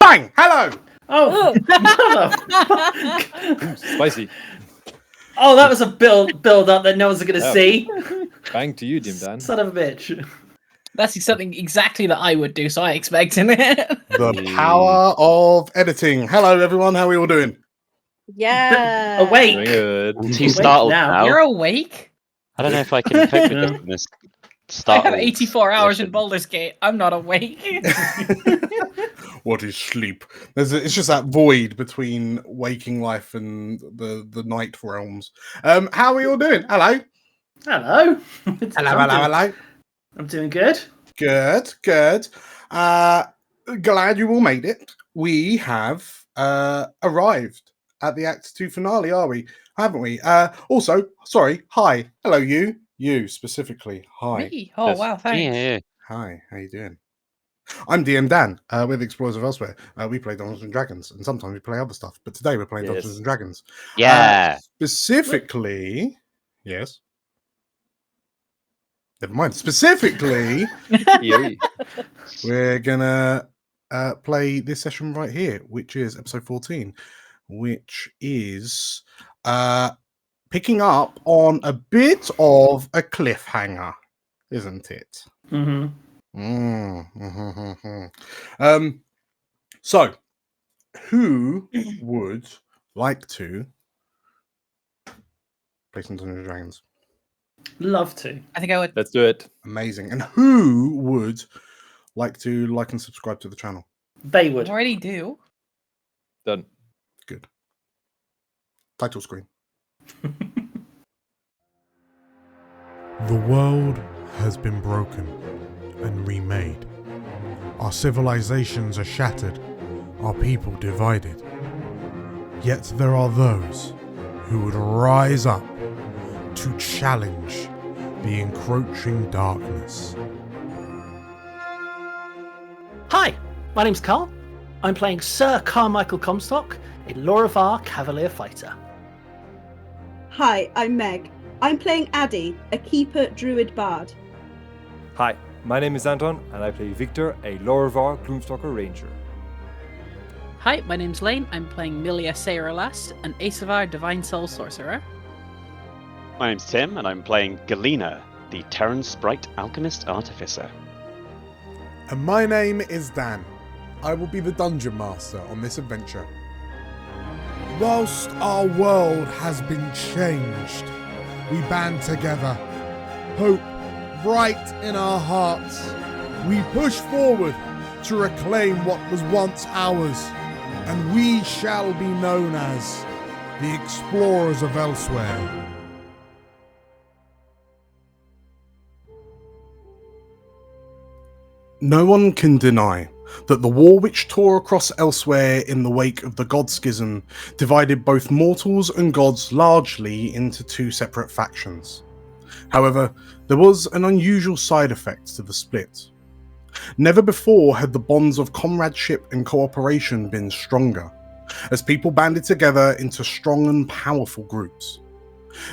Bang! Hello! Oh, Spicy. oh, that was a build up that no one's going to see. Bang to you, Dim Dan. Son of a bitch. That's something exactly that I would do, so I expect in it. The power of editing. Hello, everyone. How are we all doing? Yeah. Awake. Doing good. I'm too startled now. You're awake? I don't know if I can cope with No. this. I Startled have 84 hours in session. Baldur's Gate. I'm not awake. What is sleep? It's just that void between waking life and the night realms. How are we all doing? Hello. Hello. Hello. I'm doing good. Good. Glad you all made it. We have arrived at the Act 2 finale, are we? Haven't we? Also, sorry. Hi. Hello, you. You specifically. Hi. Me? Oh, Yes. wow, thanks. Yeah. Hi. How you doing? I'm DM Dan. We're the Explorers of Elsewhere. We play Dungeons and Dragons, and sometimes we play other stuff. But today we're playing Yes. Dungeons and Dragons. Yeah. Specifically, yes. Never mind. Specifically, Yay. we're gonna play this session right here, which is episode 14, which is picking up on a bit of a cliffhanger, isn't it? Mm-hmm. So, who would like to play some Dungeons and Dragons? Love to. I think I would. Let's do it. Amazing. And who would like to like and subscribe to the channel? They would. Already do. Done. Good. Title screen. The world has been broken and remade. Our civilizations are shattered, our people divided. Yet there are those who would rise up to challenge the encroaching darkness. Hi, my name's Carl. I'm playing Sir Carmichael Comstock, a Lorivar Cavalier Fighter. Hi, I'm Meg. I'm playing Addy, a keeper druid bard. Hi, my name is Anton, and I play Victor, a Lorivar Gloomstalker Ranger. Hi, my name's Lane. I'm playing Milia Sayralast, an Asavar Divine Soul Sorcerer. My name's Tim, and I'm playing Galena, the Terran Sprite Alchemist Artificer. And my name is Dan. I will be the Dungeon Master on this adventure. Whilst our world has been changed, we band together. Hope bright in our hearts. We push forward to reclaim what was once ours, and we shall be known as the Explorers of Elsewhere. No one can deny that the war which tore across Elsewhere in the wake of the God Schism divided both mortals and gods largely into two separate factions. However, there was an unusual side effect to the split. Never before had the bonds of comradeship and cooperation been stronger, as people banded together into strong and powerful groups.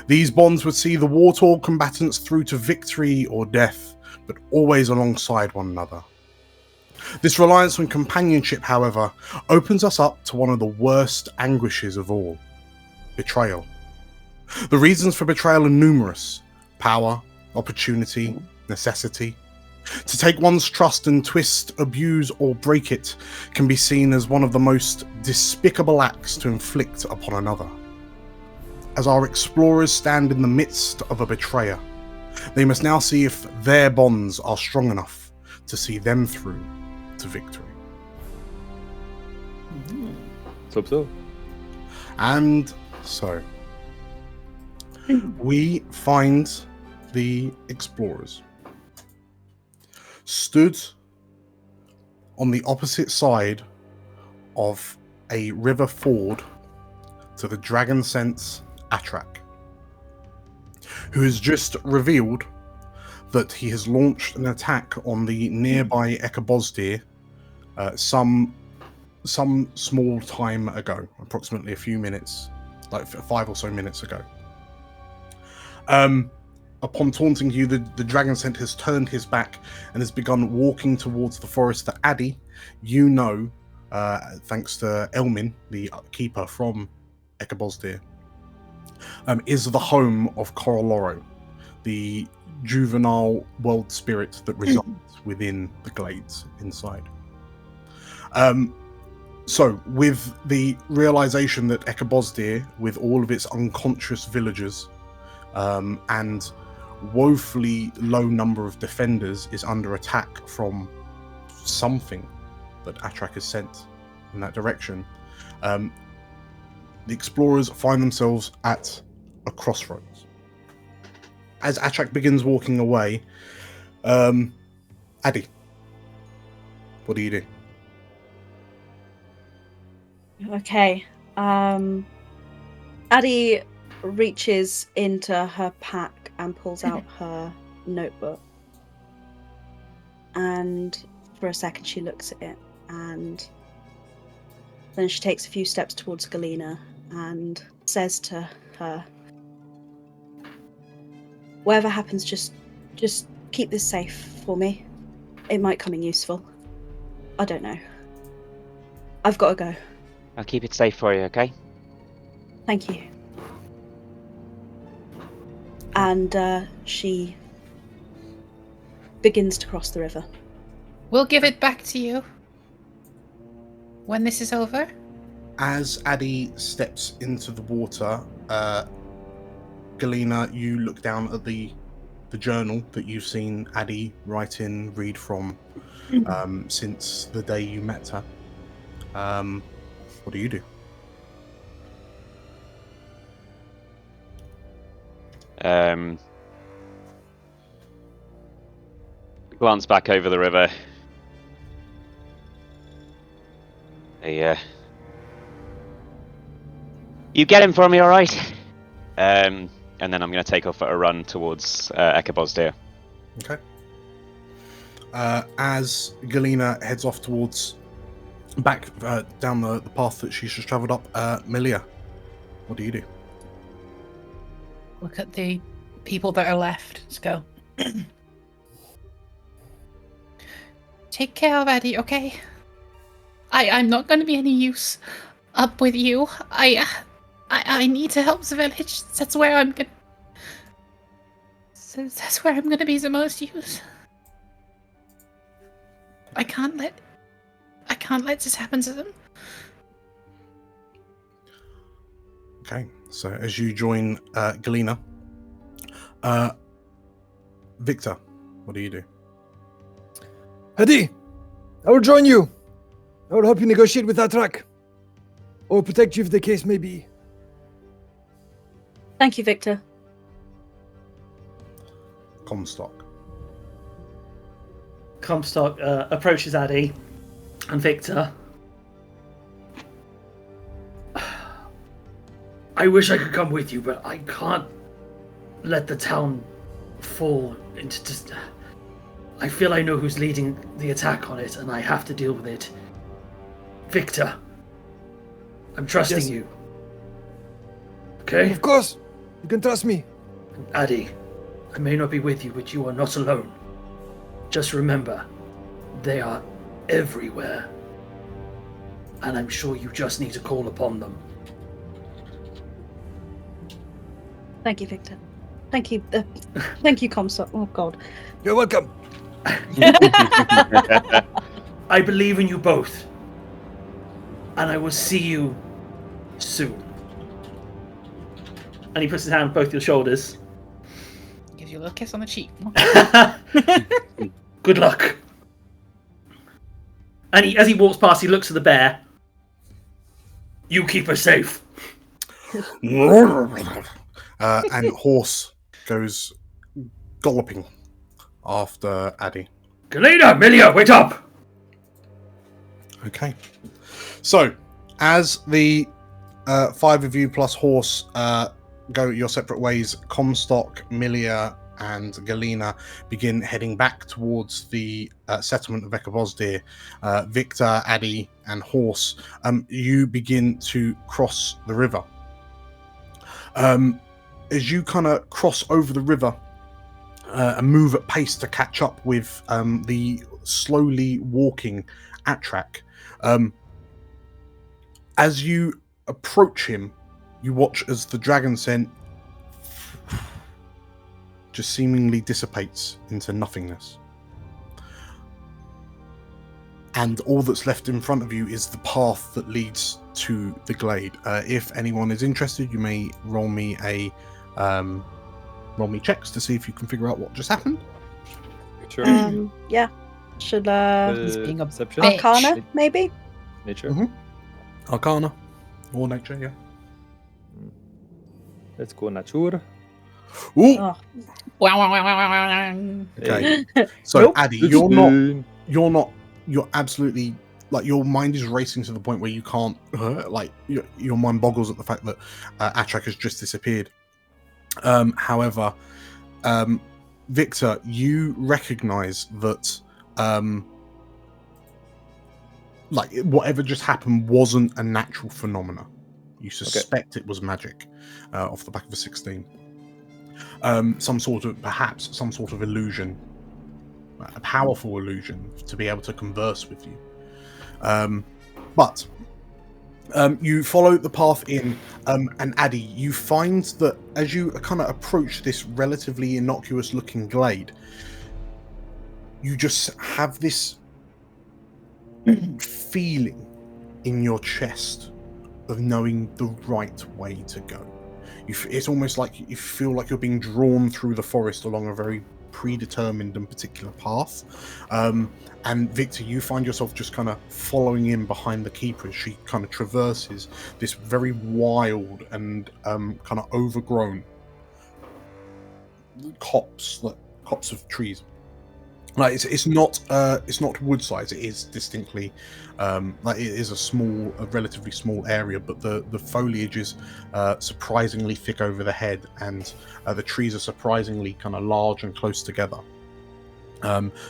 These bonds would see the war-torn combatants through to victory or death, but always alongside one another. This reliance on companionship, however, opens us up to one of the worst anguishes of all: betrayal. The reasons for betrayal are numerous: power, opportunity, necessity. To take one's trust and twist, abuse, or break it can be seen as one of the most despicable acts to inflict upon another. As our explorers stand in the midst of a betrayer, they must now see if their bonds are strong enough to see them through to victory. Let's hope so. And so, we find the explorers stood on the opposite side of a river ford to the dragon sense Atrach, who has just revealed that he has launched an attack on the nearby Ekabosdir some small time ago, approximately a few minutes, like 5 or so minutes ago. Upon taunting you, the dragon scent has turned his back and has begun walking towards the forest. That Addy, you know thanks to Elmin, the keeper from Ekabosdir, is the home of Koroloro, the juvenile world spirit that resides within the glades inside. So, with the realization that Ekabosdir, with all of its unconscious villagers and woefully low number of defenders, is under attack from something that Atrach has sent in that direction, the explorers find themselves at a crossroads. As Atrach begins walking away, Addy, what do you do? Okay. Addie reaches into her pack and pulls out her notebook. And for a second she looks at it, and then she takes a few steps towards Galena and says to her, whatever happens, just keep this safe for me. It might come in useful. I don't know. I've got to go. I'll keep it safe for you, okay? Thank you. And she begins to cross the river. We'll give it back to you when this is over. As Addy steps into the water, Galena, you look down at the journal that you've seen Addy read from since the day you met her. What do you do? Glance back over the river. You get him for me, all right? And then I'm going to take off at a run towards Ekabosdir. Okay. As Galena heads off towards back down the path that she's just travelled up, Milia, what do you do? Look at the people that are left. Let's go. Take care of Eddie, okay? I'm not going to be any use up with you. I need to help the village. That's where I'm gonna. That's where I'm gonna be the most use. I can't let this happen to them. Okay, so as you join Galena, Victor, what do you do? Hadi, I will join you. I will help you negotiate with Atrach, or protect you if the case may be. Thank you, Victor. Comstock. Comstock approaches Addy and Victor. I wish I could come with you, but I can't let the town fall into just... I feel I know who's leading the attack on it, and I have to deal with it. Victor, I'm trusting you. Okay? Of course, you can trust me. Addy, I may not be with you, but you are not alone. Just remember, they are everywhere. And I'm sure you just need to call upon them. Thank you, Victor. Thank you. Thank you, Comstock. Oh, God. You're welcome. I believe in you both. And I will see you soon. And he puts his hand on both your shoulders. Gives you a little kiss on the cheek. Good luck. And as he walks past, he looks at the bear. You keep her safe. And Horse goes galloping after Addy. Galena, Milia, wait up! Okay. So, as the 5 of you plus Horse go your separate ways, Comstock, Milia, and Galena begin heading back towards the settlement of Ekabosdir. Victor, Addy, and Horse, you begin to cross the river. As you kind of cross over the river and move at pace to catch up with the slowly walking Atrach, As you approach him, you watch as the dragon scent just seemingly dissipates into nothingness. And all that's left in front of you is the path that leads to the glade. If anyone is interested, you may roll me checks to see if you can figure out what just happened. Sure. Yeah. Should He's being a Perception? bitch. Arcana maybe? Nature? Mhm. Arcana or nature, yeah. Let's go nature. Ooh, Oh. Wow, wow, wow, wow, wow, wow. okay. So Nope. Addy, It's you're absolutely like your mind is racing to the point where you can't like your mind boggles at the fact that Atrach has just disappeared. However, Victor, you recognize that like whatever just happened wasn't a natural phenomena. You suspect it was magic off the back of a 16. Some sort of illusion, a powerful illusion to be able to converse with you. But you follow the path in, and Addy, you find that as you kind of approach this relatively innocuous looking glade, you just have this feeling in your chest of knowing the right way to go. It's almost like you feel like you're being drawn through the forest along a very predetermined and particular path. And Victor, you find yourself just kind of following in behind the keeper as she kind of traverses this very wild and kind of overgrown copse of trees. Like it's not wood size. It is distinctly like it is a relatively small area, but the foliage is surprisingly thick over the head, and the trees are surprisingly kind of large and close together.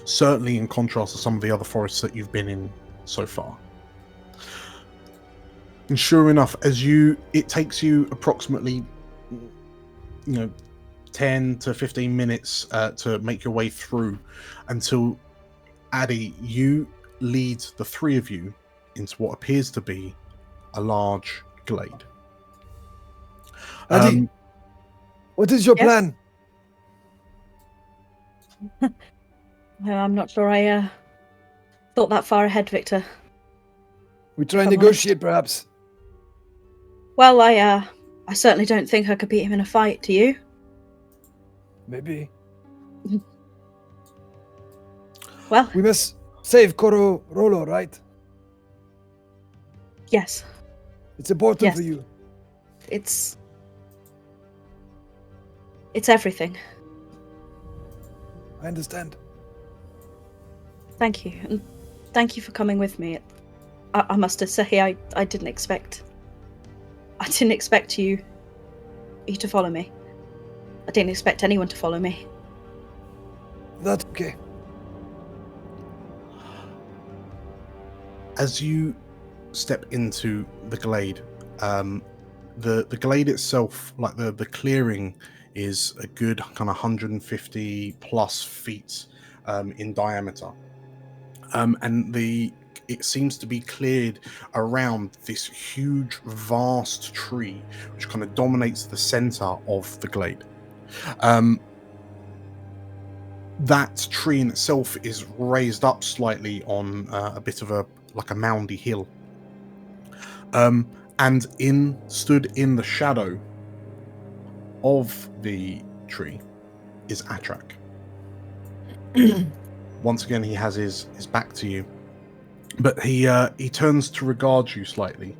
Certainly in contrast to some of the other forests that you've been in so far. And sure enough, it takes you approximately 10 to 15 minutes to make your way through until, Addy, you lead the three of you into what appears to be a large glade. Addy, what is your Yes? plan? I'm not sure I thought that far ahead, Victor. We try and If I'm negotiate, perhaps. Well, I certainly don't think I could beat him in a fight, do you? Maybe. Well, We must save Koro Rolo, right? yes. It's important Yes. for you. It's everything. I understand. Thank you. And thank you for coming with me. I must say I didn't expect you to follow me. I didn't expect anyone to follow me. That's okay. As you step into the glade, the glade itself, like the clearing, is a good kind of 150 plus feet in diameter, and it seems to be cleared around this huge, vast tree, which kind of dominates the center of the glade. That tree in itself is raised up slightly on a bit of a moundy hill. And stood in the shadow of the tree is Atrach. Once again, he has his back to you, but he turns to regard you slightly.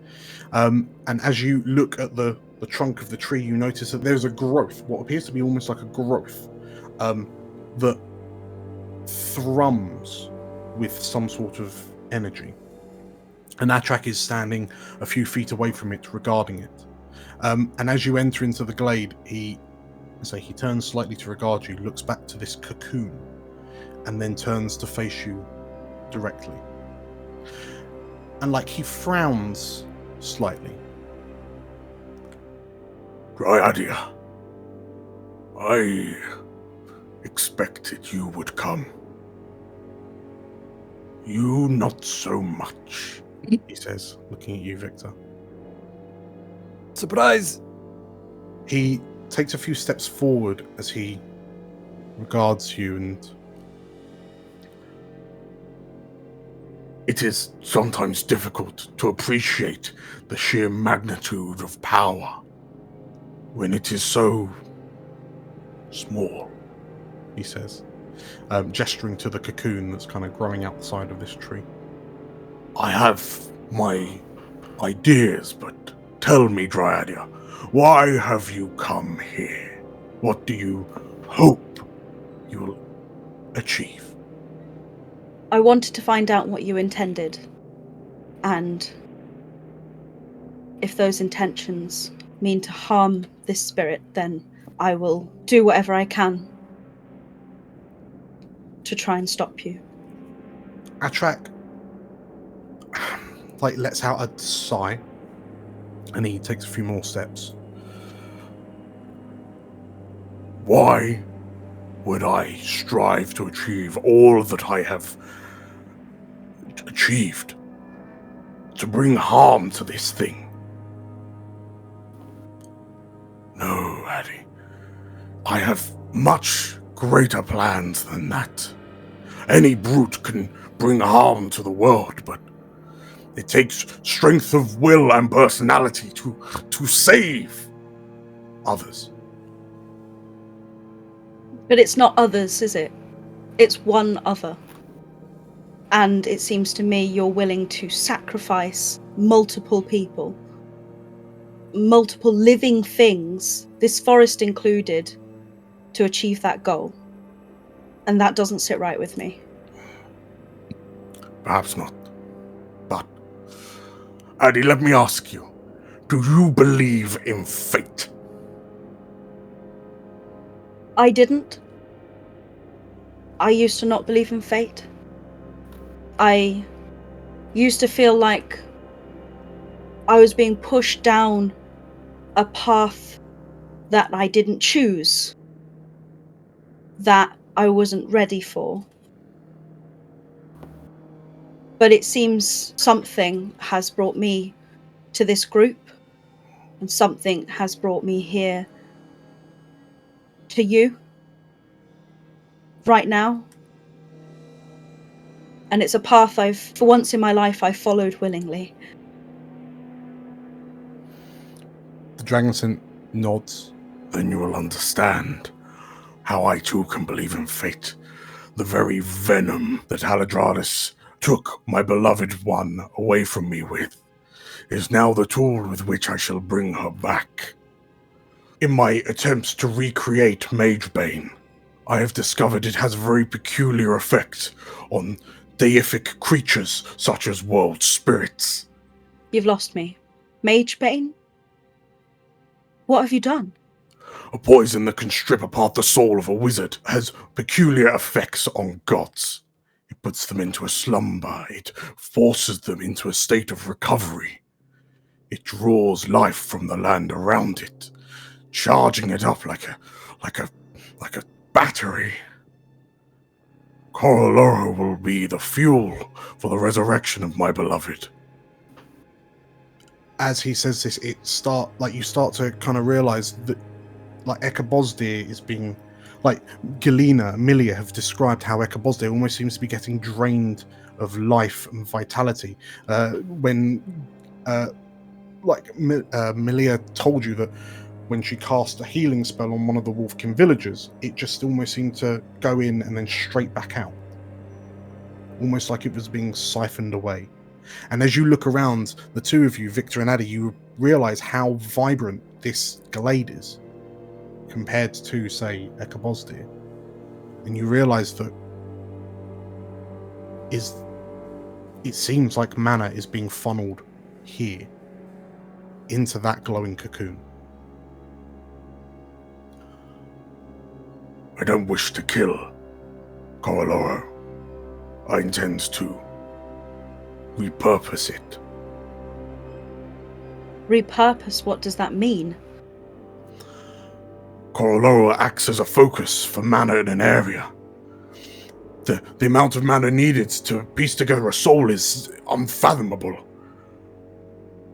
And as you look at the trunk of the tree, you notice that there's a growth, what appears to be almost like a growth, that thrums with some sort of energy. And Atrach is standing a few feet away from it, regarding it. And as you enter into the glade, he turns slightly to regard you, looks back to this cocoon, and then turns to face you directly. And he frowns slightly. Dryadia, I expected you would come. You not so much, he says, looking at you, Victor. Surprise! He takes a few steps forward as he regards you, and It is sometimes difficult to appreciate the sheer magnitude of power when it is so small. he says, gesturing to the cocoon that's kind of growing out the side of this tree. I have my ideas, but tell me, Dryadia, why have you come here? What do you hope you'll achieve? I wanted to find out what you intended, and if those intentions mean to harm this spirit, then I will do whatever I can to try and stop you. Atrach lets out a sigh, and he takes a few more steps. Why would I strive to achieve all that I have achieved to bring harm to this thing? No, Addy. I have much greater plans than that. Any brute can bring harm to the world, but it takes strength of will and personality to save others. But it's not others, is it? It's one other. And it seems to me you're willing to sacrifice multiple people, multiple living things, this forest included, to achieve that goal. And that doesn't sit right with me. Perhaps not. But, Addy, let me ask you, do you believe in fate? I didn't. I used to not believe in fate. I used to feel like I was being pushed down a path that I didn't choose, that I wasn't ready for. But it seems something has brought me to this group, and something has brought me here to you right now. And it's a path for once in my life, I followed willingly. The Dragonson nods. Then you will understand how I too can believe in fate. The very venom that Haladradis took my beloved one away from me with is now the tool with which I shall bring her back. In my attempts to recreate Magebane, I have discovered it has a very peculiar effect on deific creatures such as world spirits. You've lost me. Magebane? What have you done? A poison that can strip apart the soul of a wizard has peculiar effects on gods. It puts them into a slumber. It forces them into a state of recovery. It draws life from the land around it, charging it up like a battery. Koroloro will be the fuel for the resurrection of my beloved. As he says this, you start to kind of realize that Ekabosdir is being, Galena, Milia have described how Ekabosdir almost seems to be getting drained of life and vitality. When Milia told you that when she cast a healing spell on one of the Wolfkin villagers, it just almost seemed to go in and then straight back out. Almost like it was being siphoned away. And as you look around, the two of you, Victor and Addy, you realize how vibrant this glade is compared to, say, Ekabosdir. And you realize that it seems like mana is being funneled here into that glowing cocoon. I don't wish to kill Koroloro. I intend to repurpose it. Repurpose? What does that mean? Koroloro acts as a focus for mana in an area. The amount of mana needed to piece together a soul is unfathomable.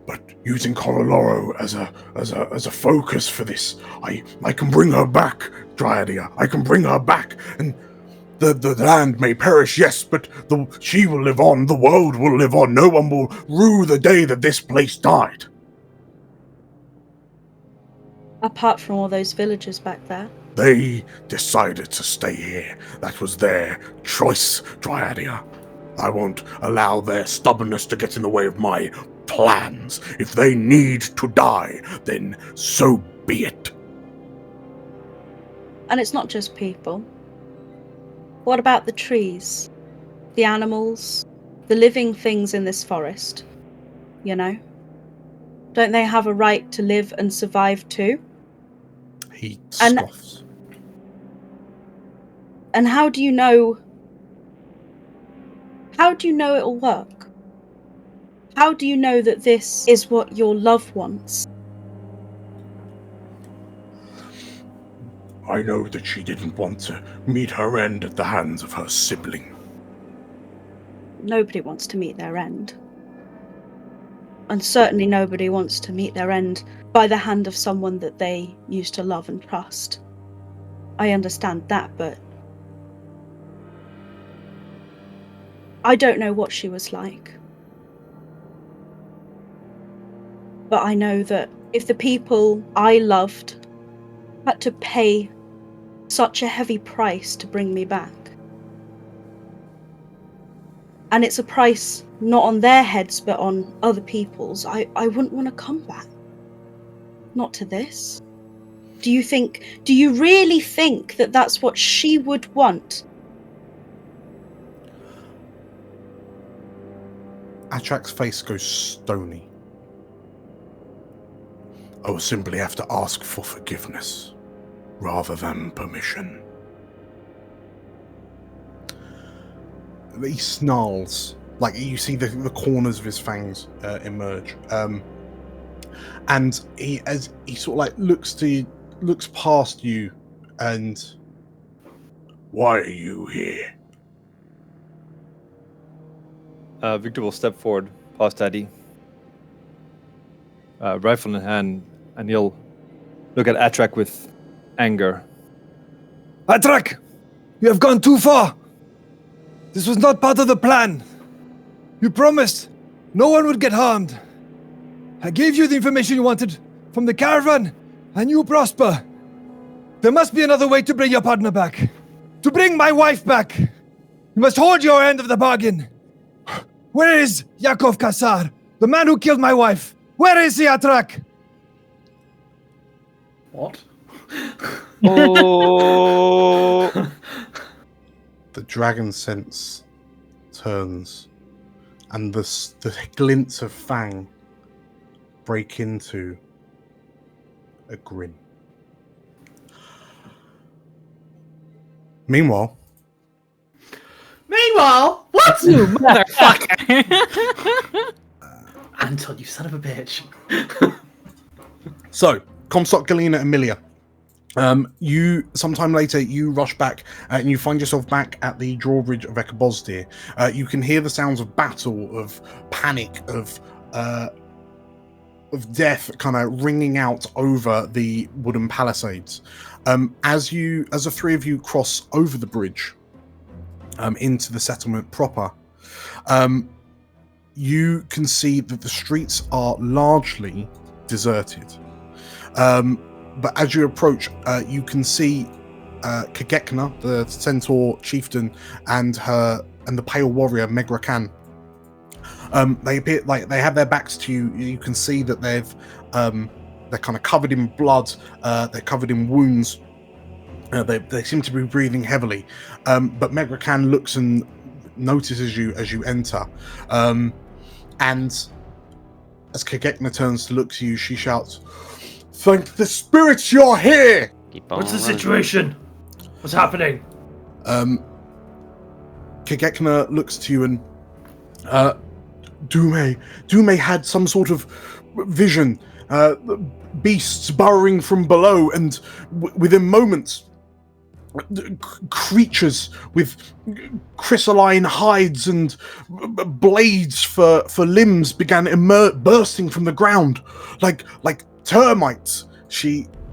But using Coroloro as a focus for this, I can bring her back, Dryadia. I can bring her back, and the land may perish, yes, but she will live on. The world will live on. No one will rue the day that this place died. Apart from all those villagers back there. They decided to stay here. That was their choice, Dryadia. I won't allow their stubbornness to get in the way of my plans. If they need to die, then so be it. And it's not just people. What about the trees? The animals? The living things in this forest? You know? Don't they have a right to live and survive too? He scoffs. And how do you know... How do you know it'll work? How do you know that this is what your love wants? I know that she didn't want to meet her end at the hands of her sibling. Nobody wants to meet their end. And certainly nobody wants to meet their end by the hand of someone that they used to love and trust. I understand that, but I don't know what she was like. But I know that if the people I loved had to pay such a heavy price to bring me back, and it's a price not on their heads but on other people's, I wouldn't want to come back. Not to this. Do you really think that that's what she would want? Atrach's face goes stony. I will simply have to ask for forgiveness, rather than permission. He snarls, like you see the corners of his fangs emerge, and he sort of like looks past you, and why are you here? Victor will step forward, past Daddy, rifle in hand, and he'll look at Atrach with anger. Atrach! You have gone too far! This was not part of the plan! You promised no one would get harmed. I gave you the information you wanted from the caravan, and you prosper. There must be another way to bring your partner back. To bring my wife back! You must hold your end of the bargain! Where is Yakov Kassar, the man who killed my wife? Where is he, Atrach? What? Oh! the dragon sense turns, and the glints of fang break into a grin. Meanwhile, what? You motherfucker! Anton, you son of a bitch. so Comstock, Galena, Amelia. You sometime later you rush back and you find yourself back at the drawbridge of Ekabosdir. You can hear the sounds of battle, of panic, of death kind of ringing out over the wooden palisades. As the three of you cross over the bridge into the settlement proper, you can see that the streets are largely deserted. But as you approach, you can see Kagekna, the centaur chieftain, and the pale warrior Megra Khan. They appear like they have their backs to you. You can see that they're kind of covered in blood. They're covered in wounds. They seem to be breathing heavily. But Megra Khan looks and notices you as you enter. And as Kagekna turns to look to you, she shouts, "Thank the spirits you're here!" What's the situation? What's happening? Kagekna looks to you and Dume had some sort of vision. Beasts burrowing from below, and within moments creatures with crystalline hides and blades for limbs began bursting from the ground like termites.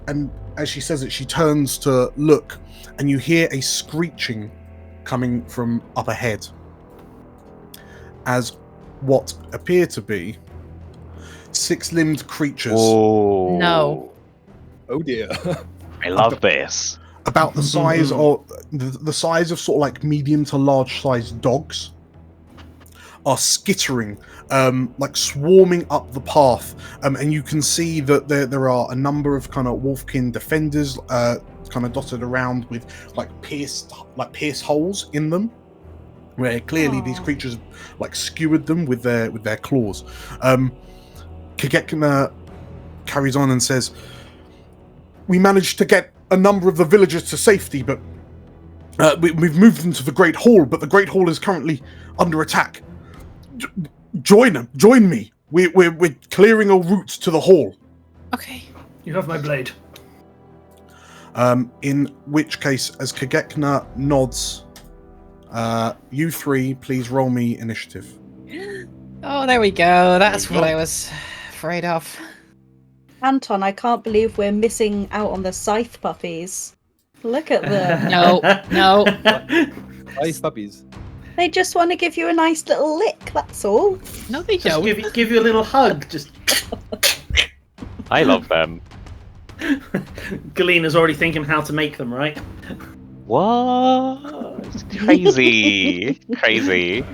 And as she says it, she turns to look, and you hear a screeching coming from up ahead as what appear to be six-limbed creatures. Oh. No. Oh dear. I love this. About the size of the size of sort of like medium to large sized dogs are skittering, like swarming up the path, and you can see that there are a number of kind of wolfkin defenders kind of dotted around with like pierced holes in them, where clearly these creatures like skewered them with their claws. Kagekna carries on and says, "We managed to get a number of the villagers to safety, but we've moved them to the Great Hall, but the Great Hall is currently under attack. Join me. We're clearing a route to the hall." Okay. You have my blade. In which case, as Kagekna nods, you three, please roll me initiative. Oh, there we go. That's what I was afraid of. Anton, I can't believe we're missing out on the scythe puppies. Look at them. No. Nice puppies. They just want to give you a nice little lick, that's all. No, they Just don't. give you a little hug. Just I love them. Galena's already thinking how to make them, right? What? It's crazy. Crazy.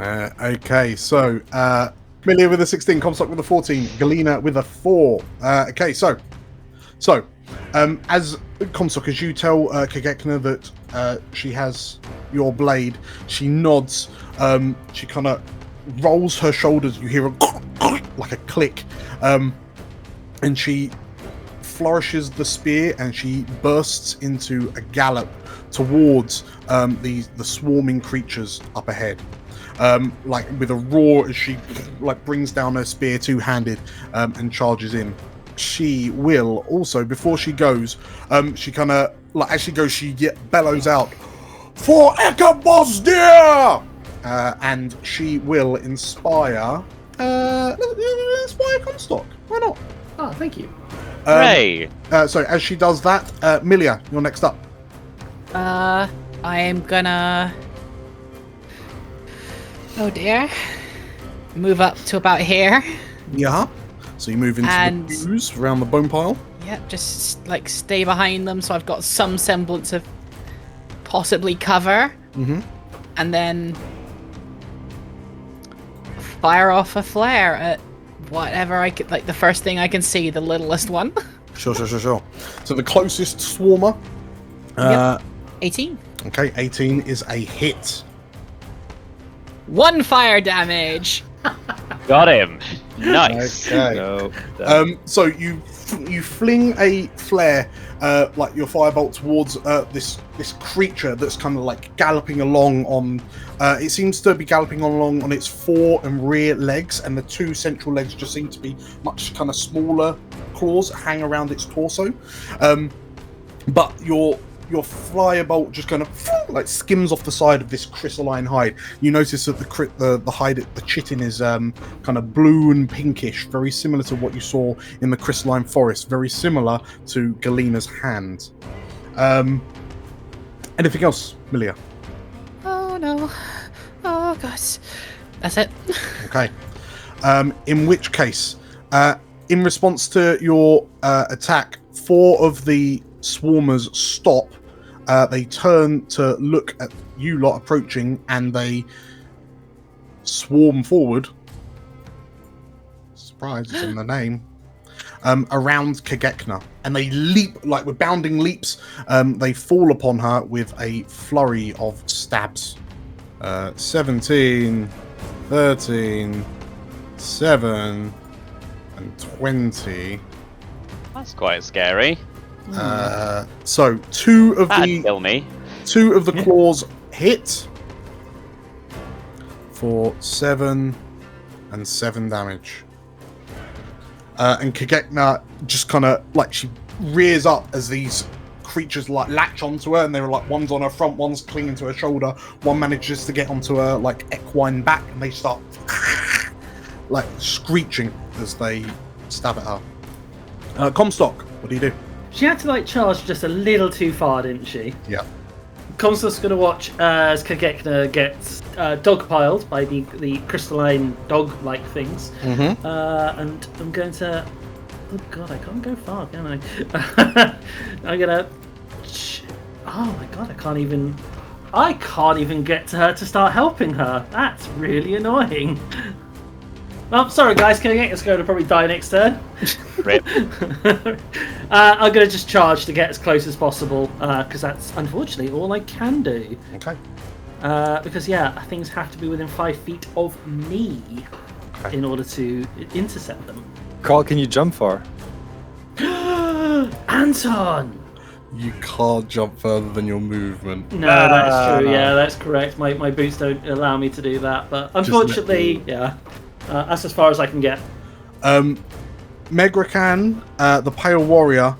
Okay, so Milia with a 16, Comstock with a 14, Galena with a 4. Okay, so as Comstock, as you tell Kagekna that she has your blade, she nods. She kind of rolls her shoulders. You hear like a click, and she flourishes the spear, and she bursts into a gallop towards the swarming creatures up ahead. Like with a roar as she like brings down her spear two-handed and charges in. She will also, before she goes, she kind of like as she goes, she bellows out, "For Echabos dear!" And she will inspire Comstock. Why not? Oh, thank you. Hooray! So as she does that, Milia, you're next up. I am gonna... Oh dear. Move up to about here. Yeah. So you move into And- the ooze around the bone pile. Yep, just like stay behind them so I've got some semblance of possibly cover. Mm-hmm. And then fire off a flare at whatever I could, like the first thing I can see, the littlest one. Sure. So the closest swarmer. 18. Okay, 18 is a hit. 1 fire damage. Got him. Nice. Okay. No. So you fling a flare, like your firebolt, towards this creature that's kind of like galloping along on. It seems to be galloping along on its fore and rear legs, and the two central legs just seem to be much kind of smaller claws that hang around its torso. But your firebolt just kind of like skims off the side of this crystalline hide. You notice that the hide, the chitin, is kind of blue and pinkish, very similar to what you saw in the crystalline forest, very similar to Galena's hand. Anything else, Milia? Oh no. Oh gosh. That's it. Okay. In which case, in response to your attack, 4 of the swarmers stop. They turn to look at you lot approaching, and they swarm forward. Surprise, it's in the name. Around Kagekna, and they leap like with bounding leaps. They fall upon her with a flurry of stabs. 17, 13, 7, and 20. That's quite scary. So 2 of That'd kill me. 2 of the claws hit for 7 and 7 damage. And Kagekna just kind of like she rears up as these creatures like latch onto her, and they're like one's on her front, one's clinging to her shoulder, one manages to get onto her like equine back, and they start like screeching as they stab at her. Comstock, what do you do? She had to like charge just a little too far, didn't she? Yeah. Comstock's going to watch as Kagekna gets dogpiled by the crystalline dog-like things. Mm-hmm. And I'm going to... Oh god, I can't go far, can I? I'm going to... Oh my god, I can't even get to her to start helping her. That's really annoying. Well, sorry guys, Kagekna's going to probably die next turn. Rip. I'm going to just charge to get as close as possible, because that's unfortunately all I can do. Okay. Because, yeah, things have to be within 5 feet of me in order to intercept them. Carl, can you jump far? Anton! You can't jump further than your movement. No, that's true. Yeah, that's correct. My boots don't allow me to do that, but unfortunately, yeah, that's as far as I can get. Megrakan, the Pale Warrior,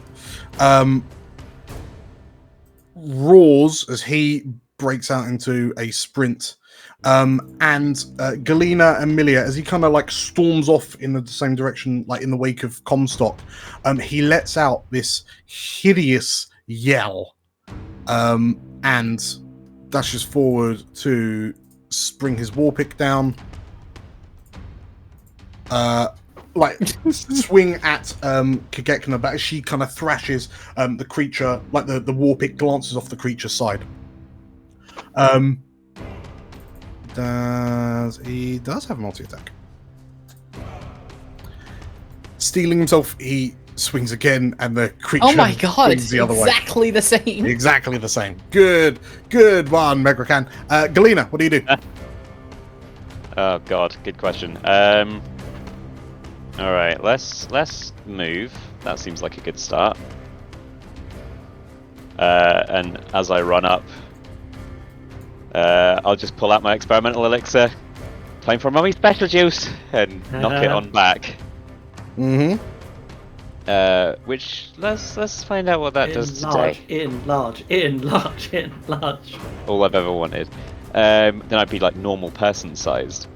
roars as he breaks out into a sprint. And Galena and Milia, as he kind of like storms off in the same direction, like in the wake of Comstock, he lets out this hideous yell and dashes forward to bring his war pick down. Like swing at Kagekna, but as she kind of thrashes the creature, like the war pick glances off the creature's side. He does have multi-attack. Stealing himself, he swings again, and the creature Oh my god, swings the other way. exactly the same. Exactly the same. Good one, Megrakan. Galena, what do you do? Oh god, good question. All right, let's move. That seems like a good start. And as I run up, I'll just pull out my experimental elixir, time for mummy special juice, and knock it on back. Mm-hmm. Which let's find out what that does today. Enlarge. All I've ever wanted. Then I'd be like normal person sized.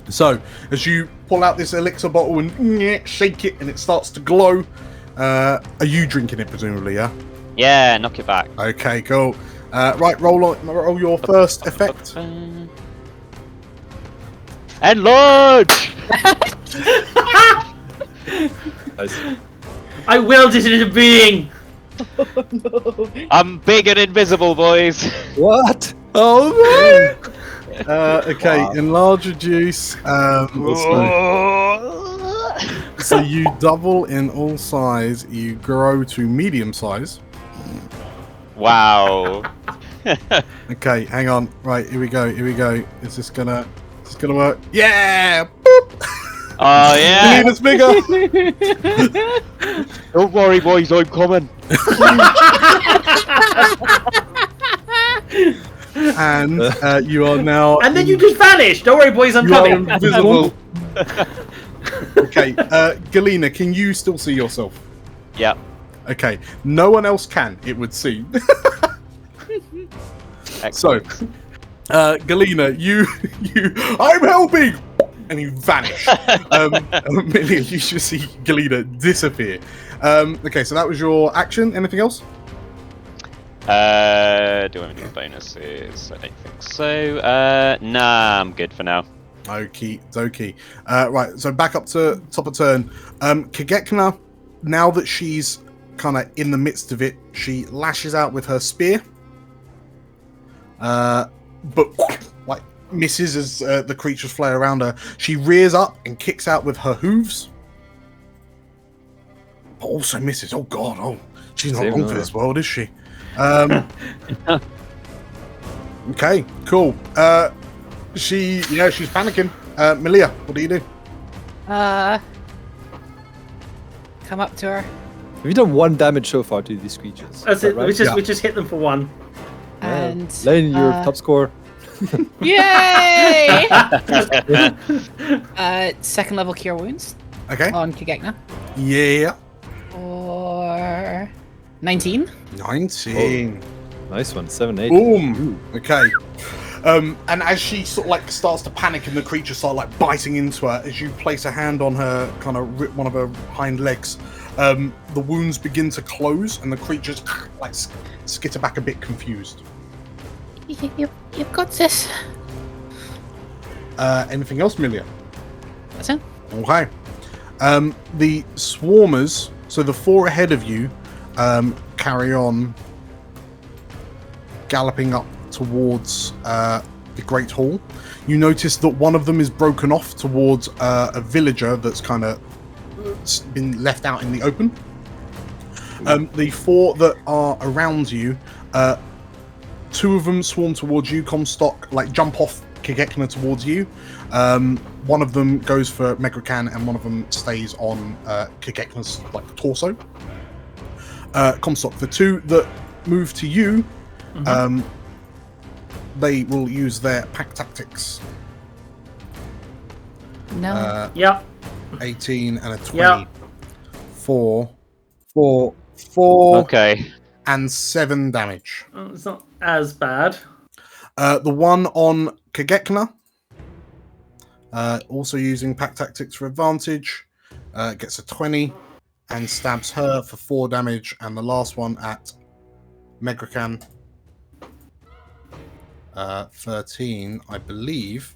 So, as you pull out this elixir bottle and shake it, and it starts to glow, are you drinking it, presumably, yeah? Yeah, knock it back. Okay, cool. Right, roll your first effect. Enlarge! Nice. I willed it into being! Oh, no. I'm big and invisible, boys. What? Oh, no! Okay, wow. Enlarge your juice. So you double in all size, you grow to medium size. Wow. Okay, hang on. Right, here we go. Is this gonna work? Yeah! Boop! Oh yeah! It's bigger! Don't worry, boys, I'm coming. And you are now... And then you just vanish! Don't worry, boys, I'm coming! Invisible. Okay, Galena, can you still see yourself? Yeah. Okay, no one else can, it would seem. So, Galena, you, I'm helping! And you vanish. Amelia, you should see Galena disappear. Okay, so that was your action. Anything else? Do I have any bonuses? I don't think so. Nah, I'm good for now. Okie dokie. Right, so back up to top of turn. Kagekna, now that she's kind of in the midst of it, she lashes out with her spear. But like misses as the creatures fly around her. She rears up and kicks out with her hooves. But also misses. Oh god, oh, she's not long for this world, is she? Okay, cool. She's panicking. Malia, what do you do? Come up to her. Have you done 1 damage so far to these creatures? That's it. Right? We just hit them for 1. And Lane, your top score. Yay! Second level cure wounds Okay. on Kagekna. Yeah. 19. 19. Nice one. 7, 8. Boom. Okay. And as she sort of like starts to panic and the creature start like biting into her, as you place a hand on her, kind of rip one of her hind legs, the wounds begin to close and the creature's like skitter back a bit confused. You've got this. Anything else, Milia? That's it. Okay. The swarmers, so the 4 ahead of you, carry on galloping up towards the Great Hall. You notice that one of them is broken off towards a villager that's kind of been left out in the open. The 4 that are around you, 2 of them swarm towards you, Comstock, like jump off Kigekna towards you. One of them goes for Megrakan and one of them stays on Kigekna's like torso. Comstock, the 2 that move to you, they will use their pack tactics. No. Yep. 18 and a 20. Yep. 4, Okay. and 7 damage. Oh, it's not as bad. The one on Kigekna, also using pack tactics for advantage, gets a 20 and stabs her for 4 damage. And the last one at Megrakan, 13, I believe.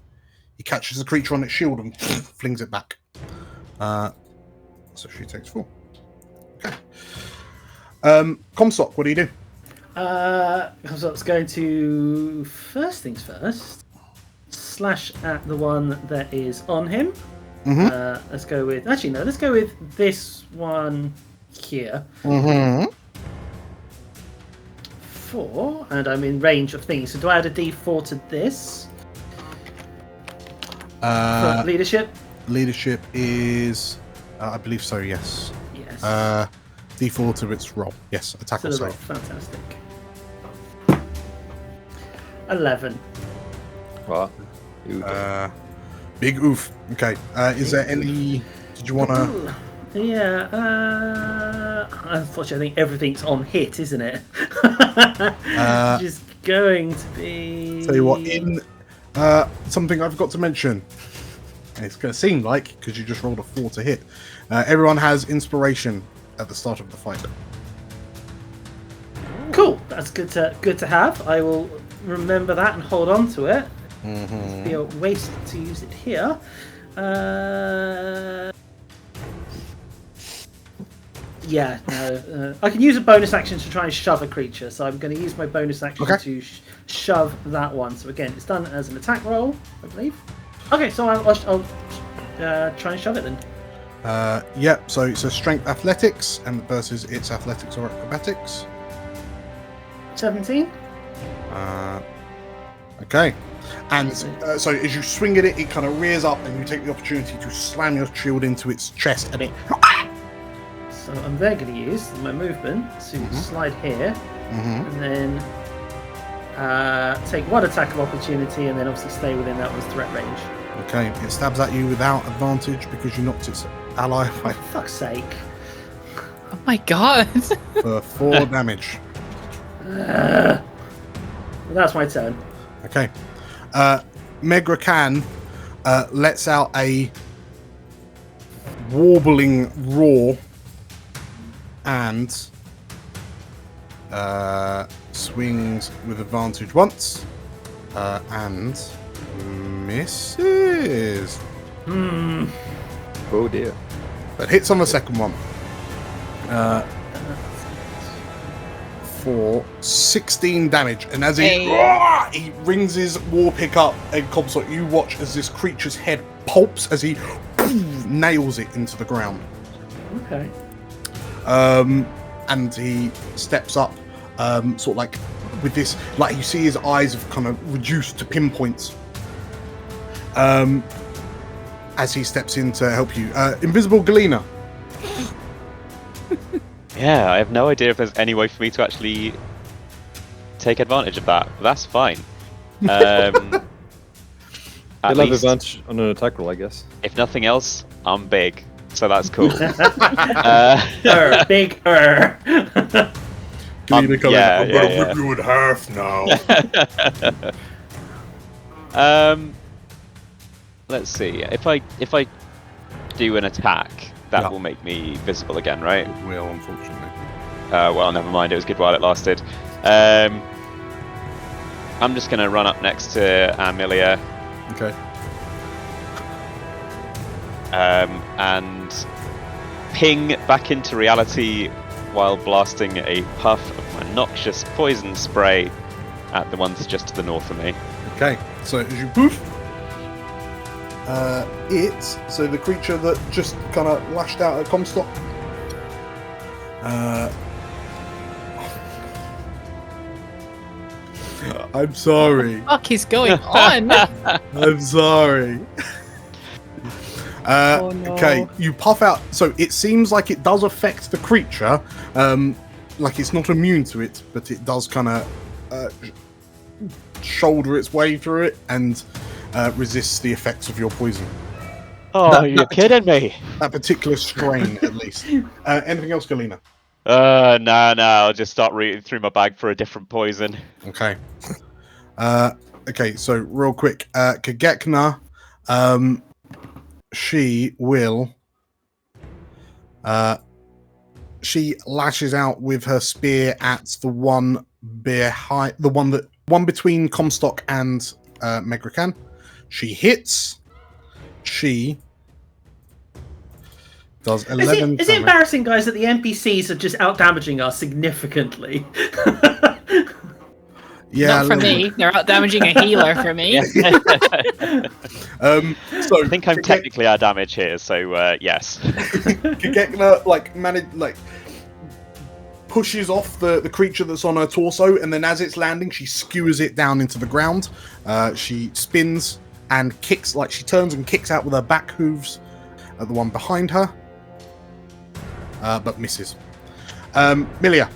He catches the creature on its shield and flings it back. So she takes 4. Okay. Comstock, what do you do? Comstock's going to, first things first, slash at the one that is on him. Let's go with, actually no, let's go with this one here. 4, and I'm in range of things. So do I add a D4 to this? For leadership? Leadership is, I believe so, yes. Yes. D4 to its roll. Yes, attack or to the roll. save. Fantastic. 11. Wow. Big oof. Okay. Is there any, did you want to... Yeah, unfortunately I think everything's on hit, isn't it? Just going to be... Tell you what, in something I forgot to mention, and it's going to seem like, because you just rolled a 4 to hit, everyone has inspiration at the start of the fight. Cool, that's good to have. I will remember that and hold on to it. It'd be a waste to use it here. Yeah, no, I can use a bonus action to try and shove a creature, so I'm going to use my bonus action to shove that one. So again, it's done as an attack roll, I believe. Okay, so I'll try and shove it then. Yeah, so it's a strength athletics, and versus its athletics or acrobatics. 17. Okay. And so as you swing at it, it kind of rears up, and you take the opportunity to slam your shield into its chest, and it... So I'm then going to use my movement to slide here, and then take 1 attack of opportunity, and then obviously stay within that one's threat range. Okay, it stabs at you without advantage because you knocked its ally away. For fuck's sake. Oh my god. For 4 damage. Well, that's my turn. Okay. Megrakan lets out a warbling roar and swings with advantage once and misses. Oh dear. But hits on the second one. For 16 damage, and as he rings his war pick up, and Comstock, you watch as this creature's head pulps as he nails it into the ground. Okay. And he steps up, sort of like with this, like you see his eyes have kind of reduced to pinpoints. As he steps in to help you, Invisible Galena. Yeah, I have no idea if there's any way for me to actually take advantage of that. But that's fine. At You'll have least, advantage on an attack roll, I guess. if nothing else, I'm big, so that's cool. Big. Galena coming. yeah, I'm gonna rip you in half now. Let's see. If I do an attack, that Yeah. will make me visible again, right? It will, unfortunately. Well, never mind. It was good while it lasted. I'm just gonna run up next to Amelia. Okay. And ping back into reality while blasting a puff of my noxious poison spray at the ones just to the north of me. Okay. So as you poof, so the creature that just kind of lashed out at Comstock. I'm sorry. Fuck is going on? I'm sorry. Oh, no. Okay, you puff out. So it seems like it does affect the creature. Like it's not immune to it, but it does kind of shoulder its way through it and resists the effects of your poison. Oh, you're kidding me. That particular strain, at least. Anything else, Galena? No, I'll just start reading through my bag for a different poison. Okay. Okay, so real quick. Kagekna, she will... she lashes out with her spear at the one behind... The one between Comstock and Megrakan. She hits. She does 11 Is it embarrassing, guys, that the NPCs are just out damaging us significantly? Yeah, Not for me. They're out damaging a healer for me. So I think I'm technically our damage here, so yes. Kagekna pushes off the creature that's on her torso, and then as it's landing, she skewers it down into the ground. She spins and kicks, like she turns and kicks out with her back hooves at the one behind her, but misses. Milia.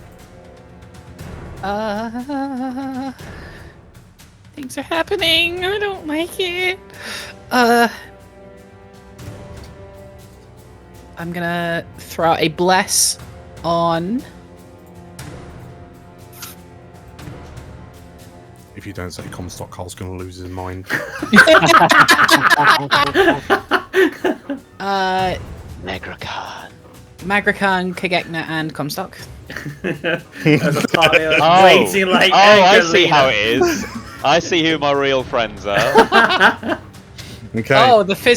Things are happening. I don't like it. I'm gonna throw out a bless on. If you don't say Comstock, Carl's gonna lose his mind. Magrakan, Kagekna, and Comstock. There's a pile Oh, waiting like I see how it is. I see who my real friends are. Okay. Oh, the three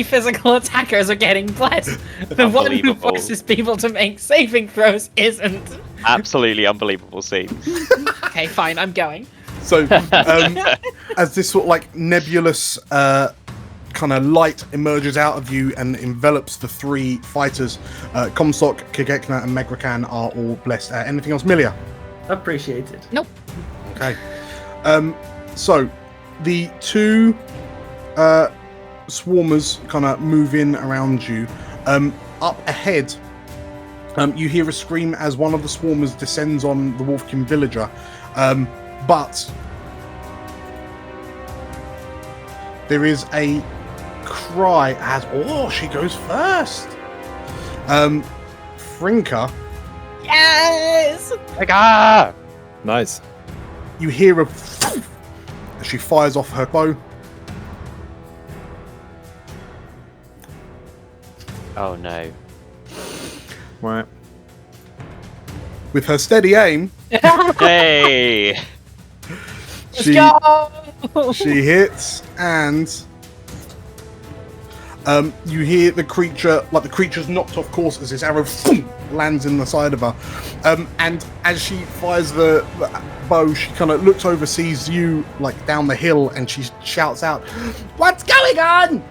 physical attackers are getting blessed. The one who Unbelievable. forces people to make saving throws isn't. Absolutely unbelievable scene. Okay, fine, I'm going. So, as this sort of like nebulous kind of light emerges out of you and envelops the three fighters, Comstock, Kagekna, and Megrakan are all blessed. Anything else, Milia? Appreciated. Nope. Okay. So, the two swarmers kind of move in around you. Up ahead, you hear a scream as one of the swarmers descends on the Wolfkin villager. But there is a cry as she goes first. Frinka, Yes! Nice. you hear a as she fires off her bow. Oh no. Right. With her steady aim, Hey! Let's go! she hits, and you hear the creature, like the creature's knocked off course as this arrow lands in the side of her. And as she fires the bow, she kind of looks over, sees you like down the hill, and she shouts out, "What's going on?"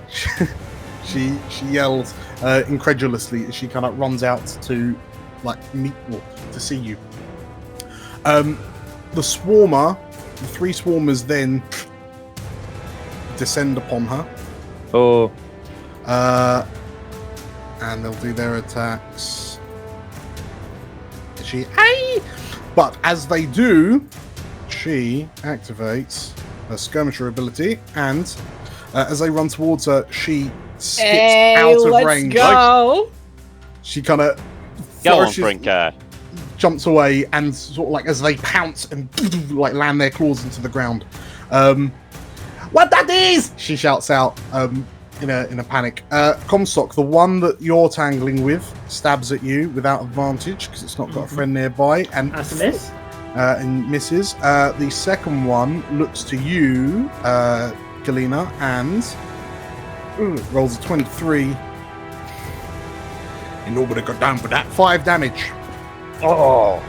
she yells incredulously as she kind of runs out to to see you. The three swarmers then descend upon her. Oh. And they'll do their attacks. But as they do, she activates her skirmisher ability, and as they run towards her, she skips out of range. Go! She kind of Go on, Brinker. jumps away, and sort of like as they pounce and like land their claws into the ground. What that is? She shouts out in a panic. Comstock, the one that you're tangling with, stabs at you without advantage because it's not got a friend nearby, and That's a miss. And misses. The second one looks to you, Galena, and rolls a 23. You know what I got down for that? 5 damage. Oh.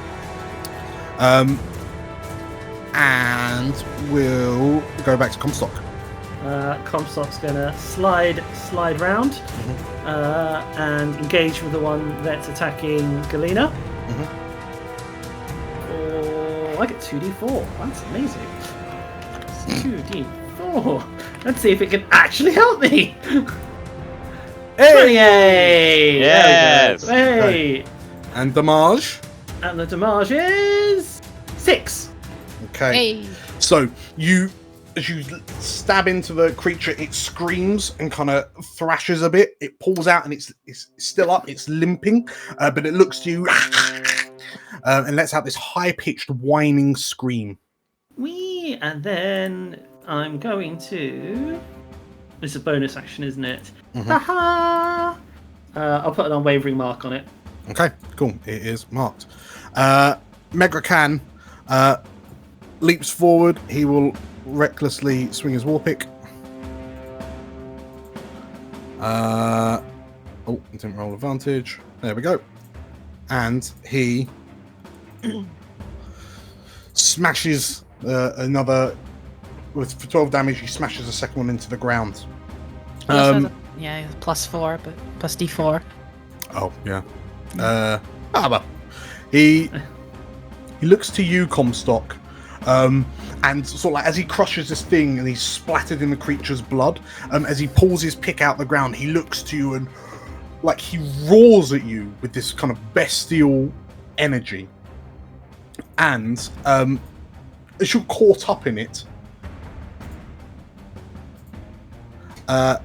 And we'll go back to Comstock. Comstock's gonna slide round and engage with the one that's attacking Galena. Oh, I get 2d4. That's amazing. It's 2d4. Let's see if it can actually help me. Hey! Yes! Hey! And damage. And the damage is 6. Okay. Hey. So as you stab into the creature, it screams and kind of thrashes a bit. It pulls out and it's still up. It's limping, but it looks to you and lets out this high-pitched whining scream. Wee! And then I'm going to... It's a bonus action, isn't it? Haha! I'll put an unwavering mark on it. Okay, cool. It is marked. Megrakan leaps forward. He will recklessly swing his war pick. Didn't roll advantage. There we go. And he smashes another for 12 damage. He smashes the second one into the ground. Yeah, +4, but plus D4. Oh yeah. Well. He looks to you, Comstock, and sort of like as he crushes this thing and he's splattered in the creature's blood. As he pulls his pick out the ground, he looks to you and like he roars at you with this kind of bestial energy. And as you're caught up in it,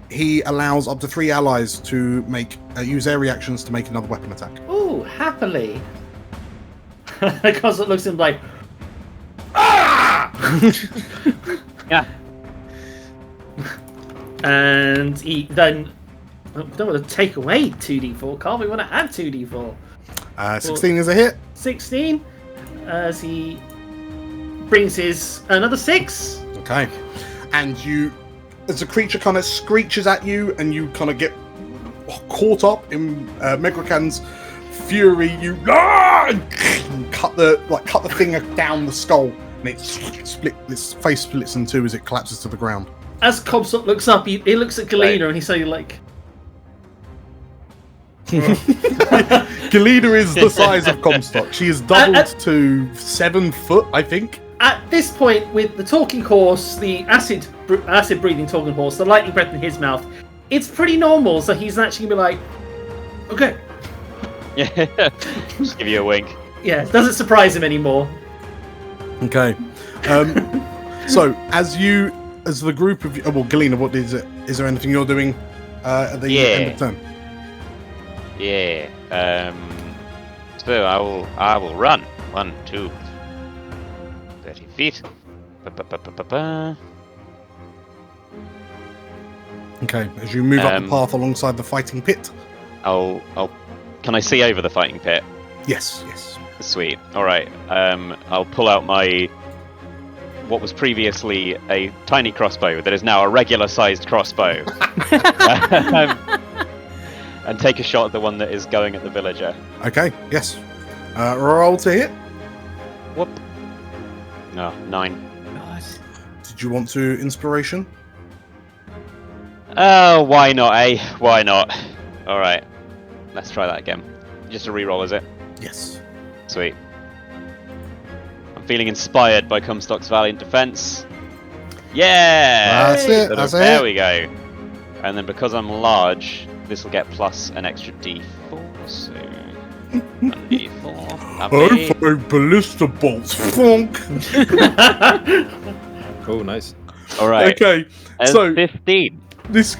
he allows up to 3 allies to make use their reactions to make another weapon attack. Ooh, happily. Because it looks at him like, ah! Yeah. And he then don't want to take away 2d4, can't we? Want to add 2d4. 16 is a hit. 16 as he brings his another 6. Okay, and you, as the creature kind of screeches at you, and you kind of get caught up in Megrakan's fury. You and cut the thing down the skull, and its face splits in two as it collapses to the ground. As Comstock looks up, he looks at Galena and he's saying like, Galena is the size of Comstock. She is doubled to 7 foot, I think. At this point, with the talking horse, the acid breathing talking horse, the lightning breath in his mouth, it's pretty normal. So he's actually gonna be like, okay, Yeah. Just give you a wink. yeah, it doesn't surprise him anymore. Okay. So as the group of you, Galena, what is it? Is there anything you're doing at the end of turn? Yeah. So I will run. 1, 2, 30 feet. Ba-ba-ba-ba-ba. Okay. As you move up the path alongside the fighting pit. Can I see over the fighting pit? Yes. Sweet. All right. I'll pull out what was previously a tiny crossbow that is now a regular-sized crossbow, and take a shot at the one that is going at the villager. Okay. Yes. Roll to hit. Whoop. No, 9. Did you want to inspiration? Oh, why not, eh? Why not? All right. Let's try that again. Just a reroll, is it? Yes. Sweet. I'm feeling inspired by Comstock's valiant defense. Yeah! That's it. That's there it. we go. And then because I'm large, this will get plus an extra D4. So 1D4. I find ballista bolts. Funk. Oh, nice. All right. Okay. And So 15. this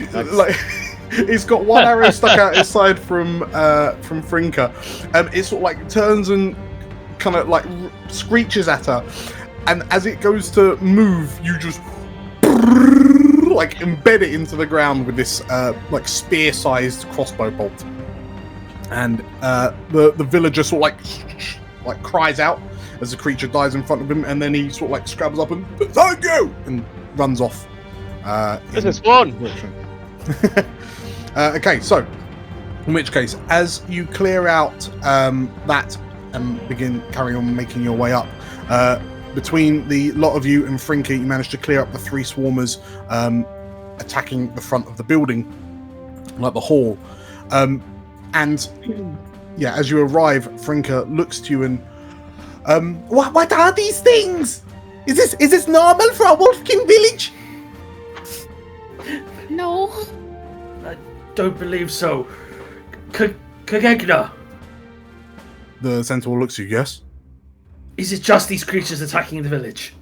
it's got one arrow stuck out its side from Frinka. It sort of like turns and kind of like screeches at her, and as it goes to move, you just like embed it into the ground with this like spear-sized crossbow bolt, and the villager sort of like cries out as the creature dies in front of him, and then he sort of like scrabbles up and thank you and runs off. This is fun. Okay, so in which case, as you clear out that and begin carrying on making your way up, between the lot of you and Frinky, you manage to clear up the 3 swarmers attacking the front of the building, like the hall. And yeah, as you arrive, Frinka looks to you and what are these things? Is this normal for a Wolfkin village? No. I don't believe so. Kagegna, The centaur looks at you. Yes. is it just these creatures attacking the village?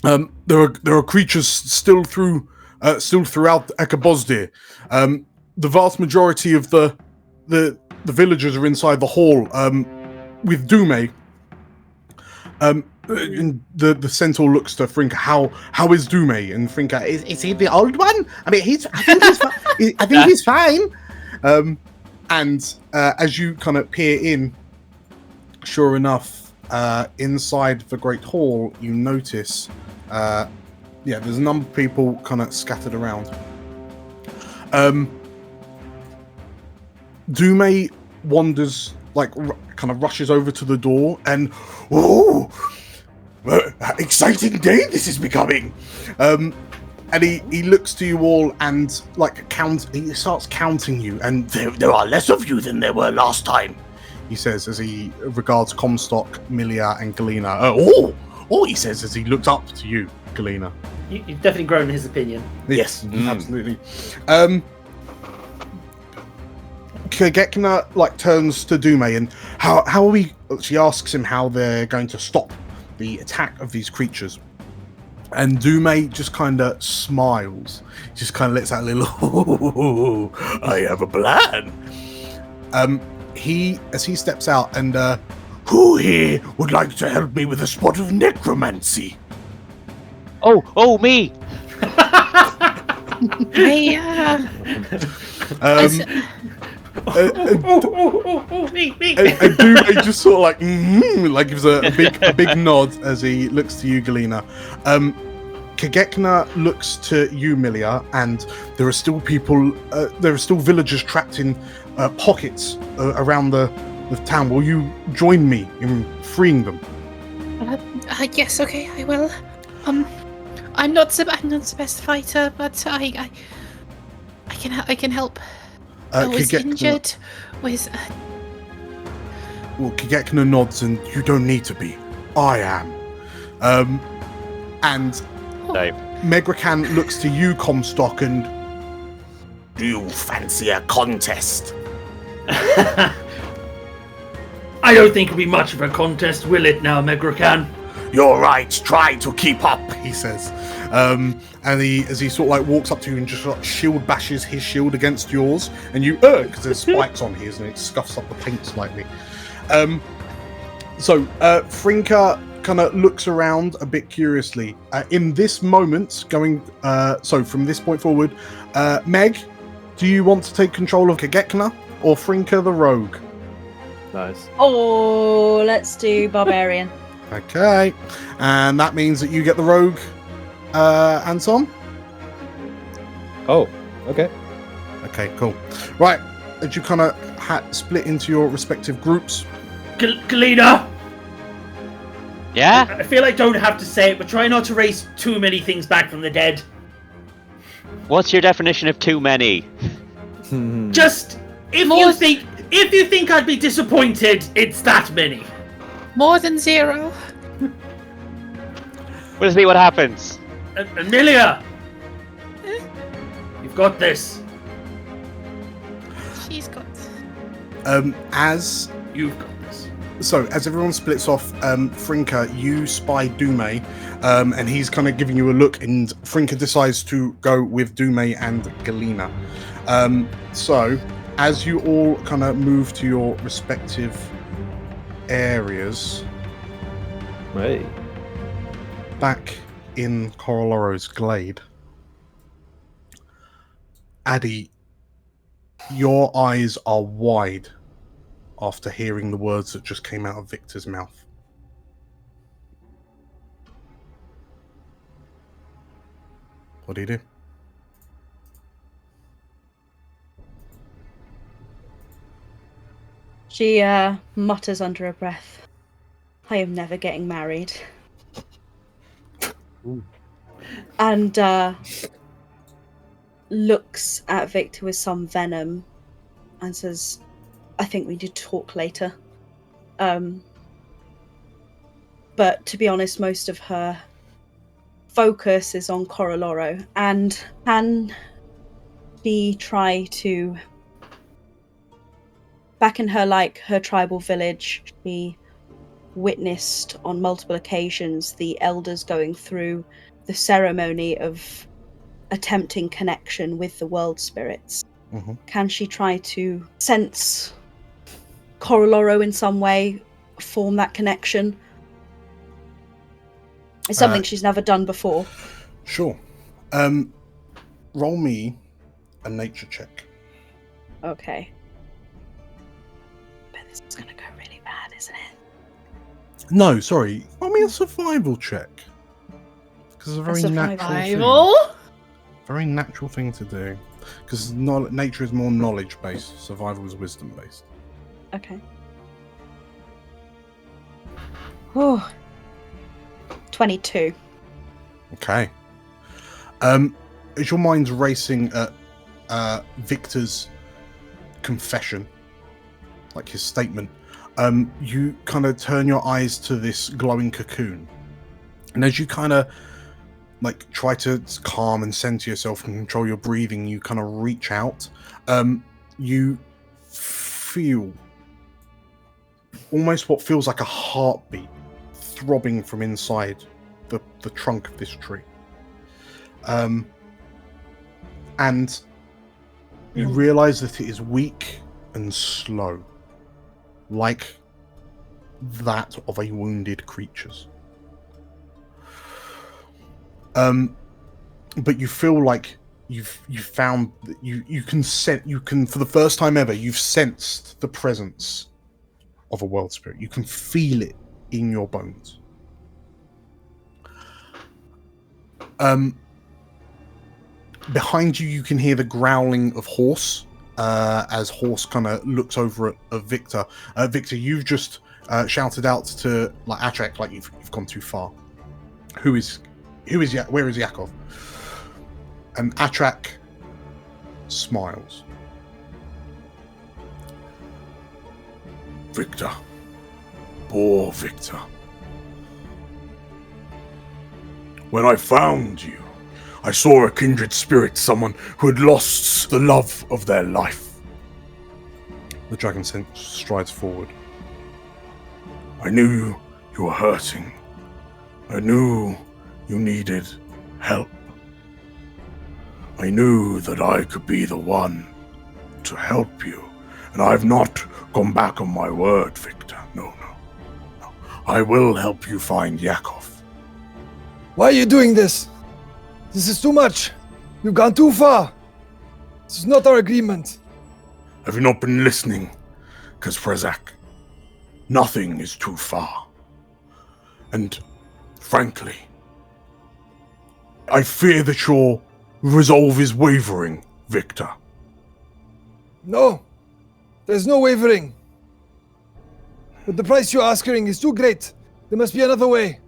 There are creatures still throughout Ekabosdir. The vast majority of the villagers are inside the hall with Dume. And the centaur looks to Frinka. How is Dume? And Frinka, is he the old one? I mean, I think he's fine. And as you kind of peer in, sure enough, inside the Great Hall, you notice, there's a number of people kind of scattered around. Dume wanders, like, kind of rushes over to the door and, exciting day this is becoming. And he looks to you all and, like, he starts counting you, and there are less of you than there were last time, he says as he regards Comstock, Milia, and Galena. He says as he looks up to you, Galena. You've definitely grown in his opinion. Yes, absolutely. Kagekna like turns to Dume and how are we? She asks him how they're going to stop the attack of these creatures, and Dume just kind of smiles. Just kind of lets out a little. I have a plan. As he steps out and who here would like to help me with a spot of necromancy? Oh, me! And Dume just sort of like gives a big nod as he looks to you, Galena. Kagekna looks to you, Milia, and there are still villagers trapped in pockets around the town. Will you join me in freeing them? Yes, okay, I will. I'm not the best fighter, but I can help. I was injured with. Well, Kagekna nods, and you don't need to be. I am. And Megrakan looks to you, Comstock, and do you fancy a contest? I don't think it'll be much of a contest, will it now, Megrakan? You're right, try to keep up, he says. And as he sort of like walks up to you and just like shield bashes his shield against yours, and you because there's spikes on his and it scuffs up the paint slightly. So Frinka kind of looks around a bit curiously. In this moment, from this point forward, Meg, do you want to take control of Kagekna or Frinka the rogue? Nice. Oh, let's do barbarian. Okay, and that means that you get the rogue, Anton. Oh, okay. Okay, cool. Right, as you kind of split into your respective groups. Galena! Yeah? I feel I don't have to say it, but try not to raise too many things back from the dead. What's your definition of too many? Just, if you think I'd be disappointed, it's that many. More than 0. We'll see what happens. Amelia! You've got this. She's got. As You've got this. So, as everyone splits off, Frinka, you spy Dume, and he's kind of giving you a look, and Frinka decides to go with Dume and Galena. So, as you all kind of move to your respective areas Hey. back in Coroloro's glade. Addy, your eyes are wide after hearing the words that just came out of Victor's mouth. What do you do? She mutters under her breath, I am never getting married. And looks at Victor with some venom and says, I think we need to talk later. But to be honest, most of her focus is on Coroloro. And can she try to... Back in her tribal village, she witnessed on multiple occasions the elders going through the ceremony of attempting connection with the world spirits. Mm-hmm. Can she try to sense Coroloro in some way, form that connection? It's something she's never done before. Sure. Roll me a nature check. Okay. But this is gonna go really bad, isn't it? No, sorry. Roll me a survival check. Because it's a very natural Survival? thing. Very natural thing to do. Because nature is more knowledge-based. Survival is wisdom-based. Okay. Oh. 22. Okay. As your mind's racing at Victor's confession, like his statement, you kind of turn your eyes to this glowing cocoon. And as you kind of like try to calm and center yourself and control your breathing, you kind of reach out. You feel almost what feels like a heartbeat throbbing from inside the trunk of this tree. And you realize that it is weak and slow, like that of a wounded creature's. But you feel like you've found that you can for the first time ever, you've sensed the presence of a world spirit. You can feel it in your bones. Behind you, you can hear the growling of Horse as Horse kind of looks over at Victor. Victor, you've just shouted out to Atrach like you've gone too far. Where is Yakov? And Atrach smiles. Victor. Poor Victor. When I found you, I saw a kindred spirit, someone who had lost the love of their life. The dragon strides forward. I knew you were hurting. I knew you needed help. I knew that I could be the one to help you, and I have not gone back on my word, Victor. No. I will help you find Yakov. Why are you doing this? This is too much. You've gone too far. This is not our agreement. Have you not been listening? Kazprezak, nothing is too far. And, frankly, I fear that your resolve is wavering, Victor. No, there's no wavering. But the price you're asking is too great. There must be another way.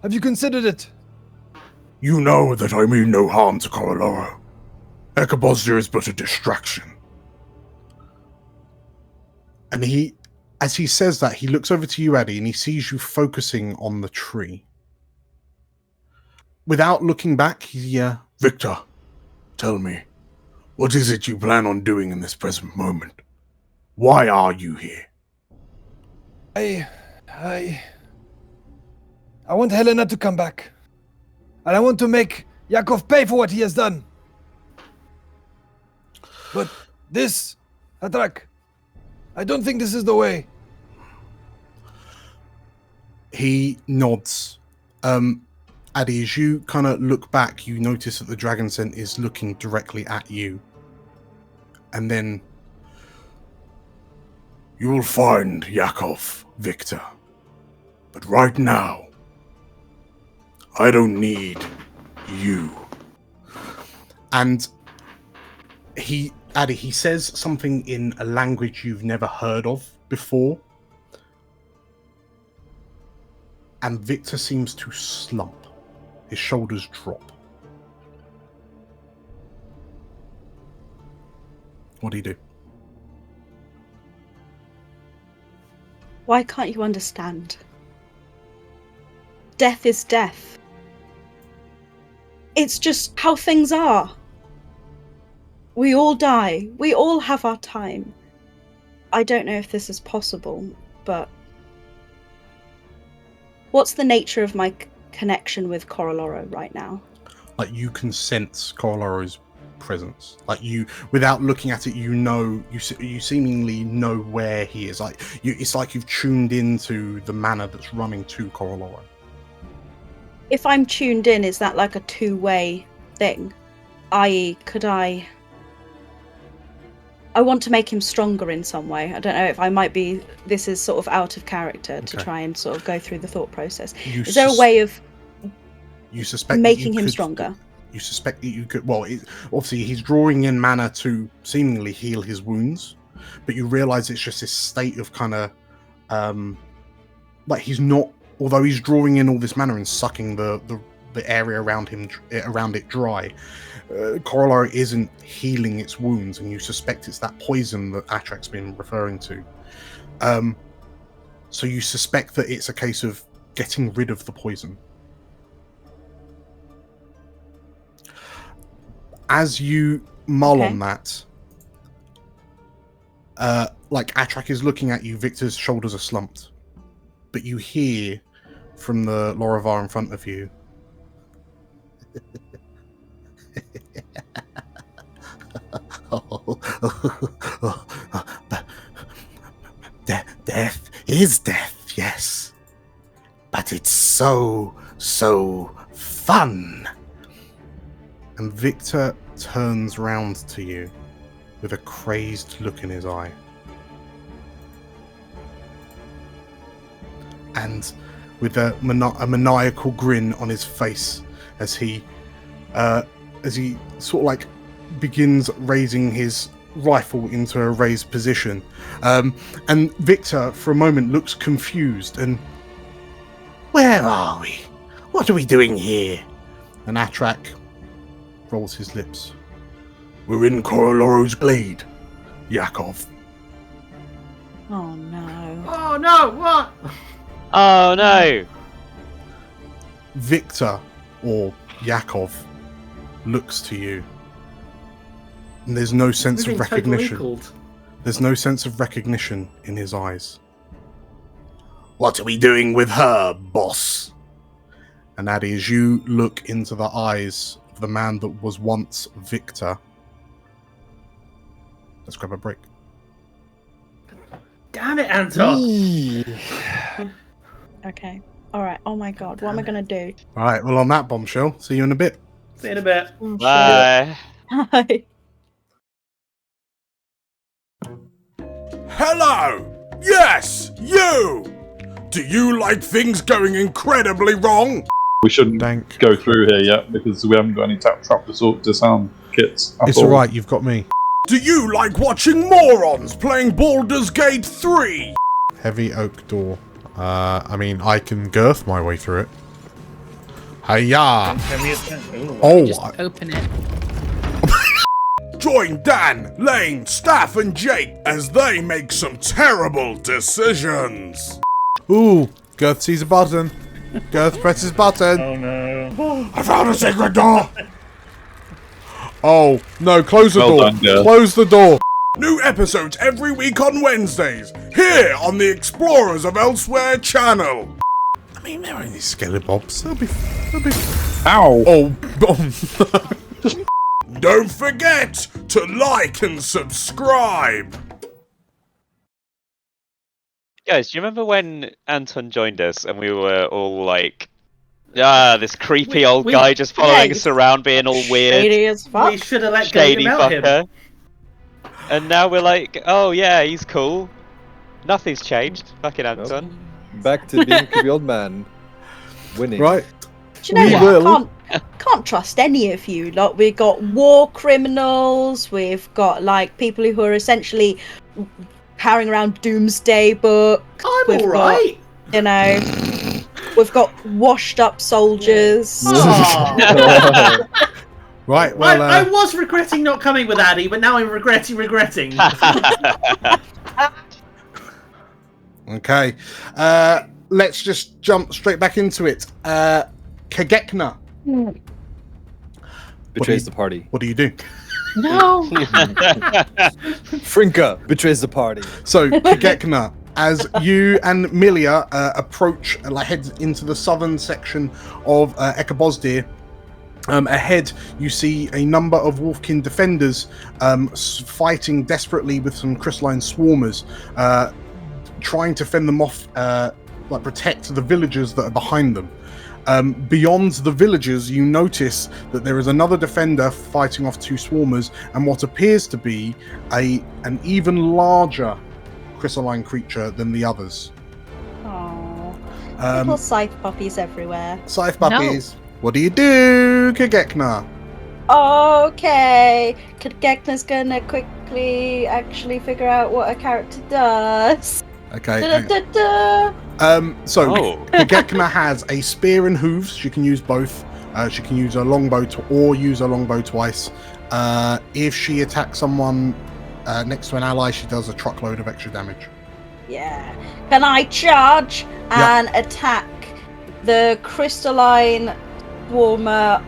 Have you considered it? You know that I mean no harm to Coroloro. Ekabosdir is but a distraction. And as he says that, he looks over to you, Addy, and he sees you focusing on the tree. Without looking back, Victor, tell me, what is it you plan on doing in this present moment? Why are you here? I want Helena to come back. And I want to make Yakov pay for what he has done. But this, Atrach, I don't think this is the way. He nods. Addy, as you kind of look back, you notice that the dragon scent is looking directly at you. And then... You will find Yakov, Victor. But right now, I don't need you. And he says something in a language you've never heard of before. And Victor seems to slump. His shoulders drop. What do you do? Why can't you understand? Death is death. It's just how things are. We all die. We all have our time. I don't know if this is possible, but... What's the nature of my connection with Coroloro right now? Like, you can sense Coroloro's presence. Like, you, without looking at it, you know, you seemingly know where he is. Like, it's like you've tuned into the manner that's running to Coroloro. If I'm tuned in, is that like a two-way thing? I.e., could I want to make him stronger in some way. I don't know if I might be... This is sort of out of character to try and sort of go through the thought process. Is there a way of making him stronger? You suspect that you could... Well, obviously, he's drawing in mana to seemingly heal his wounds, but you realise it's just this state of kind of... like, he's not... Although he's drawing in all this mana and sucking the area around it dry, Corolaro isn't healing its wounds, and you suspect it's that poison that Atrach's been referring to. So you suspect that it's a case of getting rid of the poison. As you mull on that, like, Atrach is looking at you, Victor's shoulders are slumped, but you hear from the Lorivar in front of you, Death is death, yes. But it's so fun. and Victor turns round to you with a crazed look in his eye. And with a maniacal grin on his face as he sort of like begins raising his rifle into a raised position. And Victor, for a moment, looks confused and... Where are we? What are we doing here? And Atrach rolls his lips. We're in Coroloro's glade, Yakov. Oh no. Oh no, what? Oh no! Victor, or Yakov, looks to you. And there's no sense of recognition. There's no sense of recognition in his eyes. What are we doing with her, boss? And Addy, as you look into the eyes of the man that was once Victor, let's grab a break. Damn it, Anton! Okay. Alright. Oh my god. What am I going to do? Alright, well, on that bombshell, see you in a bit. See you in a bit. Bye. Hi. Hello! Yes, you! Do you like things going incredibly wrong? We shouldn't Dank. go through here yet because we haven't got any trap disarm kits. It's alright, you've got me. Do you like watching morons playing Baldur's Gate 3? Heavy oak door. I mean, I can girth my way through it. Hiya! Oh, Just open it. Join Dan, Lane, Staff and Jake as they make some terrible decisions. Ooh, Girth sees a button. Girth presses button. Oh no. I found a secret door! Oh, no, close the door. Done, Girth. Close the door. New episodes every week on Wednesdays, here on the Explorers of Elsewhere channel. I mean, they're only skelebobs. They'll be... Ow! Oh, Don't forget to like and subscribe. Guys, do you remember when Anton joined us and we were all like, this creepy old guy just following us around being all weird, Shady as fuck. We should have let go shady about him. fucker. And now we're like, oh yeah, he's cool. Nothing's changed. Fucking Anton. Back to being creepy old man. Winning. Right. Do you know We what? will. Can't trust any of you. Like, we've got war criminals. We've got like people who are essentially carrying around doomsday books. I'm alright. You know, we've got washed up soldiers. Aw. Right. Well. I was regretting not coming with Addy, but now I'm regretting. Okay. Let's just jump straight back into it. Kagekna. Betrays the party. What do you do? No. Frinka betrays the party. So, Kagekna, as you and Milia approach, head into the southern section of Ekabosdir, ahead you see a number of Wolfkin defenders fighting desperately with some crystalline swarmers, trying to fend them off, protect the villagers that are behind them. Beyond the villagers, you notice that there is another defender fighting off two swarmers and what appears to be an even larger crystalline creature than the others. Aww. Little scythe puppies everywhere. Scythe puppies. No. What do you do, Kagekna? Okay. Kagekna's gonna quickly actually figure out what a character does. Okay. Da-da-da-da. Kagekna has a spear and hooves. She can use both. She can use a longbow or use a longbow twice. If she attacks someone next to an ally, she does a truckload of extra damage. Yeah. Can I charge and attack the crystalline swarmer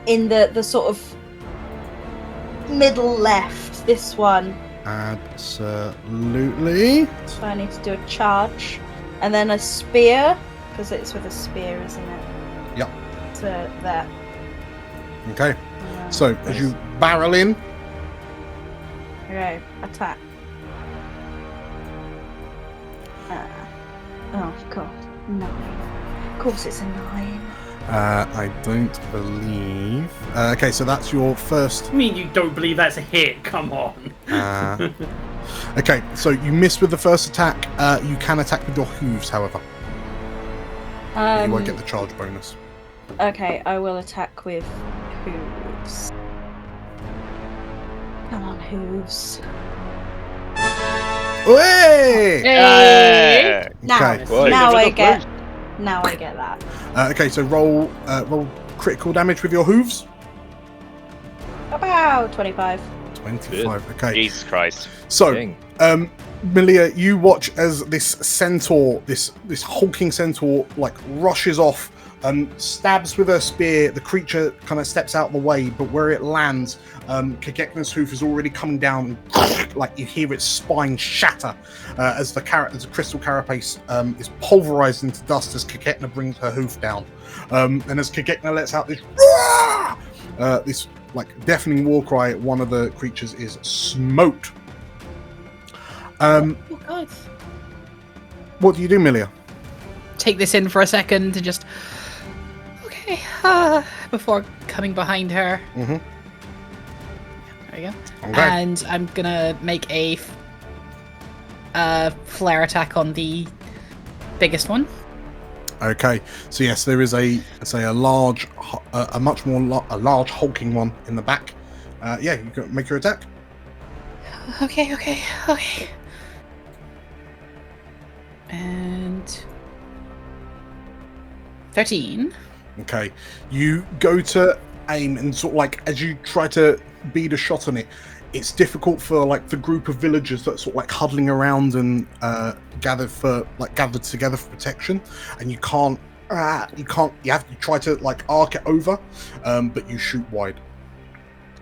in the sort of middle left? This one. Absolutely. So I need to do a charge. And then a spear, because it's with a spear, isn't it? Yep. To that. Okay. So, as you barrel in. Okay, attack. Oh, God. 9. Of course it's a 9. I don't believe. Okay, so that's your first. I mean, you don't believe that's a hit? Come on. Okay, so you miss with the first attack. You can attack with your hooves, however. You won't get the charge bonus. Okay, I will attack with hooves. Come on, hooves. Hey! Hey! Now, Okay. now I get that. Okay, so roll critical damage with your hooves. About 25. 25. Okay. Jesus Christ. So, Dang. Milia, you watch as this centaur, this hulking centaur, rushes off and stabs with her spear. The creature kind of steps out of the way, but where it lands, Kagekna's hoof is already coming down. You hear its spine shatter as the crystal carapace is pulverized into dust as Kagekna brings her hoof down. And as Kagekna lets out this this deafening war cry, one of the creatures is smoked. Oh God. What do you do, Milia? Take this in for a second and just okay, before coming behind her. Mm-hmm. There we go. Okay. And I'm gonna make a flare attack on the biggest one. Okay, so yes, there is a large hulking one in the back. You can make your attack. Okay. And 13. Okay, you go to aim and as you try to bead a shot on it, it's difficult for the group of villagers that huddling around and gathered together for protection, and you can't. You have to try to arc it over, but you shoot wide.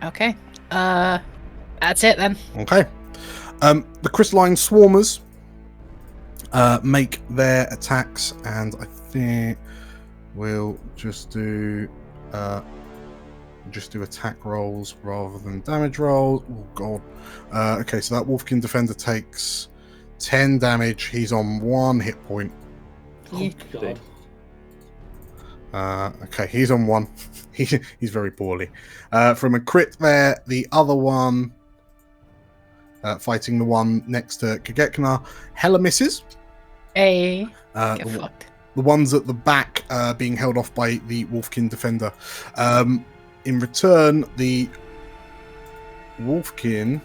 Okay. That's it then. Okay. The crystalline swarmers make their attacks, and I think we'll just do attack rolls rather than damage rolls. Oh God. Okay, so that Wolfkin defender takes 10 damage. He's on 1 hit point. Oh, God. Okay, he's on 1. He's very poorly. From a crit there, the other one, fighting the one next to Kagekna, hella misses. Get The fucked. ones at the back being held off by the Wolfkin defender. In return, the Wolfkin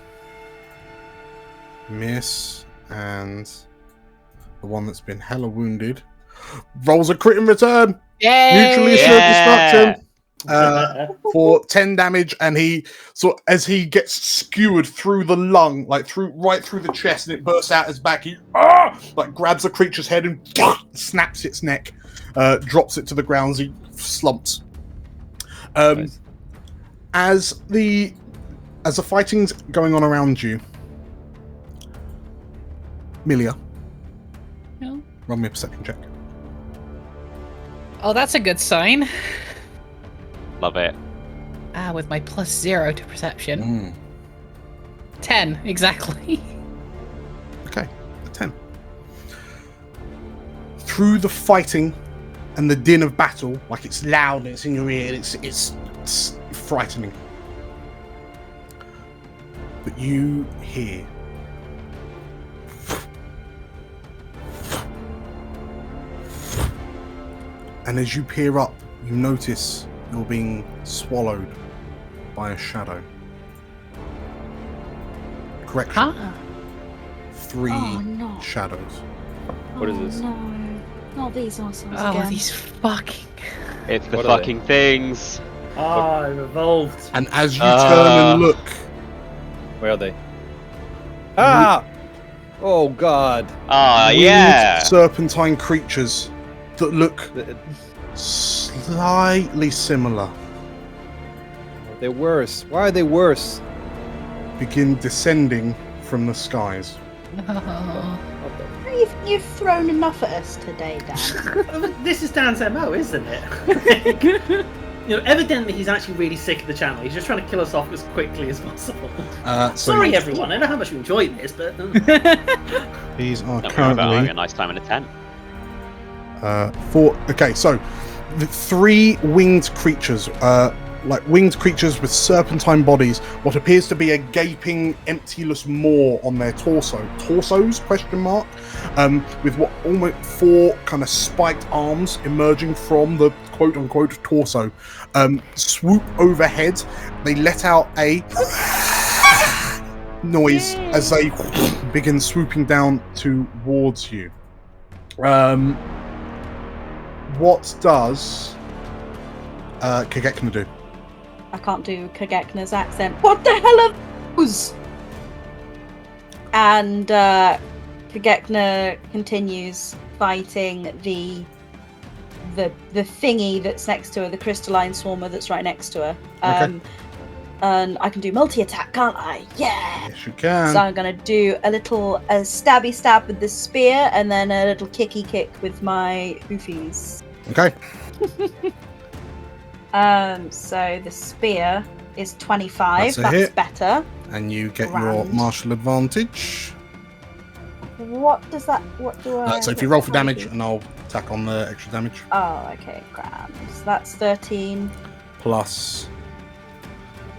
miss, and the one that's been hella wounded rolls a crit in return. Yay! Mutually assured destruction for 10 damage, and as he gets skewered through the lung, like right through the chest, and it bursts out his back, he grabs the creature's head and snaps its neck, drops it to the ground as he slumps. Nice. As the fighting's going on around you, Milia, roll me a perception check. Oh, that's a good sign. Love it. With my +0 to perception. 10, exactly. Okay, a 10. Through the fighting and the din of battle, like it's loud and it's in your ear, it's frightening. But you hear and as you peer up, you notice you're being swallowed by a shadow. Correction. Huh? 3 no. shadows. What is this? No, not these assholes Oh, again. these fucking... It's the What are fucking things. Ah, it evolved. And as you turn and look, Where are they? Ah! Oh God! Ah, winged yeah. serpentine creatures that look slightly similar They're worse. Why are they worse? begin descending from the skies. Oh. You've thrown enough at us today, Dan. This is Dan's MO, isn't it? Evidently he's actually really sick of the channel. He's just trying to kill us off as quickly as possible. Sorry, everyone. I know how much you enjoy this, but These are Don't worry about having currently a nice time in a tent. 4. Okay, so the 3 winged creatures, like winged creatures with serpentine bodies, what appears to be a gaping, emptyless maw on their torsos, question mark, with what almost 4 kind of spiked arms emerging from the quote-unquote torso, swoop overhead. They let out a noise as they begin swooping down towards you. What does Kagekna do? I can't do Kagekna's accent. What the hell are those? And Kagekna continues fighting the thingy that's next to her, the crystalline swarmer that's right next to her. Okay. And I can do multi-attack, can't I? Yeah! Yes, you can. So I'm going to do a stabby stab with the spear, and then a little kicky kick with my hoofies. Okay. So the spear is 25. That's a That's hit. better. And you get your Grand. martial advantage. What do I... So if you roll for damage, and I'll tack on the extra damage. Oh, okay, grand. So that's 13. Plus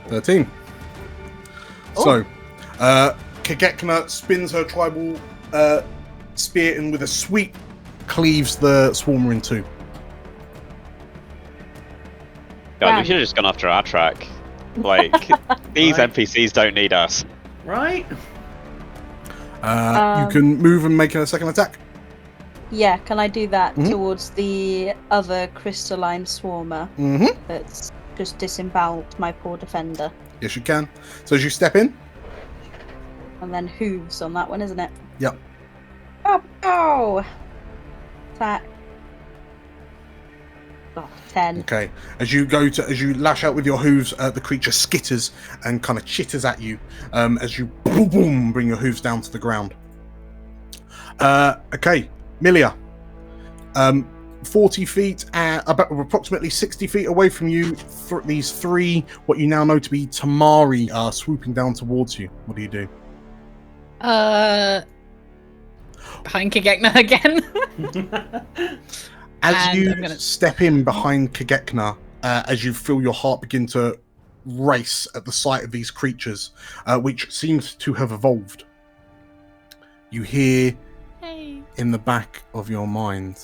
13. So, Kagekna spins her tribal spear and with a sweep cleaves the swarmer in 2. God, we should have just gone after Atrach. Like, these Right. NPCs don't need us. right? You can move and make a second attack. Yeah, can I do that Mhm. towards the other crystalline swarmer Mm-hmm. that's just disemboweled my poor defender? Yes, you can. So as you step in. And then hooves on that one, isn't it? Yep. Oh! Attack. Oh, 10. Okay. As you lash out with your hooves, the creature skitters and kind of chitters at you as you boom, boom, bring your hooves down to the ground. Okay, Milia. 40 feet, about approximately 60 feet away from you, these 3, what you now know to be Tamari, are swooping down towards you. What do you do? behind Kagekna again. As And you I'm gonna- step in behind Kagekna, as you feel your heart begin to race at the sight of these creatures, which seems to have evolved, you hear Hey. in the back of your mind,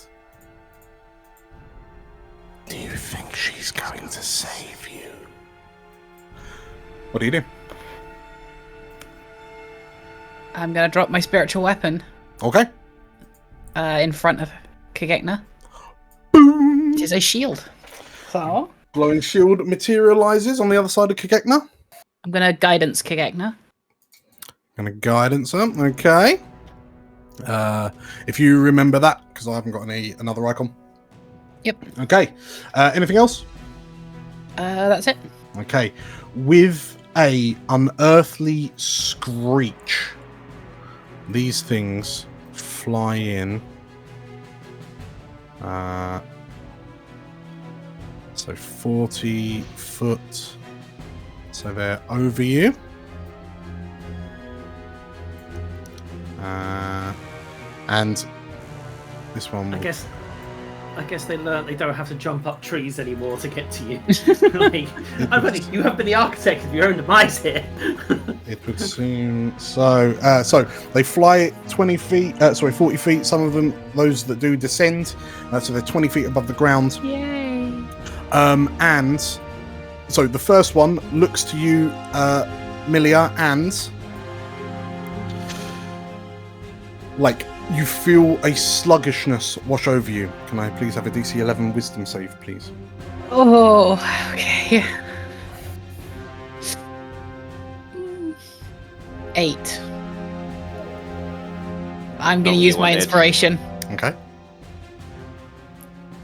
"Do you think she's going to save you?" What do you do? I'm gonna drop my spiritual weapon Okay. in front of Kagekna. Boom! It is a shield. So Glowing shield materializes on the other side of Kagekna. I'm gonna guidance Kagekna. Gonna guidance her. Okay. If you remember that, because I haven't got another icon. Yep. Okay. Anything else? That's it. Okay. With a unearthly screech, these things fly in. So 40 foot. So they're over you. And this one will... I guess they learned they don't have to jump up trees anymore to get to you. You have been the architect of your own demise here. It would seem so. So they fly 40 feet. Some of them, those that do, descend. So they're 20 feet above the ground. Yay! And so the first one looks to you, Milia, and like you feel a sluggishness wash over you. Can I please have a DC 11 Wisdom save, please? Oh, okay. 8. I'm gonna Not use what my you wanted. inspiration. Okay.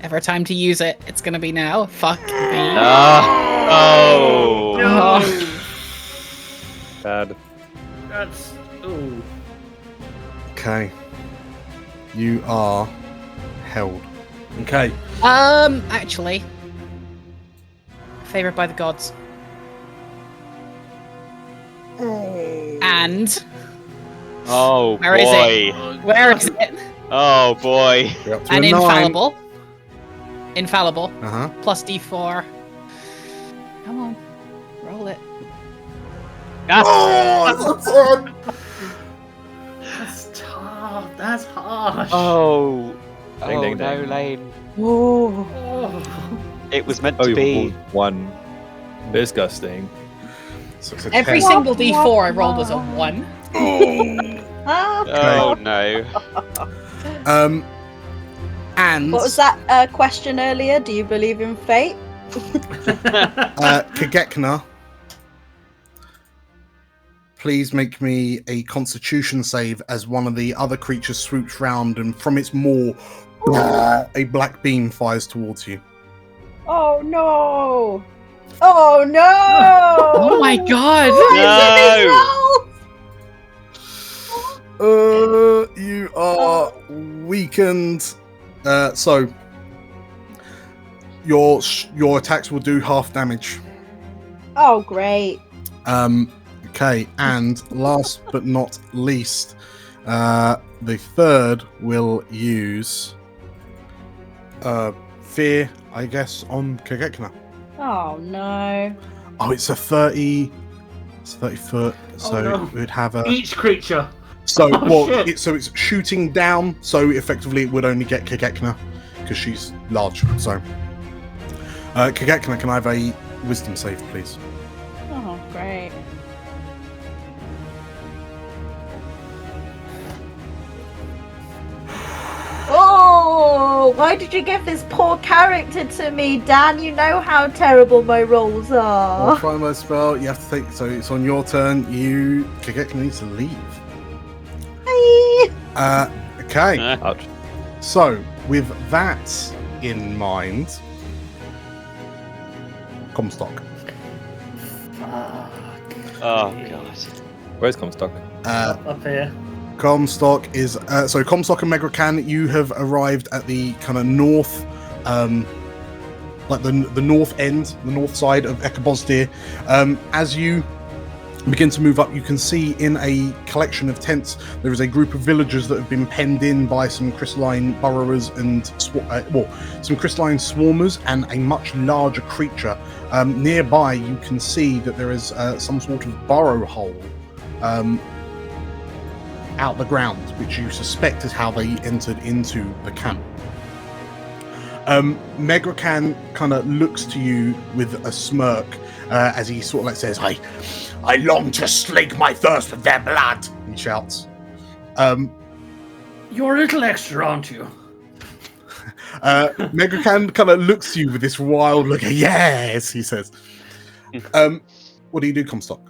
Ever time to use it, it's gonna be now. Fuck me. Oh. Oh. Bad. That's Okay. You are held. Okay. Actually, favored by the gods. And Oh Where is boy. where is it? Oh boy. You're up to And a 9. infallible. Infallible. Uh-huh. Plus D4. Come on, roll it. Oh, that's tough. That's harsh. Oh. Ding, Oh ding, no, ding. Lane. Whoa. Oh. It was meant Oh, to you be. rolled 1. Disgusting. So it's a Every 10. single D4 I rolled was a 1. Ah. Oh no. And What was that question earlier? Do you believe in fate? Kagekna, please make me a Constitution save as one of the other creatures swoops round and from its maw, a black beam fires towards you. Oh no! Oh no! Oh my god! No. You are weakened. So your attacks will do half damage. Oh great! Okay, and last but not least, the third will use fear, I guess, on Kagekna. Oh no! Oh, it's a 30. It's 30 foot, so no. it would have a. Each creature. So Oh, shit. it's shooting down. So effectively, it would only get Kagekna because she's large. So, Kagekna, can I have a Wisdom save, please? Oh great! Oh, why did you give this poor character to me, Dan? You know how terrible my rolls I'll are. try my spell. You have to take. So it's on your turn. Kagekna needs to leave. Hi. Okay. Ouch. So, with that in mind, Comstock. Oh god. Where's Comstock? Up here. Comstock is Comstock and Megrakan, you have arrived at the kind of north, like the north end, the north side of Ekabosdir. As you begin to move up. You can see in a collection of tents there is a group of villagers that have been penned in by some crystalline burrowers and some crystalline swarmers and a much larger creature. Nearby you can see that there is some sort of burrow hole out the ground, which you suspect is how they entered into the camp. Megrakan kind of looks to you with a smirk as he sort of like says, I long to slake my thirst with their blood, he shouts. You're a little extra, aren't you? Megrakan kind of looks to you with this wild look. Yes, he says. What do you do, Comstock?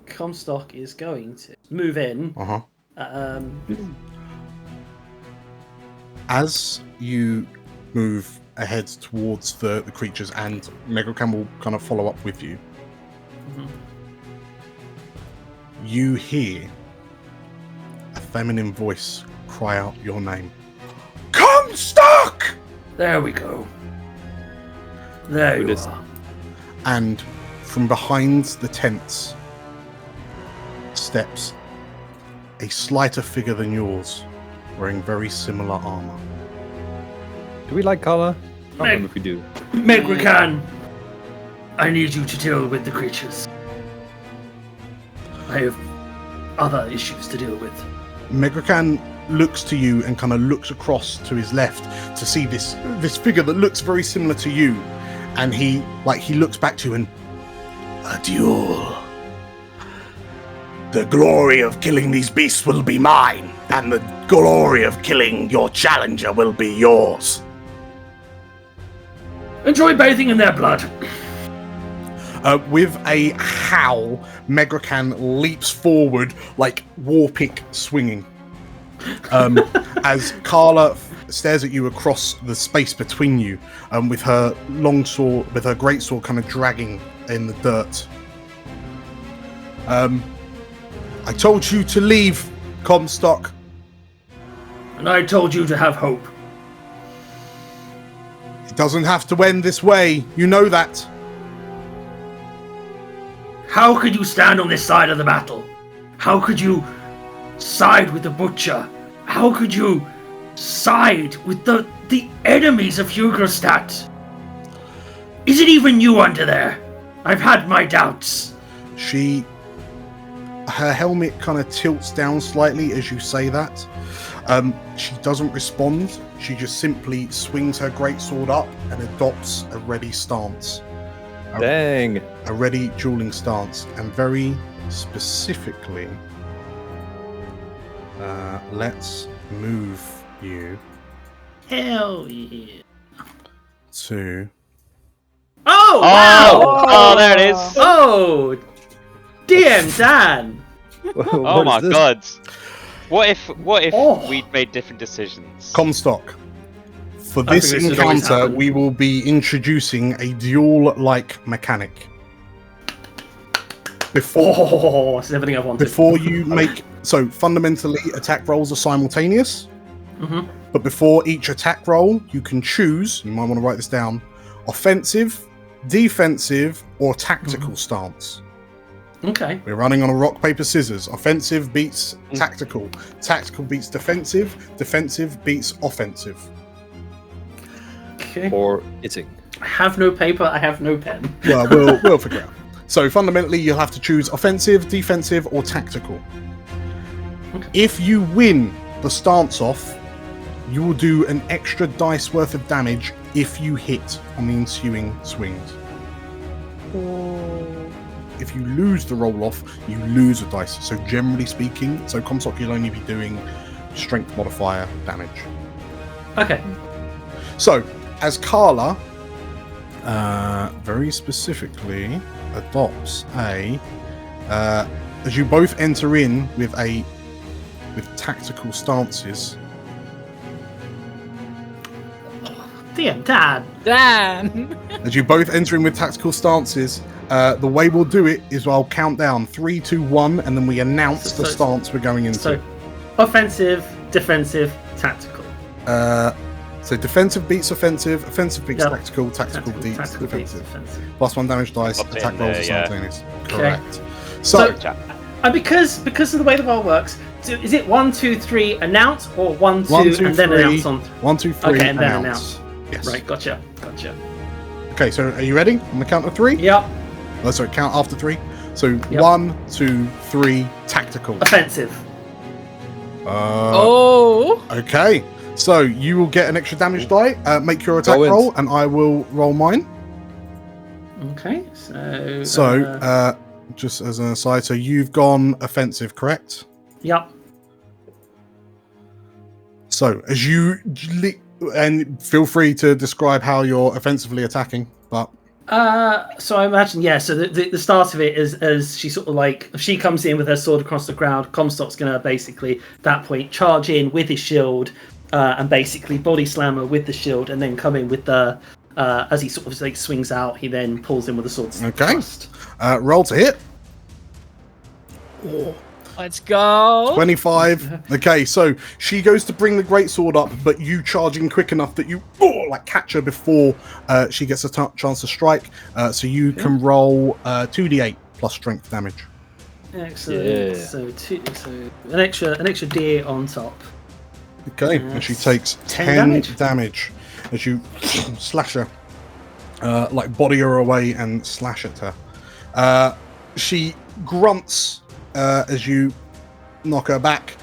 Comstock is going to move in. As you move ahead towards the creatures, and Megrakan will kind of follow up with you. You hear a feminine voice cry out your name. Comstock! There we go. There you are. And from behind the tents steps a slighter figure than yours, wearing very similar armor. Do we like Carla? I don't remember if we do. Megrakan, I need you to deal with the creatures. I have other issues to deal with. Megrakan looks to you and kind of looks across to his left to see this figure that looks very similar to you, and he looks back to you and a duel. The glory of killing these beasts will be mine, and the glory of killing your challenger will be yours. Enjoy bathing in their blood. With a howl, Megrakan leaps forward like Warpick swinging. As Carla stares at you across the space between you, with her long sword, with her great sword kind of dragging in the dirt. I told you to leave, Comstock. And I told you to have hope. It doesn't have to end this way. You know that. How could you stand on this side of the battle? How could you side with the Butcher? How could you side with the enemies of Hugerstadt? Is it even you under there? I've had my doubts. Her helmet kind of tilts down slightly as you say that. She doesn't respond. She just simply swings her greatsword up and adopts a ready stance. Dang. A ready dueling stance. And very specifically, let's move you. Hell yeah. To... Oh, wow! Oh, there it is. Oh, DM Dan. Oh my god. What if we'd made different decisions? Comstock. For this encounter, we will be introducing a duel-like mechanic. It's everything I've wanted. Before you make... So, fundamentally, attack rolls are simultaneous. But before each attack roll, you can choose, you might want to write this down, offensive, defensive, or tactical stance. Okay. We're running on a rock, paper, scissors. Offensive beats tactical. Tactical beats defensive. Defensive beats offensive. Okay. Or itching. I have no paper, I have no pen. Well, we'll figure out. So fundamentally, you'll have to choose offensive, defensive, or tactical. Okay. If you win the stance off, you will do an extra dice worth of damage if you hit on the ensuing swings. If you lose the roll off, you lose a dice. So generally speaking, Comstock, you'll only be doing strength modifier damage. Okay. So, as Carla very specifically adopts a as you both enter in with tactical stances. DM Dan. As you both enter in with tactical stances, the way we'll do it is I'll count down 3, 2, 1, and then we announce the stance we're going into. So, offensive, defensive, tactical. So defensive beats offensive, offensive beats Yep. tactical, tactical beats Tactical beats defensive. defensive. Plus 1 damage dice, Up in attack rolls are there, yeah. simultaneous. Okay. Correct. So- So, And because of the way the roll works, so is it 1, 2, 3 announce or 1, 2, 1, 2, and then 3, announce on? 1, 2, 3, Okay, and then announce. Yes. Right, gotcha. Okay, so are you ready? On the count of 3? Yep. Oh, sorry, count after 3. So Yep. 1, 2, 3, tactical. Offensive. Oh. Okay, so you will get an extra damage die. Make your attack Go in. roll, and I will roll mine. Okay, so. So, just as an aside, so you've gone offensive, correct? Yep. So, as you and feel free to describe how you're offensively attacking, but So I imagine, yeah. So the start of it is as she sort of like she comes in with her sword across the ground. Comstock's gonna basically at that point charge in with his shield and basically body slam her with the shield, and then come in with the as he sort of like swings out, he then pulls in with the sword. Okay. thrust. Roll to hit. Let's go. 25. Okay, so she goes to bring the greatsword up, but you charge in quick enough that you like catch her before she gets a chance to strike. So you can roll 2d8 plus strength damage. Excellent. Yeah. So an extra D on top. Okay, and she takes 10 damage. damage as you slash her, like body her away and slash at her. She grunts as you knock her back,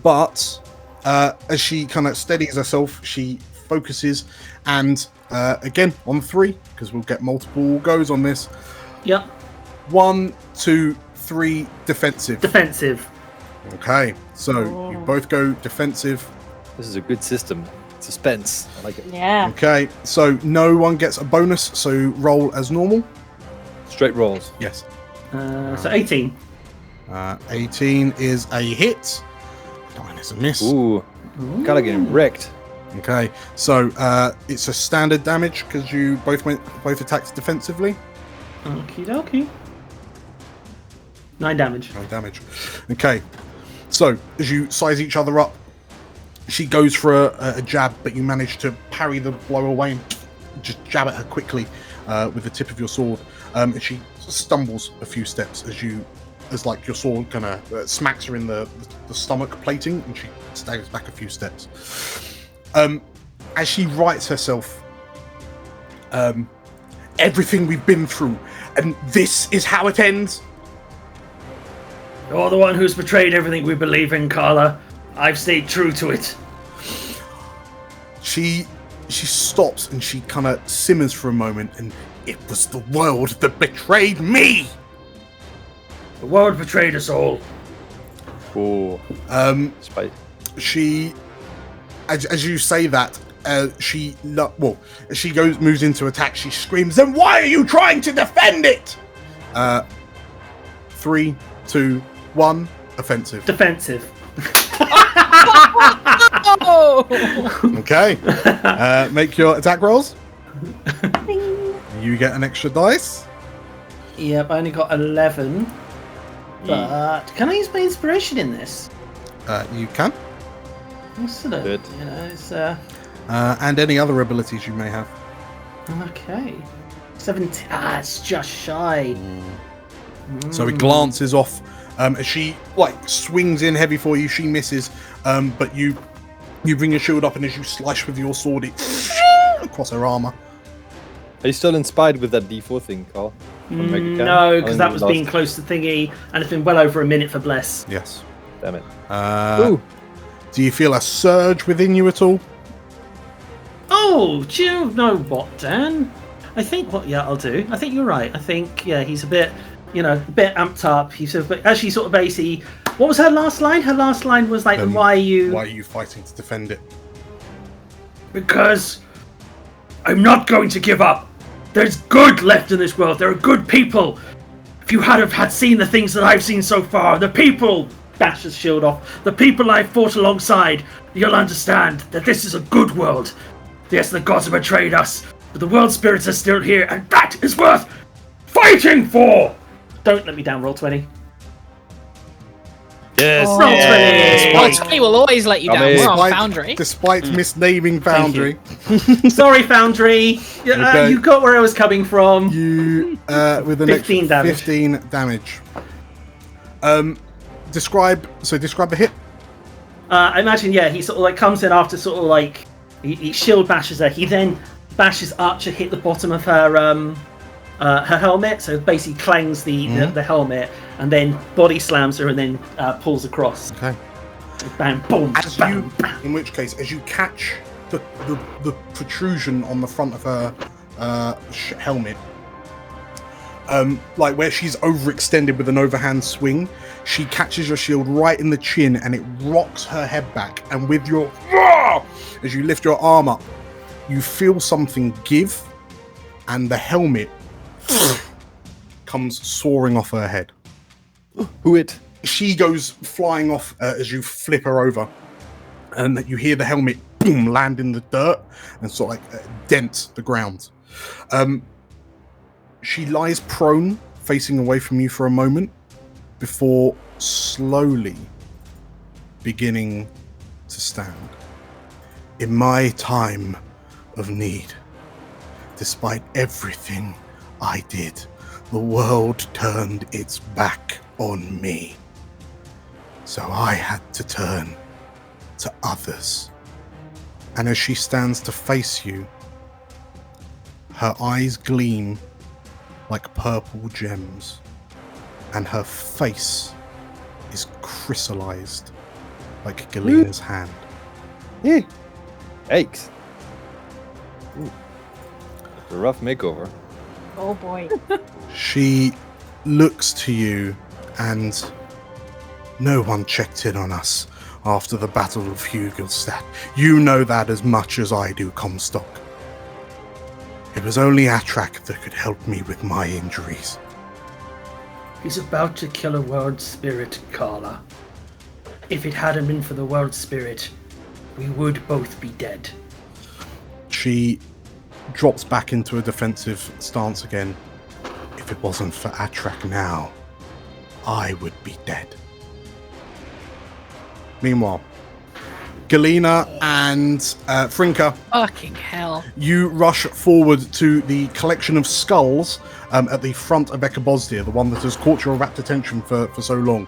but as she kind of steadies herself, she focuses, and again on 3, because we'll get multiple goes on this. Yep. 1, 2, 3, defensive. Defensive. Okay, so you both go defensive. This is a good system. Suspense. I like it. Yeah. Okay, so no one gets a bonus, so roll as normal. Straight rolls. Yes. So 18. 18 is a hit. 9 is a miss. Ooh. Gotta get wrecked. Okay, so it's a standard damage because you both attacked defensively. Okie dokie. 9 damage. 9 damage. Okay, so as you size each other up, she goes for a jab, but you manage to parry the blow away and just jab at her quickly with the tip of your sword. And she stumbles a few steps as like your sword kind of smacks her in the stomach plating, and she staggers back a few steps. As she rights herself, everything we've been through, and this is how it ends. You're the one who's betrayed everything we believe in, Carla. I've stayed true to it. She stops and she kind of simmers for a moment, and it was the world that betrayed me. The world betrayed us all. Ooh. Spite. She, as you say that, as she moves into attack. She screams, "Then why are you trying to defend it?" 3, 2, 1, offensive. Defensive. Oh. Okay. Make your attack rolls. You get an extra dice. Yep, I only got 11. But can I use my inspiration in this? You can. Sort of, Good. you know, it's And any other abilities you may have. okay. 17. It's just shy. So it glances off as she swings in heavy for you. She misses, but you bring your shield up, and as you slash with your sword, it across her armor. Are you still inspired with that D4 thing, Carl? No, because that was being close to thingy, and it's been well over a minute for Bless. Yes. Damn it. Ooh. Do you feel a surge within you at all? Oh, do you know what, Dan? I think I'll do. I think you're right. I think, he's a bit, a bit amped up. He's as she sort of basically, what was her last line? Her last line was like, why are you fighting to defend it? Because I'm not going to give up. There's good left in this world. There are good people. If you had seen the things that I've seen so far, the people, dashes shield off, the people I've fought alongside, you'll understand that this is a good world. Yes, the gods have betrayed us, but the world spirits are still here, and that is worth fighting for! Don't let me down, roll 20. Yes. Roll 20. Roll 20 will always let you down. Dummy. We're on Foundry. Despite misnaming Foundry, Sorry, Foundry. Okay. You got where I was coming from. you with an 15 extra damage. 15 damage. Describe the hit. I imagine, he sort of like comes in after sort of like he shield bashes her. He then bashes Archer, hit the bottom of her helmet, so basically clangs the helmet, and then body slams her, and then pulls across. Okay. Bam, boom, As bam, you, bam. in which case, as you catch the protrusion on the front of her helmet, like where she's overextended with an overhand swing, she catches your shield right in the chin, and it rocks her head back. And with your as you lift your arm up, you feel something give, and the helmet comes soaring off her head. Who it? She goes flying off as you flip her over, and you hear the helmet boom land in the dirt and sort of like dent the ground. She lies prone, facing away from you for a moment, before slowly beginning to stand. In my time of need, despite everything I did, the world turned its back on me. So I had to turn to others. And as she stands to face you, her eyes gleam like purple gems, and her face is crystallized like Galena's hand. Yikes. Ooh. A rough makeover. Oh boy. She looks to you, and no one checked in on us after the Battle of Hugelstadt. You know that as much as I do, Comstock. It was only Atrach that could help me with my injuries. He's about to kill a world spirit, Carla. If it hadn't been for the world spirit, we would both be dead. She drops back into a defensive stance again. If it wasn't for Atrach now, I would be dead. Meanwhile, Galena and Frinka, Fucking hell. you rush forward to the collection of skulls at the front of Ekabosdir, the one that has caught your rapt attention for so long.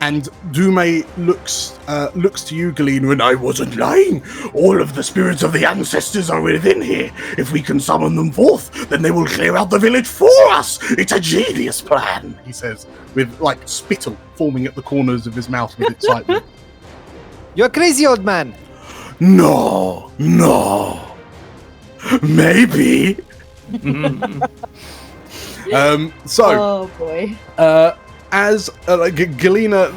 And Dume looks to you, Galena, and I wasn't lying. All of the spirits of the ancestors are within here. If we can summon them forth, then they will clear out the village for us. It's a genius plan, he says, with like spittle forming at the corners of his mouth with excitement. You're crazy, old man. No. Maybe. Oh boy. As Galena,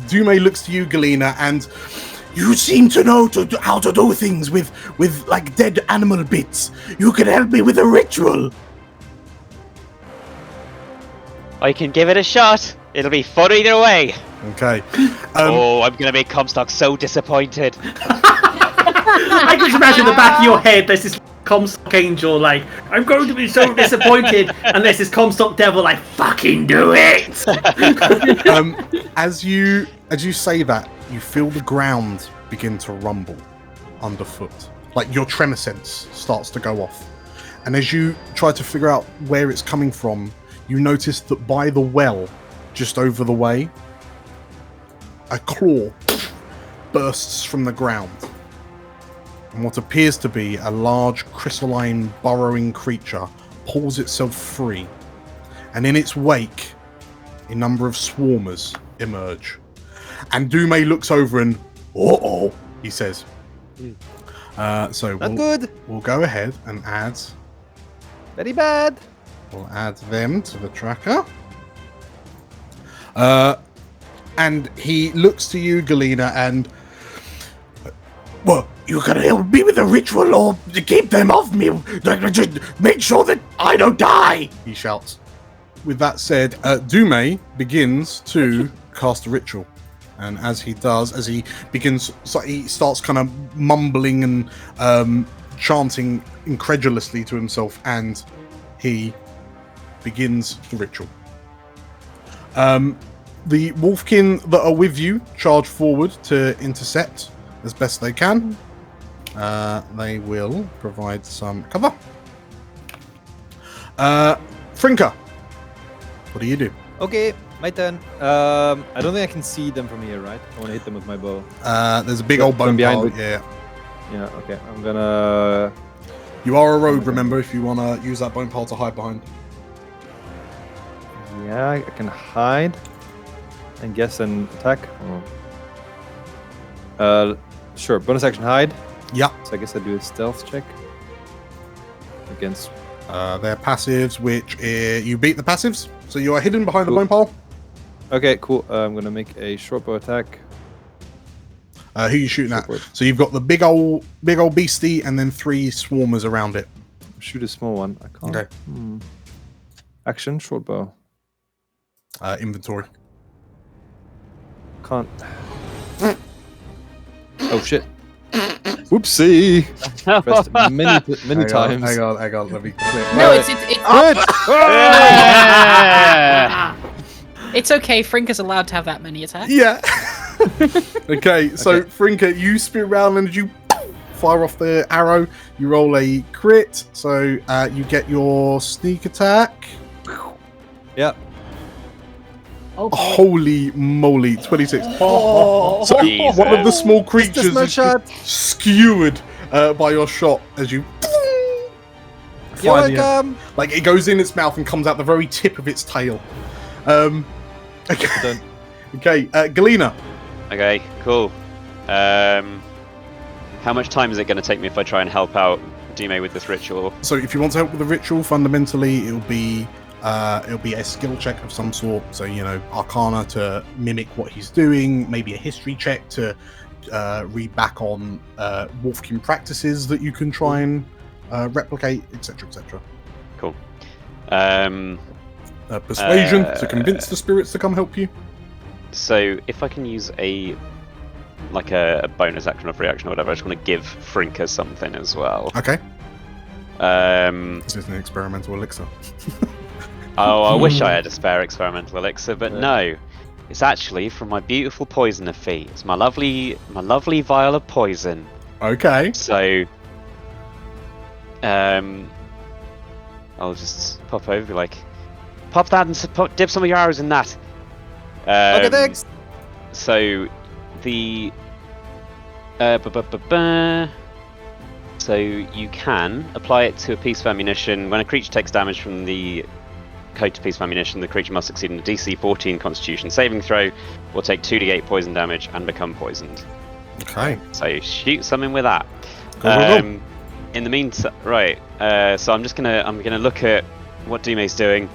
Dume looks to you, Galena, and You seem to know how to do things with like dead animal bits. You can help me with a ritual. I can give it a shot. It'll be fun either way. okay. I'm gonna make Comstock so disappointed. I can just imagine the back of your head, there's this Comstock angel like, I'm going to be so disappointed, and there's this Comstock devil like, fucking do it! As you say that, you feel the ground begin to rumble underfoot. Like your tremor sense starts to go off. And as you try to figure out where it's coming from, you notice that by the well, just over the way, a claw bursts from the ground. And what appears to be a large crystalline burrowing creature pulls itself free. And in its wake, a number of swarmers emerge. And Dume looks over and, uh-oh, he says. So Not good. we'll go ahead and add... Very bad. We'll add them to the tracker. And he looks to you, Galena, and... Well, you can help me with a ritual or keep them off me. Just make sure that I don't die. he shouts. With that said, Dume begins to cast a ritual. And as he does, as he begins, so he starts kind of mumbling and chanting incredulously to himself, and he begins the ritual. The wolfkin that are with you charge forward to intercept as best they can. They will provide some cover. Frinker, what do you do? Okay, my turn. I don't think I can see them from here, right? I want to hit them with my bow. There's a big old bone behind pile. Yeah. Yeah, okay. I'm gonna... You are a rogue, remember, if you want to use that bone pile to hide behind. Yeah, I can hide. And guess an attack. Sure, bonus action hide. Yeah. So I guess I do a stealth check. Against... Their passives, which you beat the passives. So you are hidden behind the bone pile. Okay, cool. I'm gonna make a short bow attack. Who are you shooting at? So you've got the big old beastie and then 3 swarmers around it. Shoot a small one. I can't. Okay. Action, short bow. Inventory. Can't. Oh shit. Whoopsie. Pressed many times. Hang on. Let me click. No, it's okay. Frinker's allowed to have that many attacks. Yeah. Okay, so Frinker, you spin around and you fire off the arrow. You roll a crit, so you get your sneak attack. Yeah. Oh, Holy moly, 26. So Jesus. one of the small creatures is shot. skewered by your shot as you You're fire the- welcome. like it goes in its mouth and comes out the very tip of its tail. Okay, Done. okay, Galena. Okay, cool. How much time is it going to take me if I try and help out Dime with this ritual? So if you want to help with the ritual, fundamentally it'll be a skill check of some sort. So, you know, Arcana to mimic what he's doing, maybe a history check to read back on Wolfkin practices that you can try and replicate, etc., etc. Cool. Persuasion to convince the spirits to come help you. So if I can use a bonus action or free action or whatever, I just want to give Frinker something as well. Okay. This is an experimental elixir. Oh, I wish I had a spare experimental elixir, but no. It's actually from my beautiful poisoner feat. It's my lovely vial of poison. Okay. So, I'll just pop over, be like, pop that and dip some of your arrows in that. Okay, thanks. So, the so you can apply it to a piece of ammunition. When a creature takes damage from the coated piece of ammunition, the creature must succeed in a DC 14 Constitution saving throw, or take 2d8 poison damage and become poisoned. Okay. So shoot something with that. Go. In the meantime, right. So I'm gonna look at what Dime's doing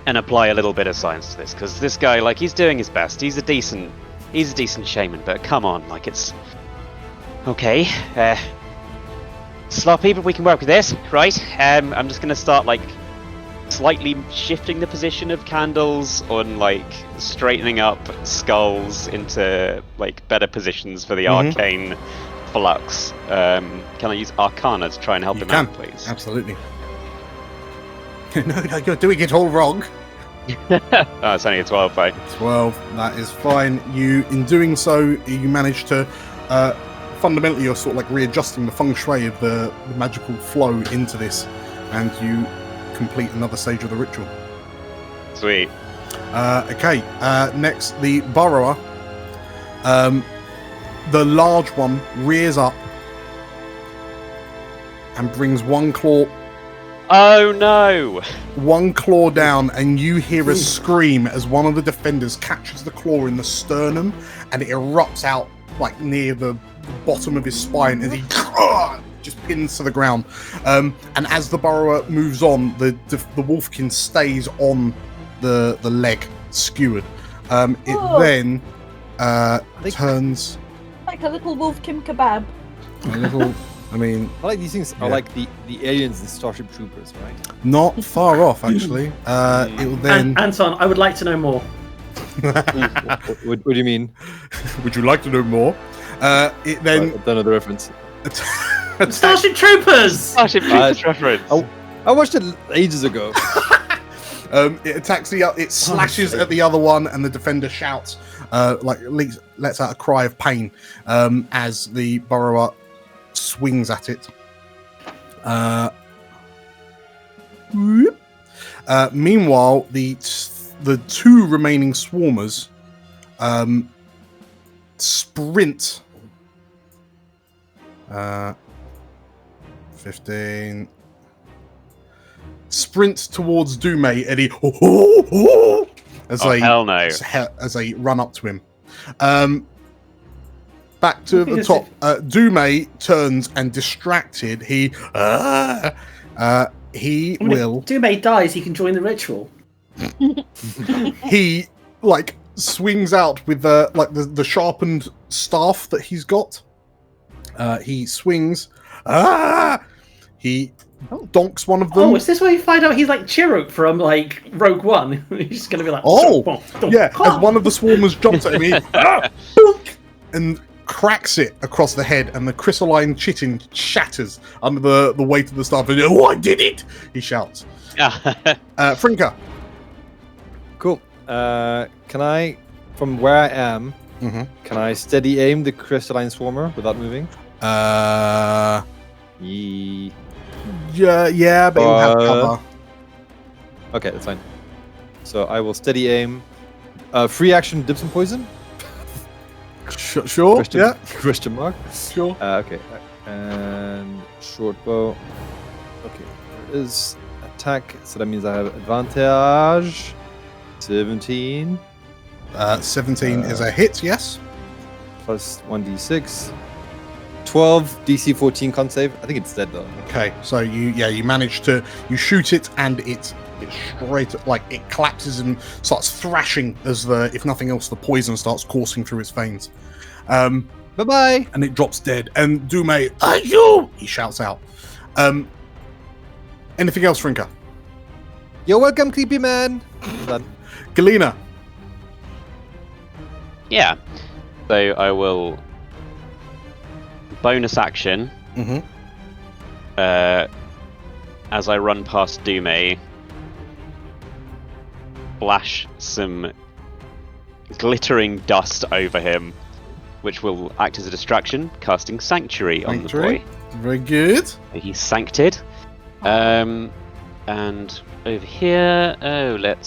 and apply a little bit of science to this, because this guy, like, he's doing his best. He's a decent shaman, but come on, like, it's okay. Sloppy, but we can work with this, right? I'm just gonna start, like, slightly shifting the position of candles on, like, straightening up skulls into, like, better positions for the arcane flux. Can I use Arcana to try and help him out, please? Absolutely. No, you're doing it all wrong. Oh, it's only a 12, though. 12, that is fine. In doing so, you manage to fundamentally, you're sort of like readjusting the feng shui of the magical flow into this, and you complete another stage of the ritual. Sweet. Okay, next, the burrower. The large one rears up and brings one claw. Oh no! One claw down, and you hear a scream as one of the defenders catches the claw in the sternum, and it erupts out like near the bottom of his spine as he just pins to the ground. And as the burrower moves on, the wolfkin stays on the leg, skewered. It then turns like a little wolfkin kebab. a little. I mean, I like these things are like the aliens in Starship Troopers, right? not far off actually. It will then. Anton, I would like to know more. What do you mean? Would you like to know more? It then. I don't know the reference. Starship Troopers! Starship Troopers reference. I watched it ages ago. It attacks it slashes at the other one, and the defender shouts, lets out a cry of pain as the burrower swings at it. Meanwhile, the two remaining swarmers sprint. 15. Sprint towards Dume, Eddie. Hell no. As they run up to him. Back to the top. Dume turns and distracted. He will. If Dume dies, he can join the ritual. He swings out with the sharpened staff that he's got. He swings. He donks one of them. Oh, is this where you find out he's like Chirrut from Rogue One? He's just gonna be like, as one of the swarmers jumps at him, and cracks it across the head, and the crystalline chitin shatters under the weight of the staff. And, "Oh, I did it!" he shouts. Frinka. Cool. Can I, from where I am, can I steady aim the crystalline swarmer without moving? Yeah, but you'll have cover. Okay, that's fine. So I will steady aim. Free action, dip some poison. Sure. Question mark. Sure. Okay. And short bow. Okay. There is attack. So that means I have advantage. 17. 17 is a hit. Yes. Plus 1d6. 12 DC 14 con save. I think it's dead though. Okay, so you manage to shoot it, and it's straight it collapses and starts thrashing as if nothing else, the poison starts coursing through its veins. Bye bye. And it drops dead. And Dume, "Ayou!" he shouts out. Anything else, Frinka? You're welcome, creepy man. Done. Galena. Yeah. So I will bonus action. As I run past Dume, splash some glittering dust over him, which will act as a distraction, casting Sanctuary on the boy. Very good. He's sancted. And over here, let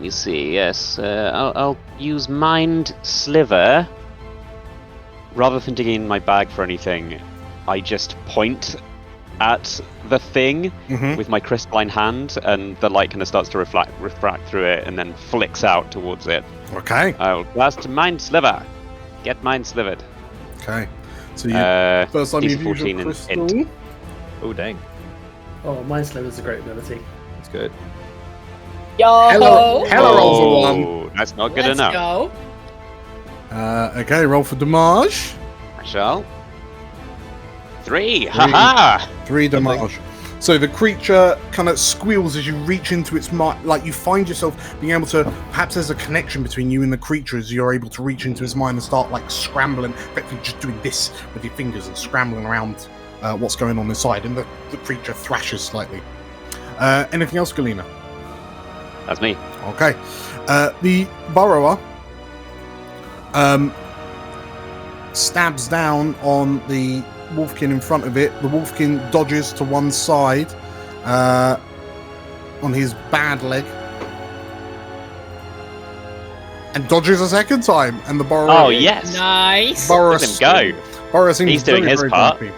me see. Yes, I'll use Mind Sliver. Rather than digging in my bag for anything, I just point at the thing with my crystalline hand, and the light kind of starts to refract through it, and then flicks out towards it. Okay. I'll blast Mind Sliver. Get Mind Slivered. Okay. So first time you've used your crystal. Oh dang. Oh, Mind Sliver is a great ability. That's good. Yo! Hello rolls a 1. That's not good Let's enough. Go. Okay, roll for damage. I shall. 3. Haha! 3 damage. So the creature kind of squeals as you reach into its mind. You find yourself being able to. Perhaps there's a connection between you and the creature as you're able to reach into his mind and start scrambling, effectively just doing this with your fingers and scrambling around what's going on inside. And the creature thrashes slightly. Anything else, Galena? That's me. Okay. The burrower stabs down on the wolfkin in front of it. The wolfkin dodges to one side on his bad leg and dodges a second time. And the burrower. Oh yes! Nice. Let him go. Burrower seems He's doing his part. Happy.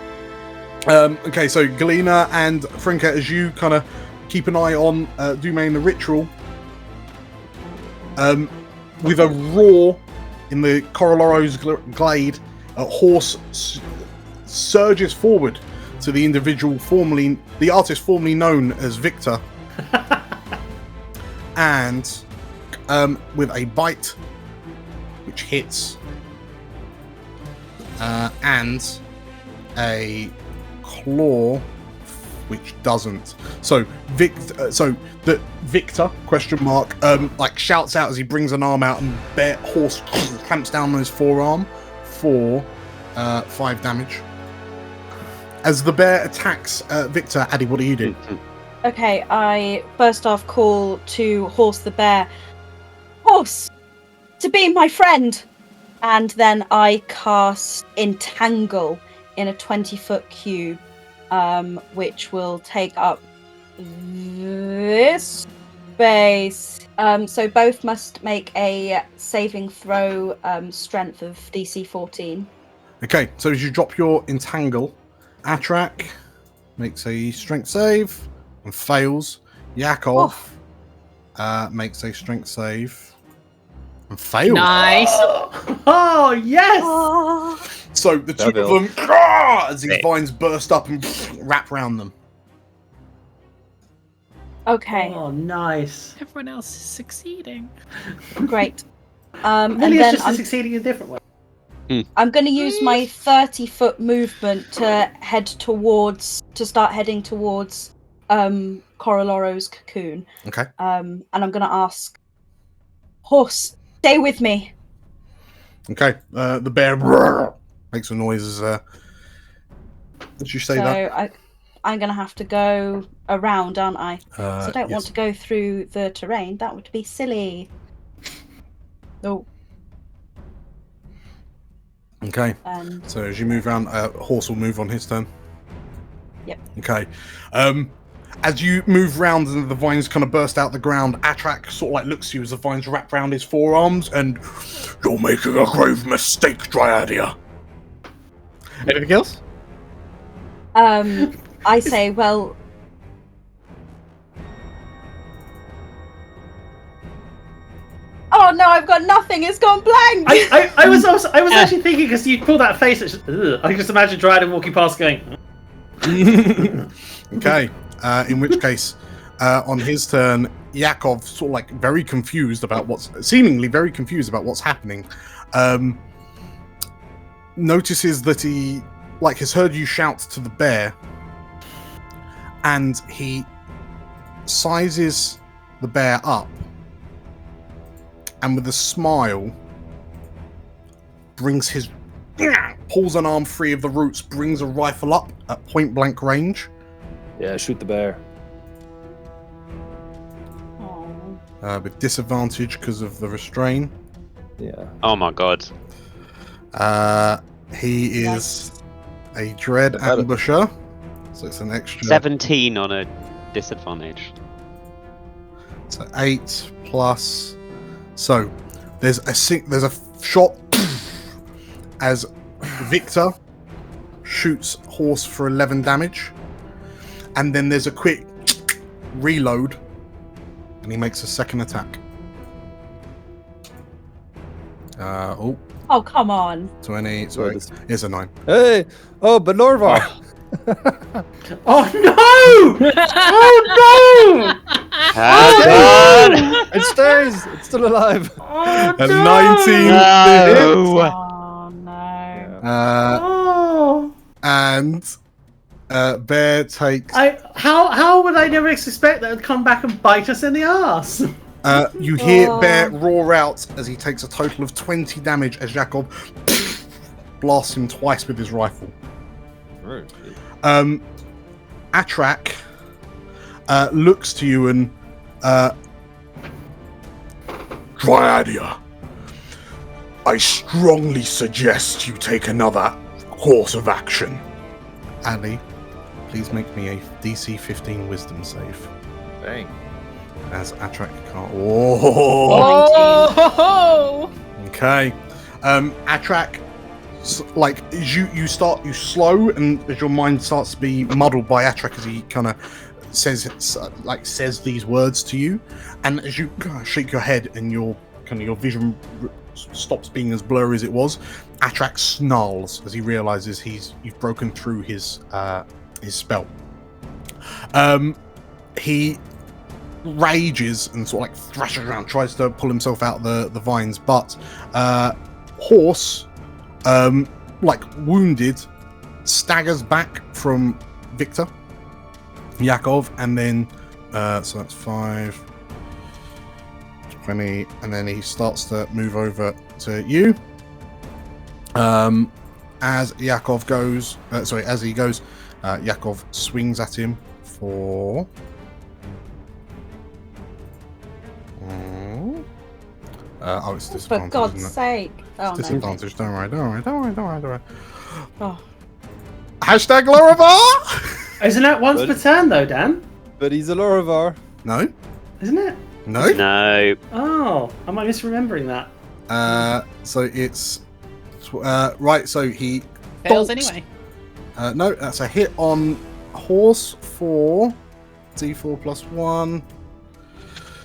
Okay, so Galena and Frinka, as you kind of keep an eye on Dume and the ritual, with a roar in the Coroloro's glade, a horse surges forward to the individual the artist formerly known as Victor, and with a bite which hits, and a claw which doesn't. So Victor question mark shouts out as he brings an arm out, and bear horse clamps down on his forearm for 5 damage. As the bear attacks Victor, Addy, what do you do? Okay, I first off call to Horse the bear. Horse, to be my friend! And then I cast Entangle in a 20-foot cube, which will take up this space. So both must make a saving throw, strength of DC 14. Okay, so as you drop your Entangle, Atrach makes a strength save and fails. Yakov makes a strength save and fails. Nice. Oh, yes! So the two Devil. of them, as these vines burst up and wrap around them. Okay, Oh, nice. Everyone else is succeeding. great. And Lily's then just succeeding in a different way. I'm going to use my 30-foot movement to start heading towards Coroloro's cocoon. Okay. And I'm going to ask, Horse, stay with me. Okay. The bear makes a noise as you say that. I'm going to have to go around, aren't I? So I don't want Yes. to go through the terrain. That would be silly. Oh. Okay. And So as you move around, Horse will move on his turn. Yep. Okay. As you move round and the vines kind of burst out the ground, Atrach sort of like looks at you as the vines wrap around his forearms and You're making a grave mistake, Dryadia. anything else? I say, well, oh no, I've got nothing. It's gone blank. I was actually thinking, because you pulled that face, it's just, I just imagine Dryden walking past going, Okay. In which case, on his turn, Yakov sort of like very confused about what's happening. Notices that he has heard you shout to the bear, and he sizes the bear up, and with a smile, pulls an arm free of the roots, brings a rifle up at point blank range. Yeah, shoot the bear. With disadvantage because of the restrain. Yeah. Oh my god. He is a dread ambusher, so it's an extra 17 on a disadvantage. So 8 plus. So there's a shot as Victor shoots Horse for 11 damage, and then there's a quick reload, and he makes a second attack. Oh, come on. 20. Sorry, it's a 9. Hey! Oh, but Norvar! oh no! Oh no! It stays! It's still alive! Oh, A no! 19. No! Oh no. Oh. And Bear takes. How would I never expect that would come back and bite us in the ass? You hear Bear roar out as he takes a total of 20 damage as Jacob blasts him twice with his rifle. Atrach looks to you and Dryadia, I strongly suggest you take another course of action. Ali, please make me a DC 15 Wisdom save. Dang. As Atrach can't. Oh! Okay. Atrach, as you slow, and as your mind starts to be muddled by Atrach as he kind of says these words to you, and as you shake your head and your vision stops being as blurry as it was, Atrach snarls as he realizes you've broken through his spell. He rages and sort of like thrashes around, tries to pull himself out of the vines, but Horse, wounded, staggers back from Victor, Yakov, and then so that's 5, 20, and then he starts to move over to you. As he goes, Yakov swings at him for It's For disadvantage. God's isn't it? sake. Oh, It's disadvantage. Don't worry. No. Oh. Hashtag Lorivar! Isn't that once per turn though, Dan? But he's a Lorivar. No. Isn't it? No. No. Oh, am I misremembering that? So it's right. So he Fails bolts. anyway. No, that's a hit on horse for D4 plus 1.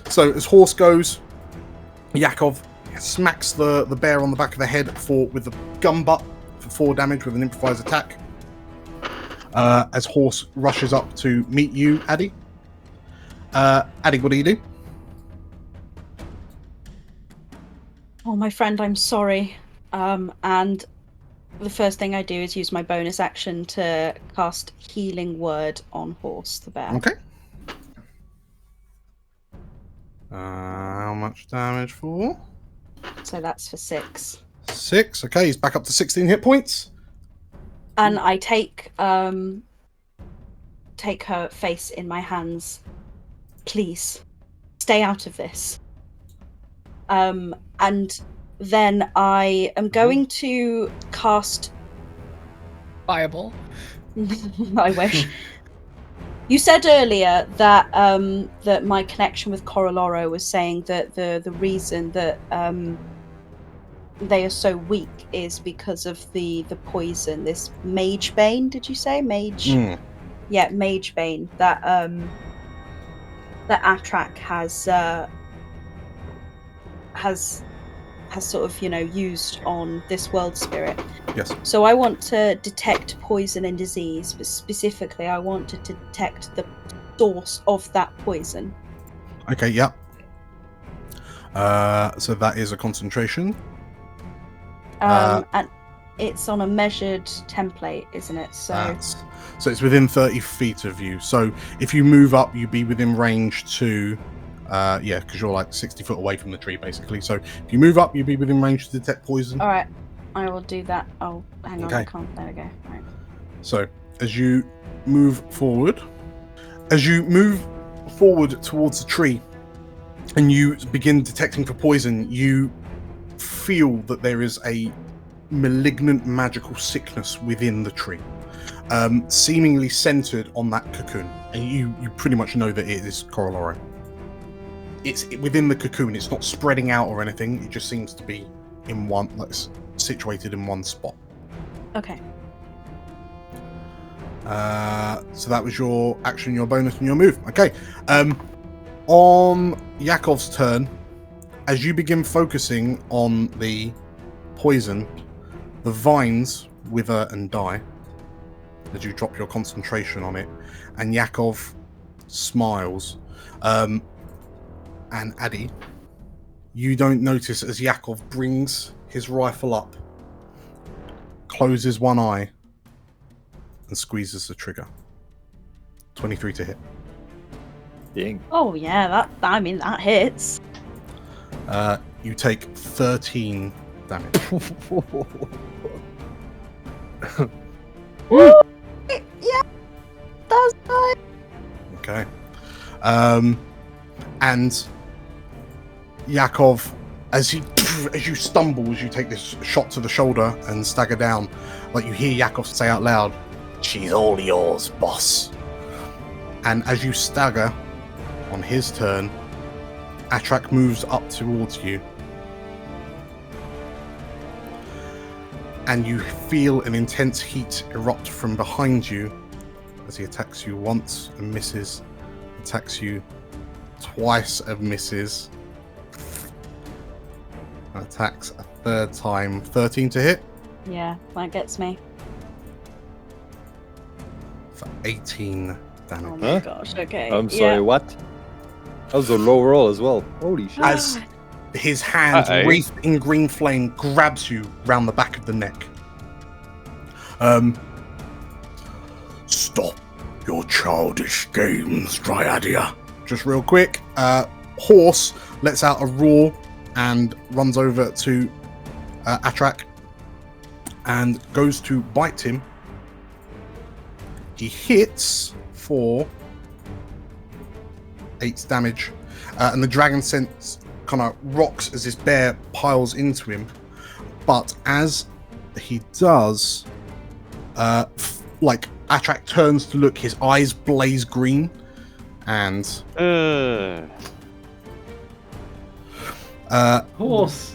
So as horse goes, Yakov smacks the bear on the back of the head with the gun butt for 4 damage with an improvised attack. As horse rushes up to meet you, Addy. Addy, what do you do? Oh, my friend, I'm sorry. And the first thing I do is use my bonus action to cast Healing Word on Horse the bear. Okay. How much damage for? So that's for 6. 6. Okay, he's back up to 16 hit points. And I take her face in my hands. Please, stay out of this. And then I am going to cast Fireball. I wish. You said earlier that that my connection with Coroloro was saying that the reason that they are so weak is because of the poison. This mage bane, did you say mage? Yeah, mage bane that Atrach has sort of used on this world spirit. Yes. So I want to detect poison and disease, but specifically I want to detect the source of that poison. Okay, yep. So that is a concentration. And it's on a measured template, isn't it? So it's within 30 feet of you. So if you move up, you'd be within range to because you're like 60 foot away from the tree, basically. So if you move up, you'd be within range to detect poison. All right, I will do that. Oh, hang on, Okay. I can't. There we go. Right. So as you move forward towards the tree, and you begin detecting for poison, you feel that there is a malignant magical sickness within the tree, seemingly centered on that cocoon, and you pretty much know that it is Coroloro. It's within the cocoon. It's not spreading out or anything. It just seems to be in one, like, situated in one spot. Okay. So that was your action, your bonus, and your move. Okay. On Yakov's turn, as you begin focusing on the poison, the vines wither and die as you drop your concentration on it, and Yakov smiles. And Addy, you don't notice as Yakov brings his rifle up, closes one eye, and squeezes the trigger. 23 to hit. Dang. Oh yeah, that hits. You take 13 damage. Yeah, that's fine. Okay. And Yakov, as you stumble, as you take this shot to the shoulder and stagger down, like you hear Yakov say out loud, "She's all yours, boss." And as you stagger, on his turn, Atrach moves up towards you. And you feel an intense heat erupt from behind you as he attacks you once and misses, attacks you twice and misses, and attacks a third time. 13 to hit Yeah, that gets me. for 18 damage. Oh my Huh? gosh. Okay. I'm sorry, Yeah. what? That was a low roll as well. Holy shit. As his hand, Uh-oh. wreathed in green flame, grabs you round the back of the neck. Stop your childish games, Dryadia. Just real quick, Horse lets out a roar and runs over to Atrach and goes to bite him. He hits for 8 damage, and the dragon sense kind of rocks as this bear piles into him. But as he does, Atrach turns to look, his eyes blaze green, and Horse.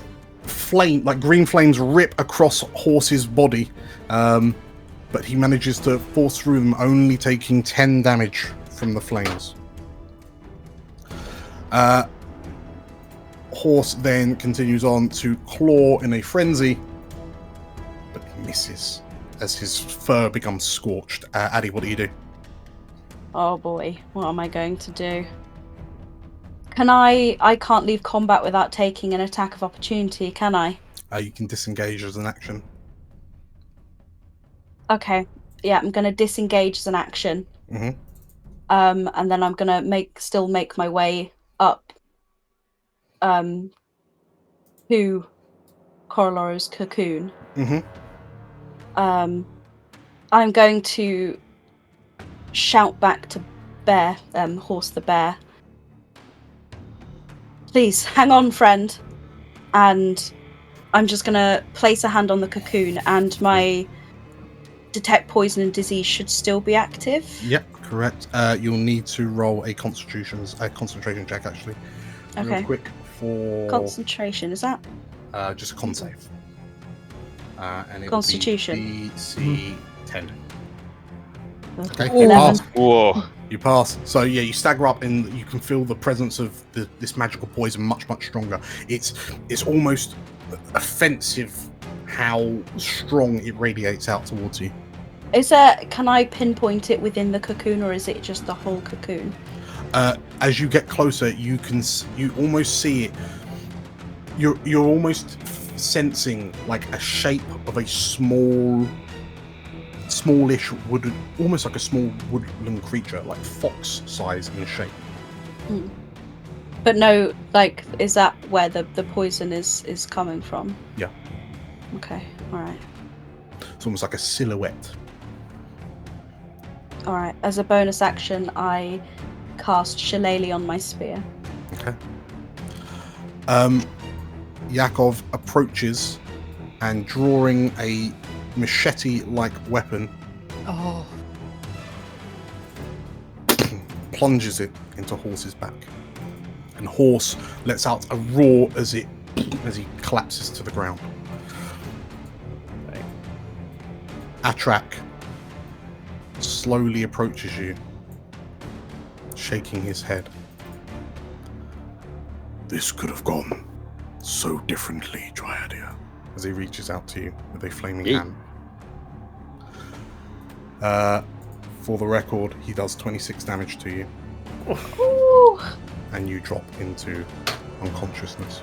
Green flames rip across Horse's body, but he manages to force through them, only taking 10 damage from the flames. Horse then continues on to claw in a frenzy, but misses as his fur becomes scorched. Addy, what do you do? Oh boy, what am I going to do? I can't leave combat without taking an attack of opportunity, can I? You can disengage as an action. Okay, yeah, I'm going to disengage as an action. Mm-hmm. And then I'm going to still make my way up to Coroloro's cocoon. Mm-hmm. I'm going to shout back to Bear, Horse the bear. Please, hang on, friend. And I'm just going to place a hand on the cocoon, and my detect poison and disease should still be active. Yep, correct. You'll need to roll a concentration check, actually. Okay. Real quick for... Concentration, is that? Just a con save. And it Constitution. DC 10. Okay, Ooh. you pass. Whoa. You pass. So yeah, you stagger up and you can feel the presence of this magical poison much stronger. It's almost offensive how strong it radiates out towards you. Can I pinpoint it within the cocoon, or is it just the whole cocoon? As you get closer, you almost see it. You're almost sensing like a shape of a smallish wooden, almost like a small woodland creature, like fox size in shape. But no, like, is that where the poison is coming from? Yeah. Okay, alright. It's almost like a silhouette. Alright, as a bonus action, I cast Shillelagh on my spear. Okay. Yakov approaches and, drawing a machete-like weapon, plunges it into Horse's back. And Horse lets out a roar as he collapses to the ground. Atrach slowly approaches you, shaking his head. This could have gone so differently, Dryadia. As he reaches out to you with a flaming hand. For the record, he does 26 damage to you. Ooh. And you drop into unconsciousness.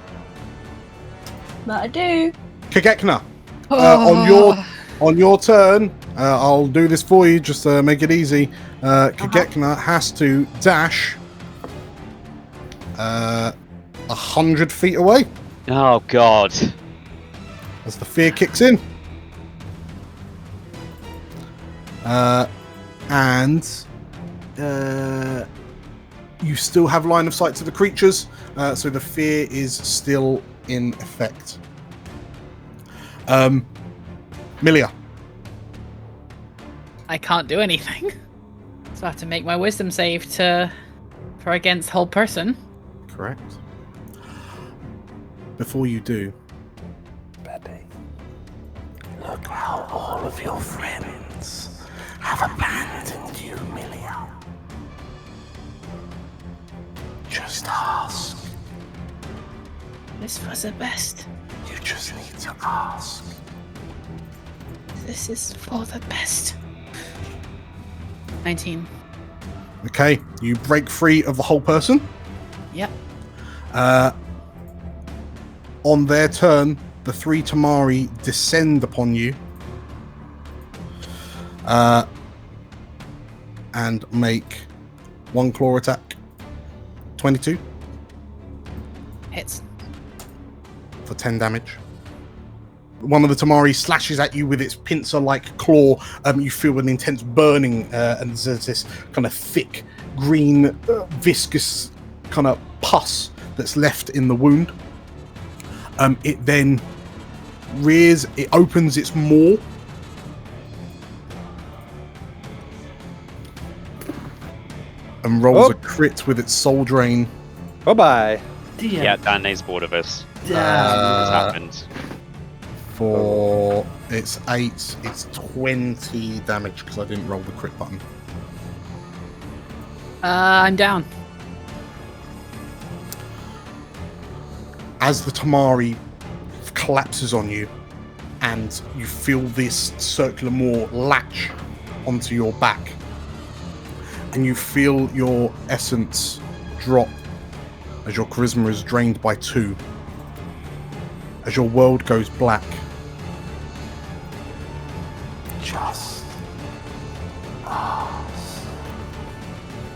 That I do. Kagekna, on your turn, I'll do this for you, just to make it easy. Kagekna has to dash 100 feet away. Oh god. As the fear kicks in. And you still have line of sight to the creatures, so the fear is still in effect. Milia. I can't do anything. So I have to make my wisdom save for against hold person. Correct. Before you do, Look how all of your friends have abandoned you, Milia. Just ask. This was the best. You just need to ask. This is for the best. 19. okay, you break free of the whole person. Yep. On their turn, the 3 Tamari descend upon you and make 1 claw attack. 22 Hits. for 10 damage. One of the Tamari slashes at you with its pincer-like claw. You feel an intense burning, and there's this kind of thick, green, viscous kind of pus that's left in the wound. It then rears, it opens its maw. And rolls a crit with its soul drain. Bye-bye. Yeah, Dan is bored of us. Damn. What's happened? For it's 8, it's 20 damage because I didn't roll the crit button. I'm down. As the Tamari collapses on you, and you feel this circular maw latch onto your back, and you feel your essence drop as your charisma is drained by 2, as your world goes black. Just us.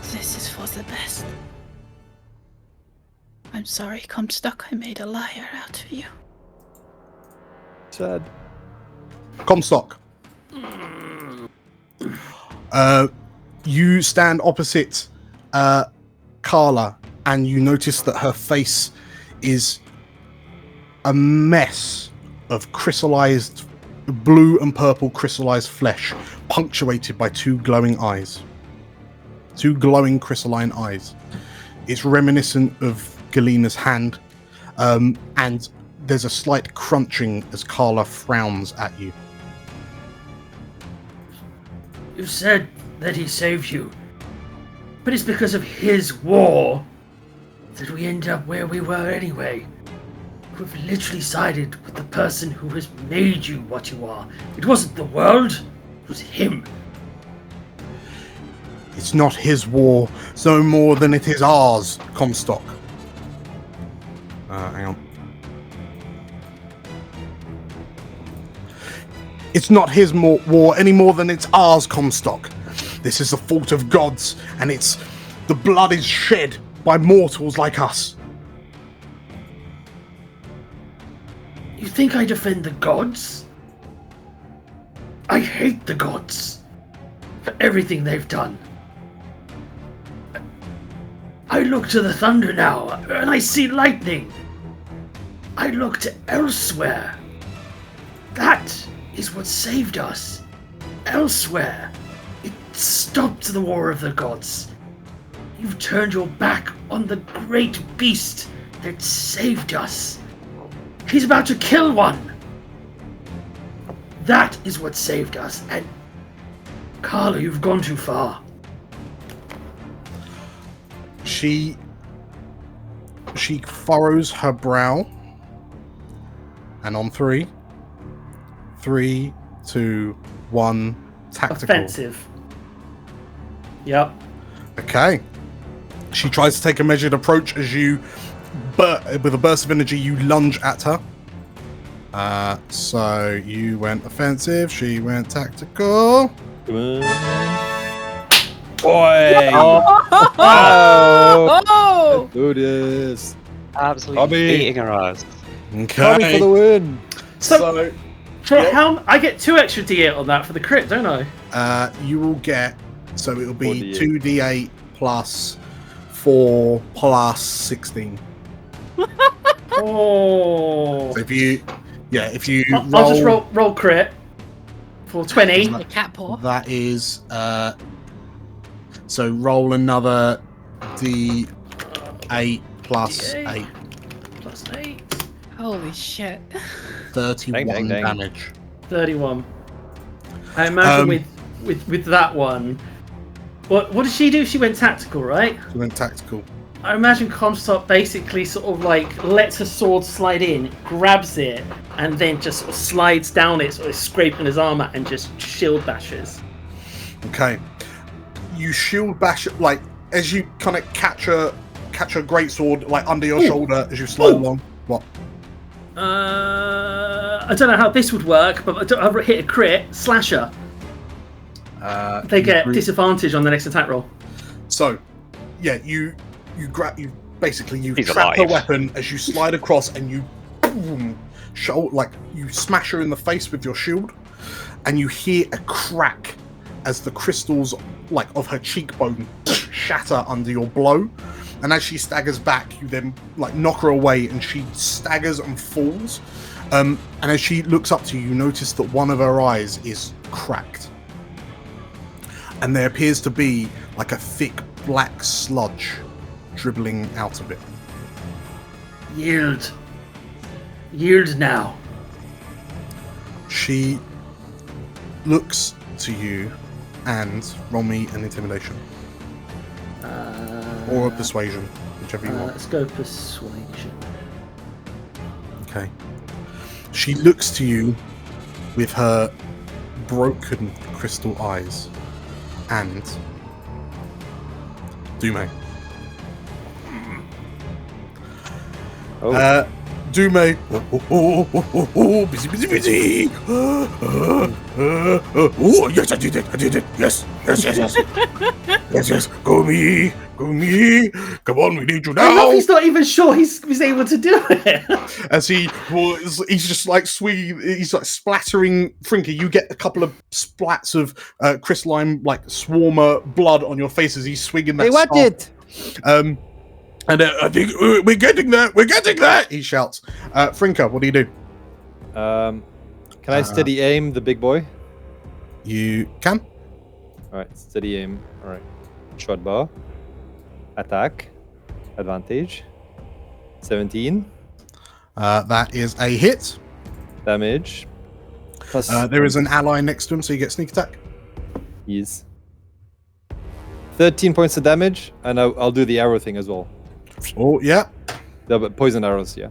This is for the best. I'm sorry, Comstock. I made a liar out of you. Sad. Comstock. You stand opposite Carla, and you notice that her face is a mess of crystallized, blue and purple crystallized flesh, punctuated by 2 glowing eyes. 2 glowing crystalline eyes. It's reminiscent of Galena's hand, and there's a slight crunching as Carla frowns at you. You said that he saved you, but it's because of his war that we end up where we were anyway. We've literally sided with the person who has made you what you are. It wasn't the world, it was him. It's not his war, so more than it is ours, Comstock. Hang on. It's not his war any more than it's ours, Comstock. This is the fault of gods, and the blood is shed by mortals like us. You think I defend the gods? I hate the gods for everything they've done. I look to the thunder now, and I see lightning. I look to elsewhere. That is what saved us. Elsewhere. It stopped the war of the gods. You've turned your back on the great beast that saved us. He's about to kill one. That is what saved us, and Carla, you've gone too far. She furrows her brow, and on 3, 3, 2, 1, tactical. Offensive. Yep. Okay. She tries to take a measured approach as you, with a burst of energy, you lunge at her. So you went offensive, she went tactical. Boy! Oh! Do this. Absolutely Bobby. eating her ass. Tommy for the win. So how I get 2 extra D8 on that for the crit, don't I? You will get, so it'll be 4d8. 2d8 plus 4 plus 16. Oh. So if you I'll just roll crit for 20. The cat paw. that is so roll another d8 plus D8. 8. Plus 8. Holy shit. 31 Dang. damage. 31. I imagine with that one. What did she do? She went tactical, right? She went tactical. I imagine Comstock basically sort of like lets her sword slide in, grabs it, and then just sort of slides down it, sort of scraping his armor, and just shield bashes. Okay. You shield bash it, like, as you kind of catch a greatsword, like, under your shoulder as you slide along. What? I don't know how this would work, but I've hit a crit, slasher. They get disadvantage on the next attack roll. So, yeah, you trap alive. her weapon as you slide across, and you boom, you smash her in the face with your shield, and you hear a crack as the crystals of her cheekbone shatter under your blow, and as she staggers back, you then like knock her away, and she staggers and falls. And as she looks up to you, you notice that one of her eyes is cracked, and there appears to be like a thick black sludge dribbling out of it. Yield. Yield now. She looks to you and roll me an intimidation. Or a persuasion, whichever you want. Let's go persuasion. Okay. She looks to you with her broken crystal eyes and Dume. Oh. Dume. Busy. Oh, yes, I did it. Yes. Yes. Go me. Come on, we need you I love now. he's not even sure he's able to do it. As he's just like swinging, he's like splattering. Frinker, you get a couple of splats of crystalline, like swarmer blood on your face as he's swinging that. They want staff. it! And I think we're getting there. He shouts. Frinker, what do you do? Can I steady aim the big boy? You can. Alright, steady aim. Alright. Short bow. Attack. Advantage. 17. That is a hit. Damage. Plus There is an ally next to him, so you get sneak attack. Yes. 13 points of damage, and I'll do the arrow thing as well. Oh, yeah. The poison arrows, yeah.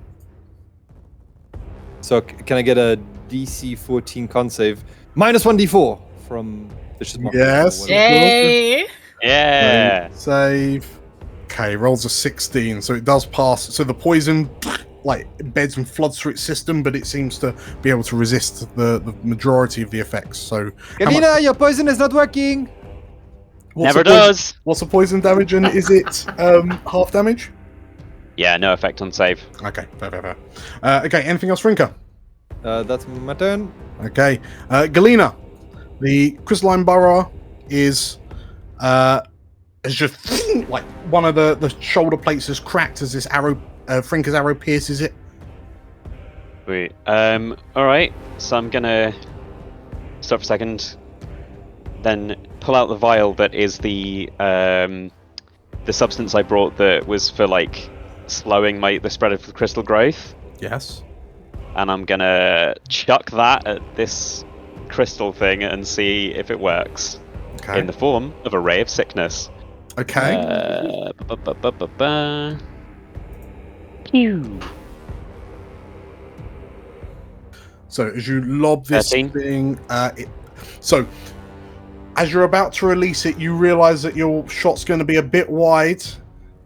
So can I get a DC 14 con save? Minus 1d4 from Vicious Mockery. Yes. Yay! Yeah. Save. Okay, rolls a 16, so it does pass. So the poison like embeds and floods through its system, but it seems to be able to resist the majority of the effects. So Galina, your poison is not working! Never does. What's the poison damage, and is it half damage? Yeah, no effect on save. Okay, fair. Okay, anything else, Frinker? That's my turn. Okay, Galina, the crystalline burrower is just like one of the shoulder plates is cracked as this arrow, Frinker's arrow pierces it. Wait. All right. So I'm gonna stop for a second, then pull out the vial that is the substance I brought that was for like slowing the spread of the crystal growth. Yes. And I'm gonna chuck that at this crystal thing and see if it works. Okay. In the form of a ray of sickness. Okay. Pew. So as you lob this 13. thing, so as you're about to release it, you realise that your shot's going to be a bit wide.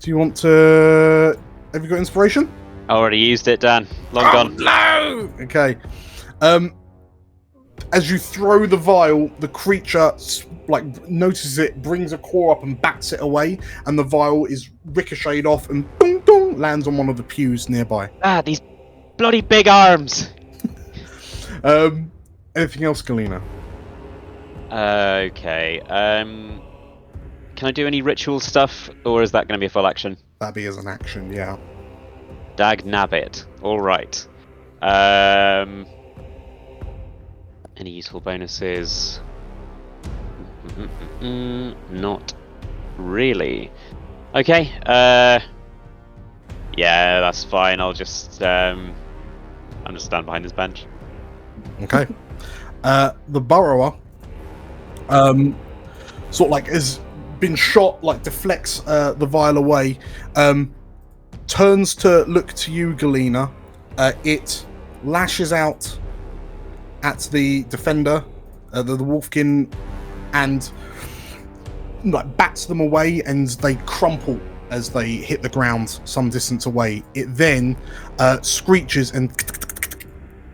Do you want to? Have you got inspiration? I already used it, Dan. Long gone. No. Okay. As you throw the vial, the creature notices it, brings a claw up and bats it away, and the vial is ricocheted off and dong dong lands on one of the pews nearby. Ah, these bloody big arms. Anything else, Galina? Okay. Can I do any ritual stuff, or is that going to be a full action? That'd be as an action, yeah. Dag nabbit. All right. Any useful bonuses? Not really. Okay. Yeah, that's fine. I'll just I'm just stand behind this bench. Okay. The burrower, sort of like has been shot, like deflects the vial away, turns to look to you, Galina. It lashes out at the defender, the wolfkin, and like bats them away, and they crumple as they hit the ground some distance away. It then screeches and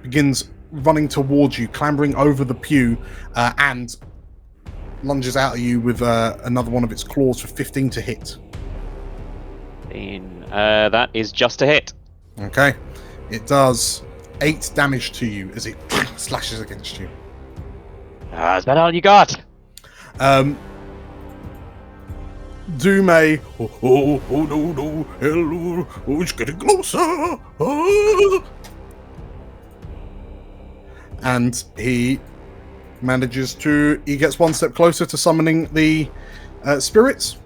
begins running towards you, clambering over the pew, and lunges out at you with another one of its claws for 15 to hit. That is just a hit. Okay. It does 8 damage to you as it slashes against you. Is that all you got? Dume, oh, no, hello, oh, it's getting closer. Ah. And he gets one step closer to summoning the spirits.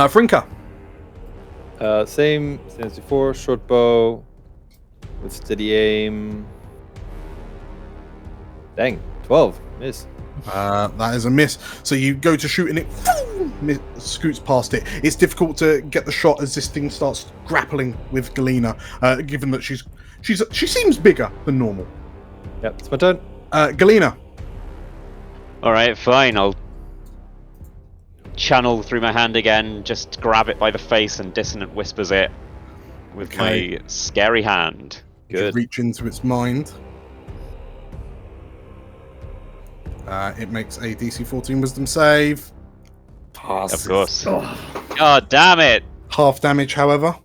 Frinka. Same as before, short bow with steady aim. Dang, 12, miss. That is a miss. So you go to shoot and it scoots past it. It's difficult to get the shot as this thing starts grappling with Galena, given that she seems bigger than normal. Yep, it's my turn. Galena. Alright, fine. I'll channel through my hand again, just grab it by the face and dissonant whispers it with my scary hand. Good. You reach into its mind. It makes a DC 14 wisdom save. Passes. Of course. Oh. God damn it! Half damage, however.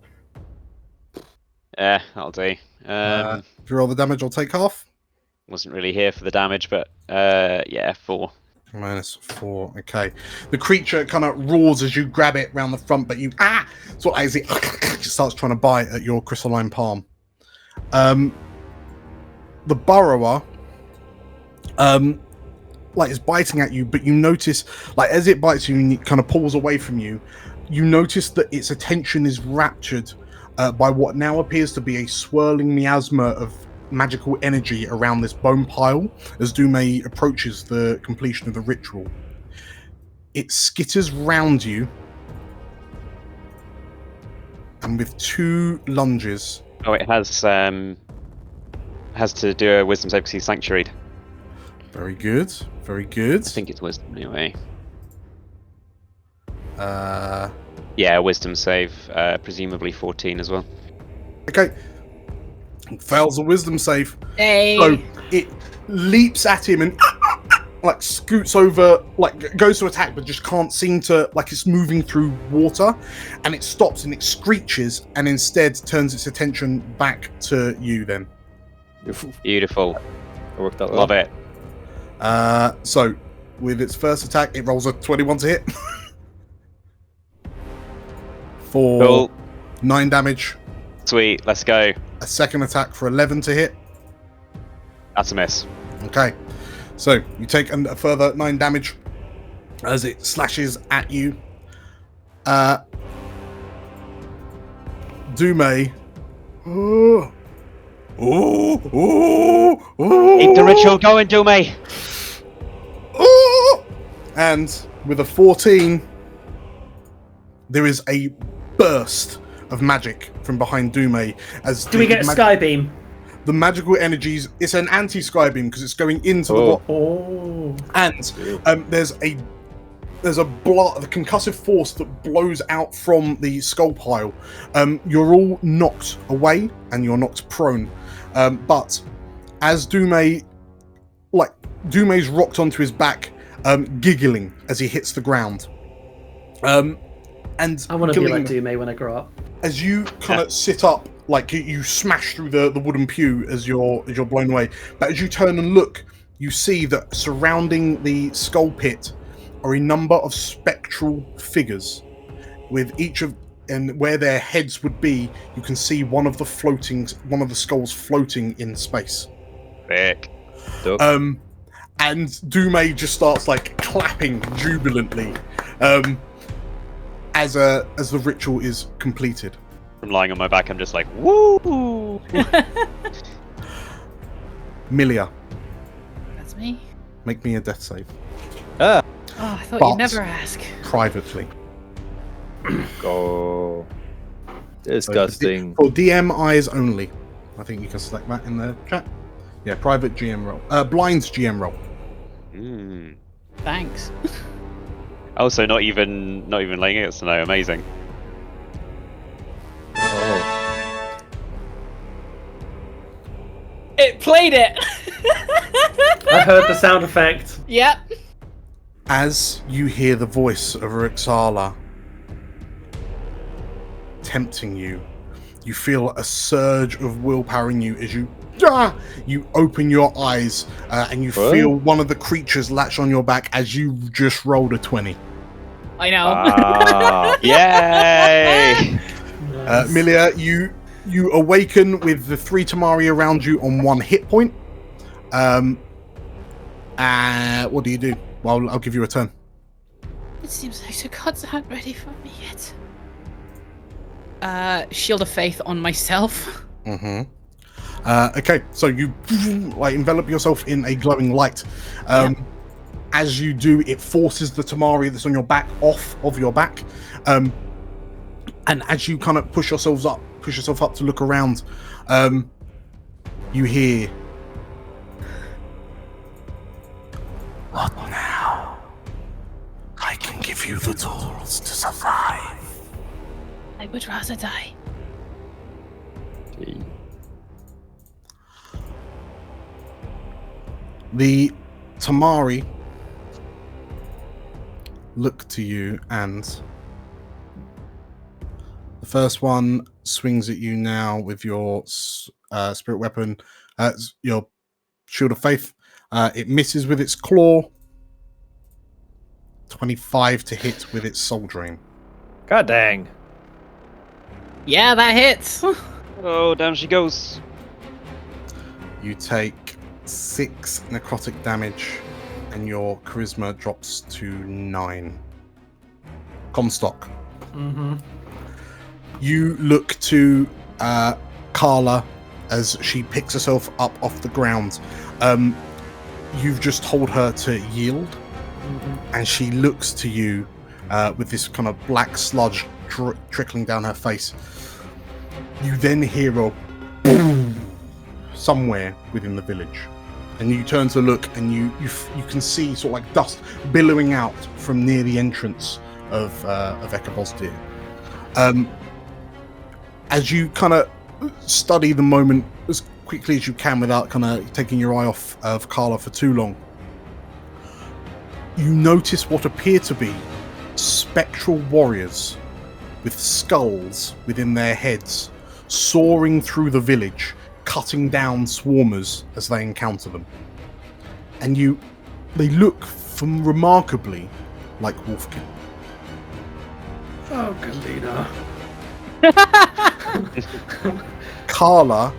That'll do. If you roll the damage, I'll take half. Wasn't really here for the damage, but yeah, 4. -4. Okay. The creature kind of roars as you grab it round the front, but you sort of as it starts trying to bite at your crystalline palm. The burrower, like is biting at you, but you notice, like as it bites you and it kind of pulls away from you, you notice that its attention is raptured by what now appears to be a swirling miasma of magical energy around this bone pile as Dume approaches the completion of the ritual. It skitters round you and with 2 lunges. Oh, it has to do a wisdom save because he's sanctuaried. Very good. Very good. I think it's wisdom anyway. Yeah, wisdom save, presumably 14 as well. Okay. Fails a wisdom save. Hey. So it leaps at him and like scoots over, like goes to attack, but just can't seem to, like it's moving through water, and it stops and it screeches and instead turns its attention back to you then. Beautiful. It worked out well. Love it. So with its first attack, it rolls a 21 to hit. For 9 damage. Sweet, let's go. A second attack for 11 to hit. That's a miss. Okay. So you take a further 9 damage as it slashes at you. Dume. Keep the ritual going, Dume. And with a 14, there is a burst of magic from behind Dume. Do we get a sky beam? The magical energies. It's an anti-sky beam because it's going into the block. Oh. And there's a the concussive force that blows out from the skull pile. You're all knocked away and you're knocked prone. But as Dume's rocked onto his back, giggling as he hits the ground. And I want to be like Dume when I grow up. As you kind of sit up, like you smash through the wooden pew as you're blown away. But as you turn and look, you see that surrounding the skull pit are a number of spectral figures, with each of and where their heads would be, you can see one of the skulls floating in space. Sick. And Dume just starts like clapping jubilantly as the ritual is completed. From lying on my back, I'm just like, woo! Milia. That's me. Make me a death save. Oh, I thought you'd never ask. Privately. Go. Disgusting. For DM eyes only. I think you can select that in the chat. Yeah, private GM roll. Blinds GM roll. Thanks. Also, not even laying it, so no, amazing. Oh. It played it. I heard the sound effect. Yep. As you hear the voice of Rixala tempting you, you feel a surge of willpower in you as you open your eyes and you feel one of the creatures latch on your back as you just rolled a 20. I know. Ah, yay! Milia, you awaken with the 3 Tamari around you on 1 hit point. What do you do? Well, I'll give you a turn. It seems like the gods aren't ready for me yet. Shield of Faith on myself. Mm-hmm. Okay, so you like envelop yourself in a glowing light. As you do, it forces the Tamari that's on your back off of your back. And as you kind of push yourself up to look around, you hear, What now? I can give you the tools to survive. I would rather die. the Tamari look to you, and the first one swings at you now with your spirit weapon, your Shield of Faith. It misses with its claw. 25 to hit with its Soul Drain. God dang. Yeah, that hits. Oh, down she goes. You take 6 necrotic damage, and your charisma drops to 9. Comstock. Mm-hmm. You look to Carla as she picks herself up off the ground. You've just told her to yield, and she looks to you with this kind of black sludge trickling down her face. You then hear a boom somewhere within the village, and you turn to look, and you can see sort of like dust billowing out from near the entrance of Ekabosdir. As you kind of study the moment as quickly as you can without kind of taking your eye off of Carla for too long, you notice what appear to be spectral warriors with skulls within their heads, soaring through the village, cutting down swarmers as they encounter them. And they look remarkably like Wolfkin. Oh, Galena. Carla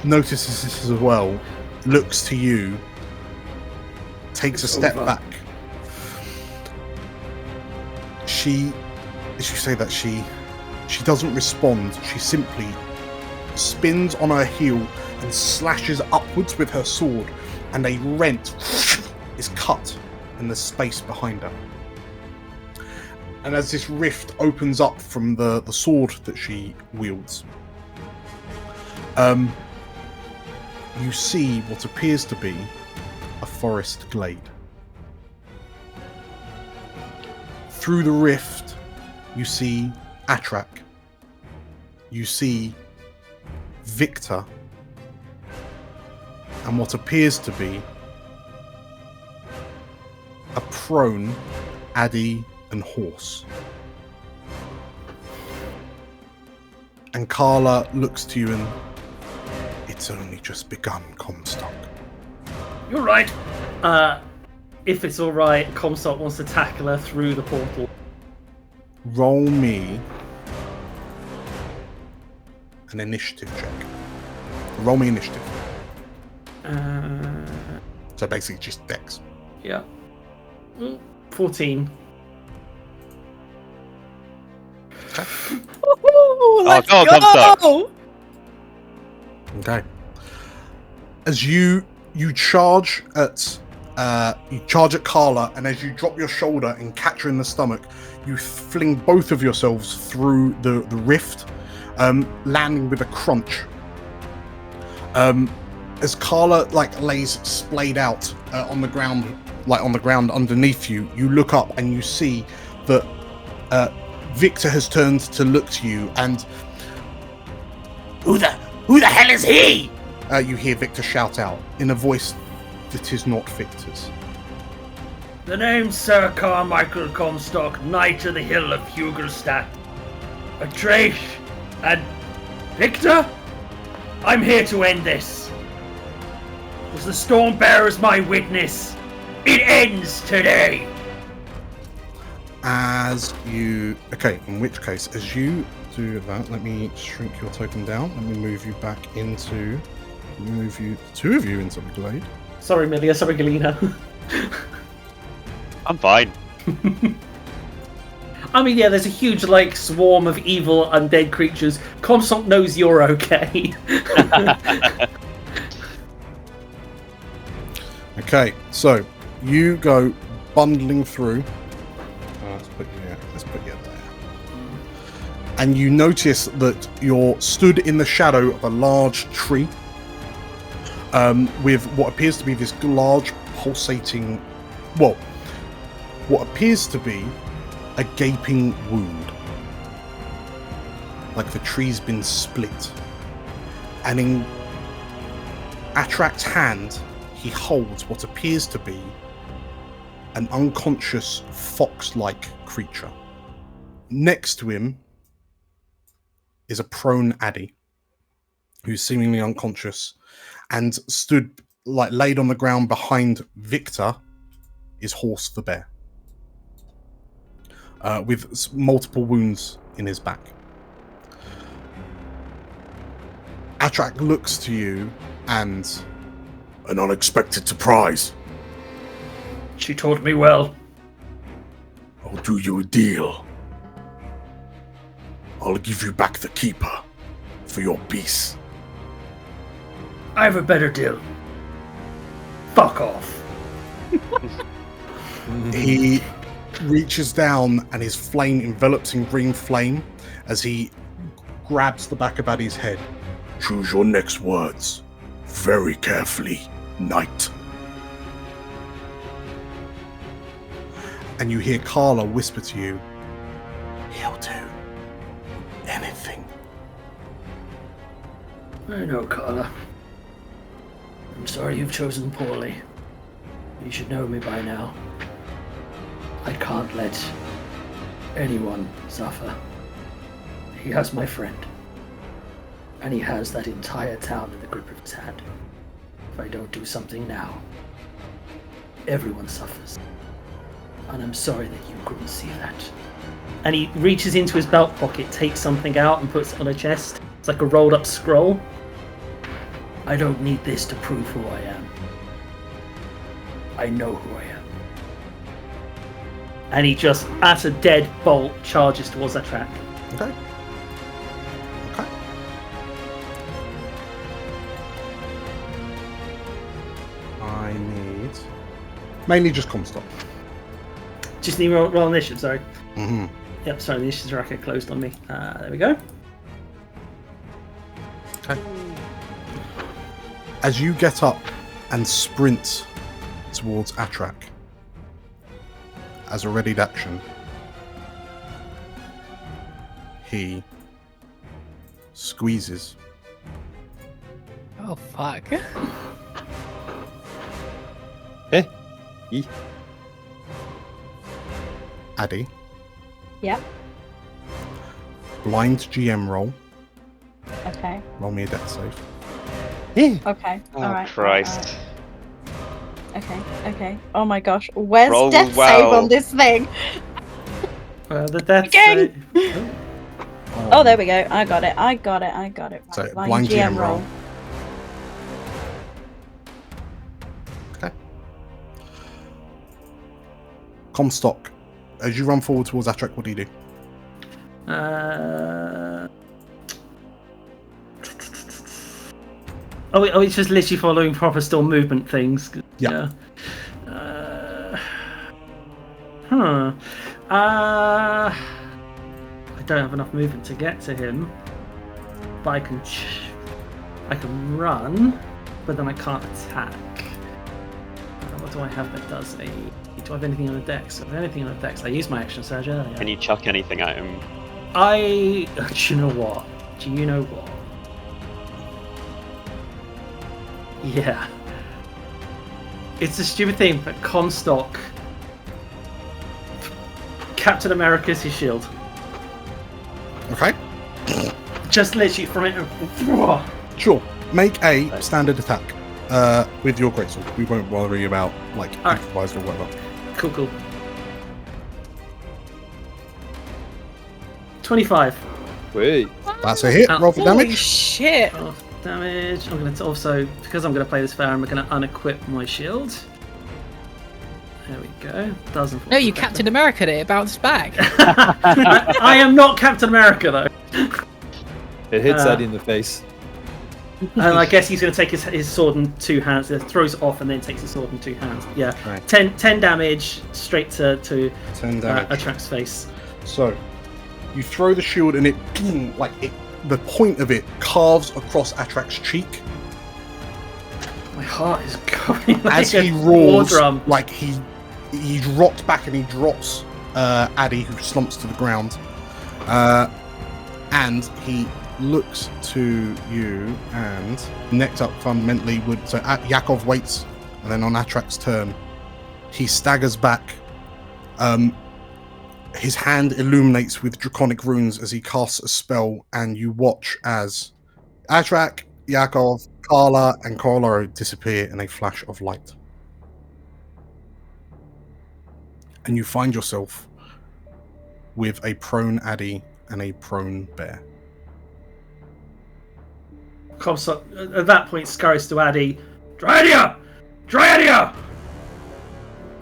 notices this as well, looks to you, takes a step back. As you say that, she doesn't respond. She simply spins on her heel and slashes upwards with her sword, and a rent is cut in the space behind her. And as this rift opens up from the sword that she wields, you see what appears to be a forest glade. Through the rift, you see Atrach. You see Victor, and what appears to be a prone Addy and horse. And Carla looks to you, and it's only just begun, Comstock. You're right. If it's all right, Comstock wants to tackle her through the portal. Roll me an initiative check. Roll me initiative. So basically just dex. Yeah. 14. Let's go, go! Comstock. Okay. As you charge at Carla, and as you drop your shoulder and catch her in the stomach, you fling both of yourselves through the rift, landing with a crunch. As Carla lays splayed out on the ground underneath you, you look up and you see that Victor has turned to look to you, and who the hell is he? You hear Victor shout out in a voice that is not Victor's. The name's Sir Carmichael Comstock, Knight of the Hill of Hugelstadt. Atrach and Victor? I'm here to end this. Was the Stormbearers my witness? It ends today. in which case, as you do that, let me shrink your token down. Let me move you back into... the two of you into the glade. Sorry, Milia. Sorry, Galena. I'm fine. I mean, yeah, there's a huge, swarm of evil undead creatures. Comstock knows you're okay. Okay, so you go bundling through. Let's put you there. And you notice that you're stood in the shadow of a large tree with what appears to be this large pulsating, what appears to be a gaping wound. Like the tree's been split. And in Atrach's hand, he holds what appears to be an unconscious fox-like creature. Next to him is a prone Addy, who's seemingly unconscious, and stood, laid on the ground behind Victor is Horse the bear, with multiple wounds in his back. Atrach looks to you and... An unexpected surprise. She taught me well. I'll do you a deal. I'll give you back the Keeper for your peace. I have a better deal. Fuck off. He reaches down and his flame envelops in green flame as he grabs the back of Addy's head. Choose your next words very carefully, knight. And you hear Carla whisper to you, he'll do anything. I know, Carla. I'm sorry you've chosen poorly. You should know me by now. I can't let anyone suffer. He has my friend. And he has that entire town in the grip of his hand. If I don't do something now, everyone suffers. And I'm sorry that you couldn't see that. And he reaches into his belt pocket, takes something out and puts it on her chest. It's like a rolled up scroll. I don't need this to prove who I am. I know who I am. And he just, at a dead bolt, charges towards that track. Okay. I need... mainly just Comstock. Just need roll initiative, sorry. Mm-hmm. Yep, sorry, the initiative racket closed on me. There we go. Okay. As you get up and sprint towards Atrach, as a readied action, he squeezes. Oh, fuck. Eh? Addy. Yep. Blind GM roll. Okay. Roll me a death save. Okay. Oh, All right. Christ. Okay. Oh my gosh. Where's Roll death well. save on this thing? The death Again! save. Oh, there we go. I got it. Right, So, blind GM roll. Okay. Comstock, as you run forward towards Atrach, what do you do? Oh, it's just literally following proper still movement things. Yeah. I don't have enough movement to get to him, but I can run, but then I can't attack. What do I have that does a? Do I have anything on the dex? So if anything on the dex, I used my action surge earlier. Can you chuck anything at him? Do you know what? Yeah. It's a stupid thing, but Comstock, Captain America's his shield. Okay. Just literally from it. Sure. Make a standard attack with your greatsword. We won't worry about improvised or whatever. Cool. 25. Wait. That's a hit. Roll for Holy damage. shit! Damage. I'm going to also, because I'm going to play this fair, I'm going to unequip my shield. There we go. Doesn't. No, you Captain America it bounced back. I am not Captain America though. It hits Eddie in the face. And I guess he's going to take his sword in two hands. Throws it off and then takes his sword in two hands. Yeah. Right. 10 damage straight to 10 damage. Atrach's face. So, you throw the shield and it, the point of it carves across Atrach's cheek. My heart is going like As he roars, like he's rocked back and he drops Addy, who slumps to the ground. And he looks to you, and next up fundamentally Yakov waits, and then on Atrach's turn, he staggers back. His hand illuminates with draconic runes as he casts a spell, and you watch as Atrach, Yakov, Carla, and Korlaro disappear in a flash of light. And you find yourself with a prone Addy and a prone bear. Comstock, at that point, scurries to Addy. Dryadia! Dryadia!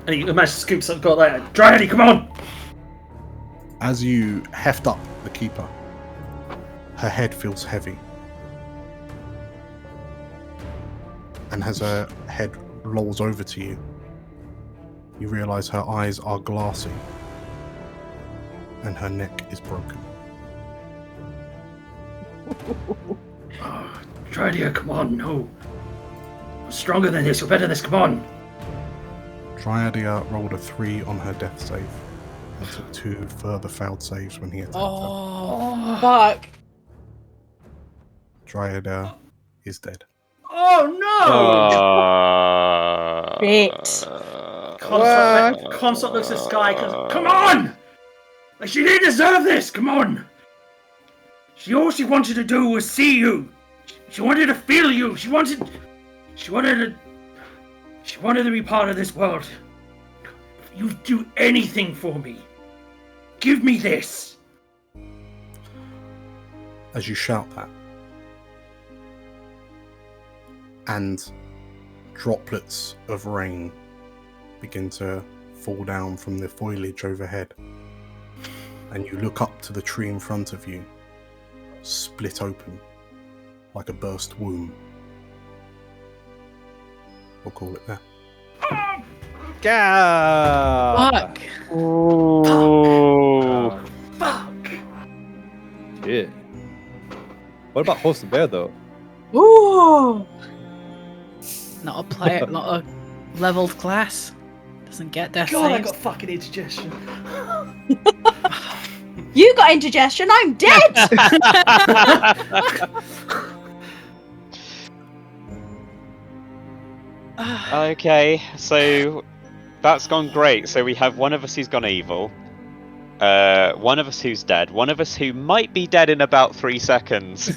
And he manages to scoop up, got like, Dryady, come on! As you heft up the keeper, her head feels heavy. And as her head rolls over to you, you realise her eyes are glassy and her neck is broken. Dryadia, come on, no. You're stronger than this, you're better than this, come on! Dryadia rolled a 3 on her death save and took 2 further failed saves when he attacked her. Fuck. Dryadia is dead. Oh no! Shit. Comstock looks at Sky, come on! Like, she didn't deserve this, come on! All she wanted to do was see you. She wanted to feel you. She wanted to be part of this world. You'd do anything for me. Give me this. As you shout that, and droplets of rain begin to fall down from the foliage overhead, and you look up to the tree in front of you, split open like a burst womb. We'll call it there. Fuck! Oh, fuck! Shit. What about Horse and Bear though? Ooh. Not a player, not a leveled class. Doesn't get death God, I saves. got fucking indigestion. You got indigestion, I'm dead! Okay, so that's gone great. So we have one of us who's gone evil, one of us who's dead, one of us who might be dead in about 3 seconds.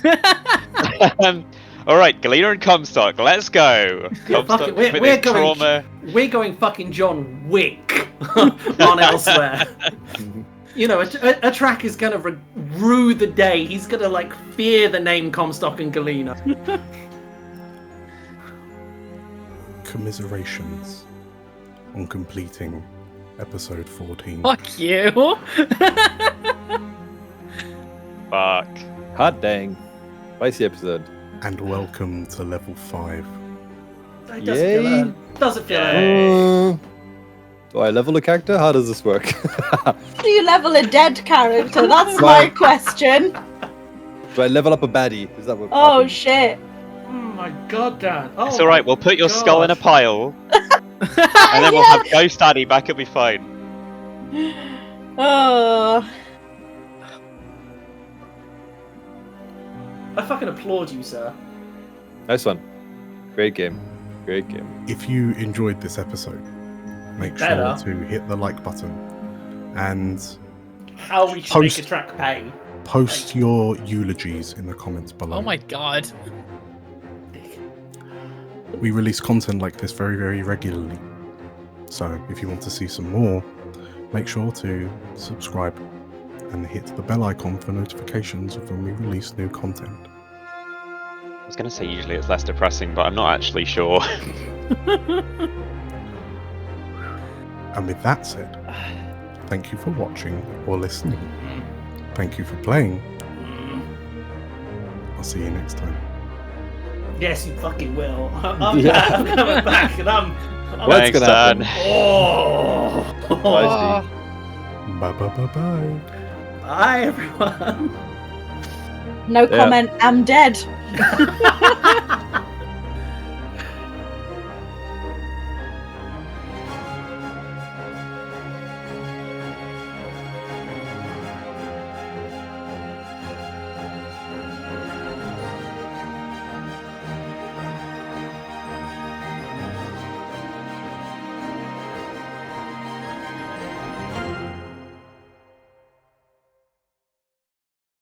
All right, Galena and Comstock, let's go. Yeah, Comstock we're with his going. trauma. We're going fucking John Wick on Elsewhere. You know, Atrach is gonna rue the day. He's gonna like fear the name Comstock and Galena. Commiserations on completing episode 14. Fuck you! Fuck. Hot dang. Spicy episode. And welcome to level 5. It doesn't feel Do I level a character? How does this work? Do you level a dead character? That's my question. Do I level up a baddie? Is that what Oh happens? shit. Oh my god, Dan. Oh It's alright, we'll put your skull in a pile, and then we'll have Ghost Daddy back, it'll be fine. Oh. I fucking applaud you, sir. Nice one. Great game. Great game. If you enjoyed this episode, make sure to hit the like button and How we should make a track pay. post your eulogies in the comments below. Oh my god. We release content like this very, very regularly. So if you want to see some more, make sure to subscribe and hit the bell icon for notifications of when we release new content. I was going to say usually it's less depressing, but I'm not actually sure. And with that said, thank you for watching or listening. Thank you for playing. I'll see you next time. Yes, you fucking will. I'm coming back, and I'm What's gonna happen? Bye bye bye bye. Bye, everyone. No comment. I'm dead.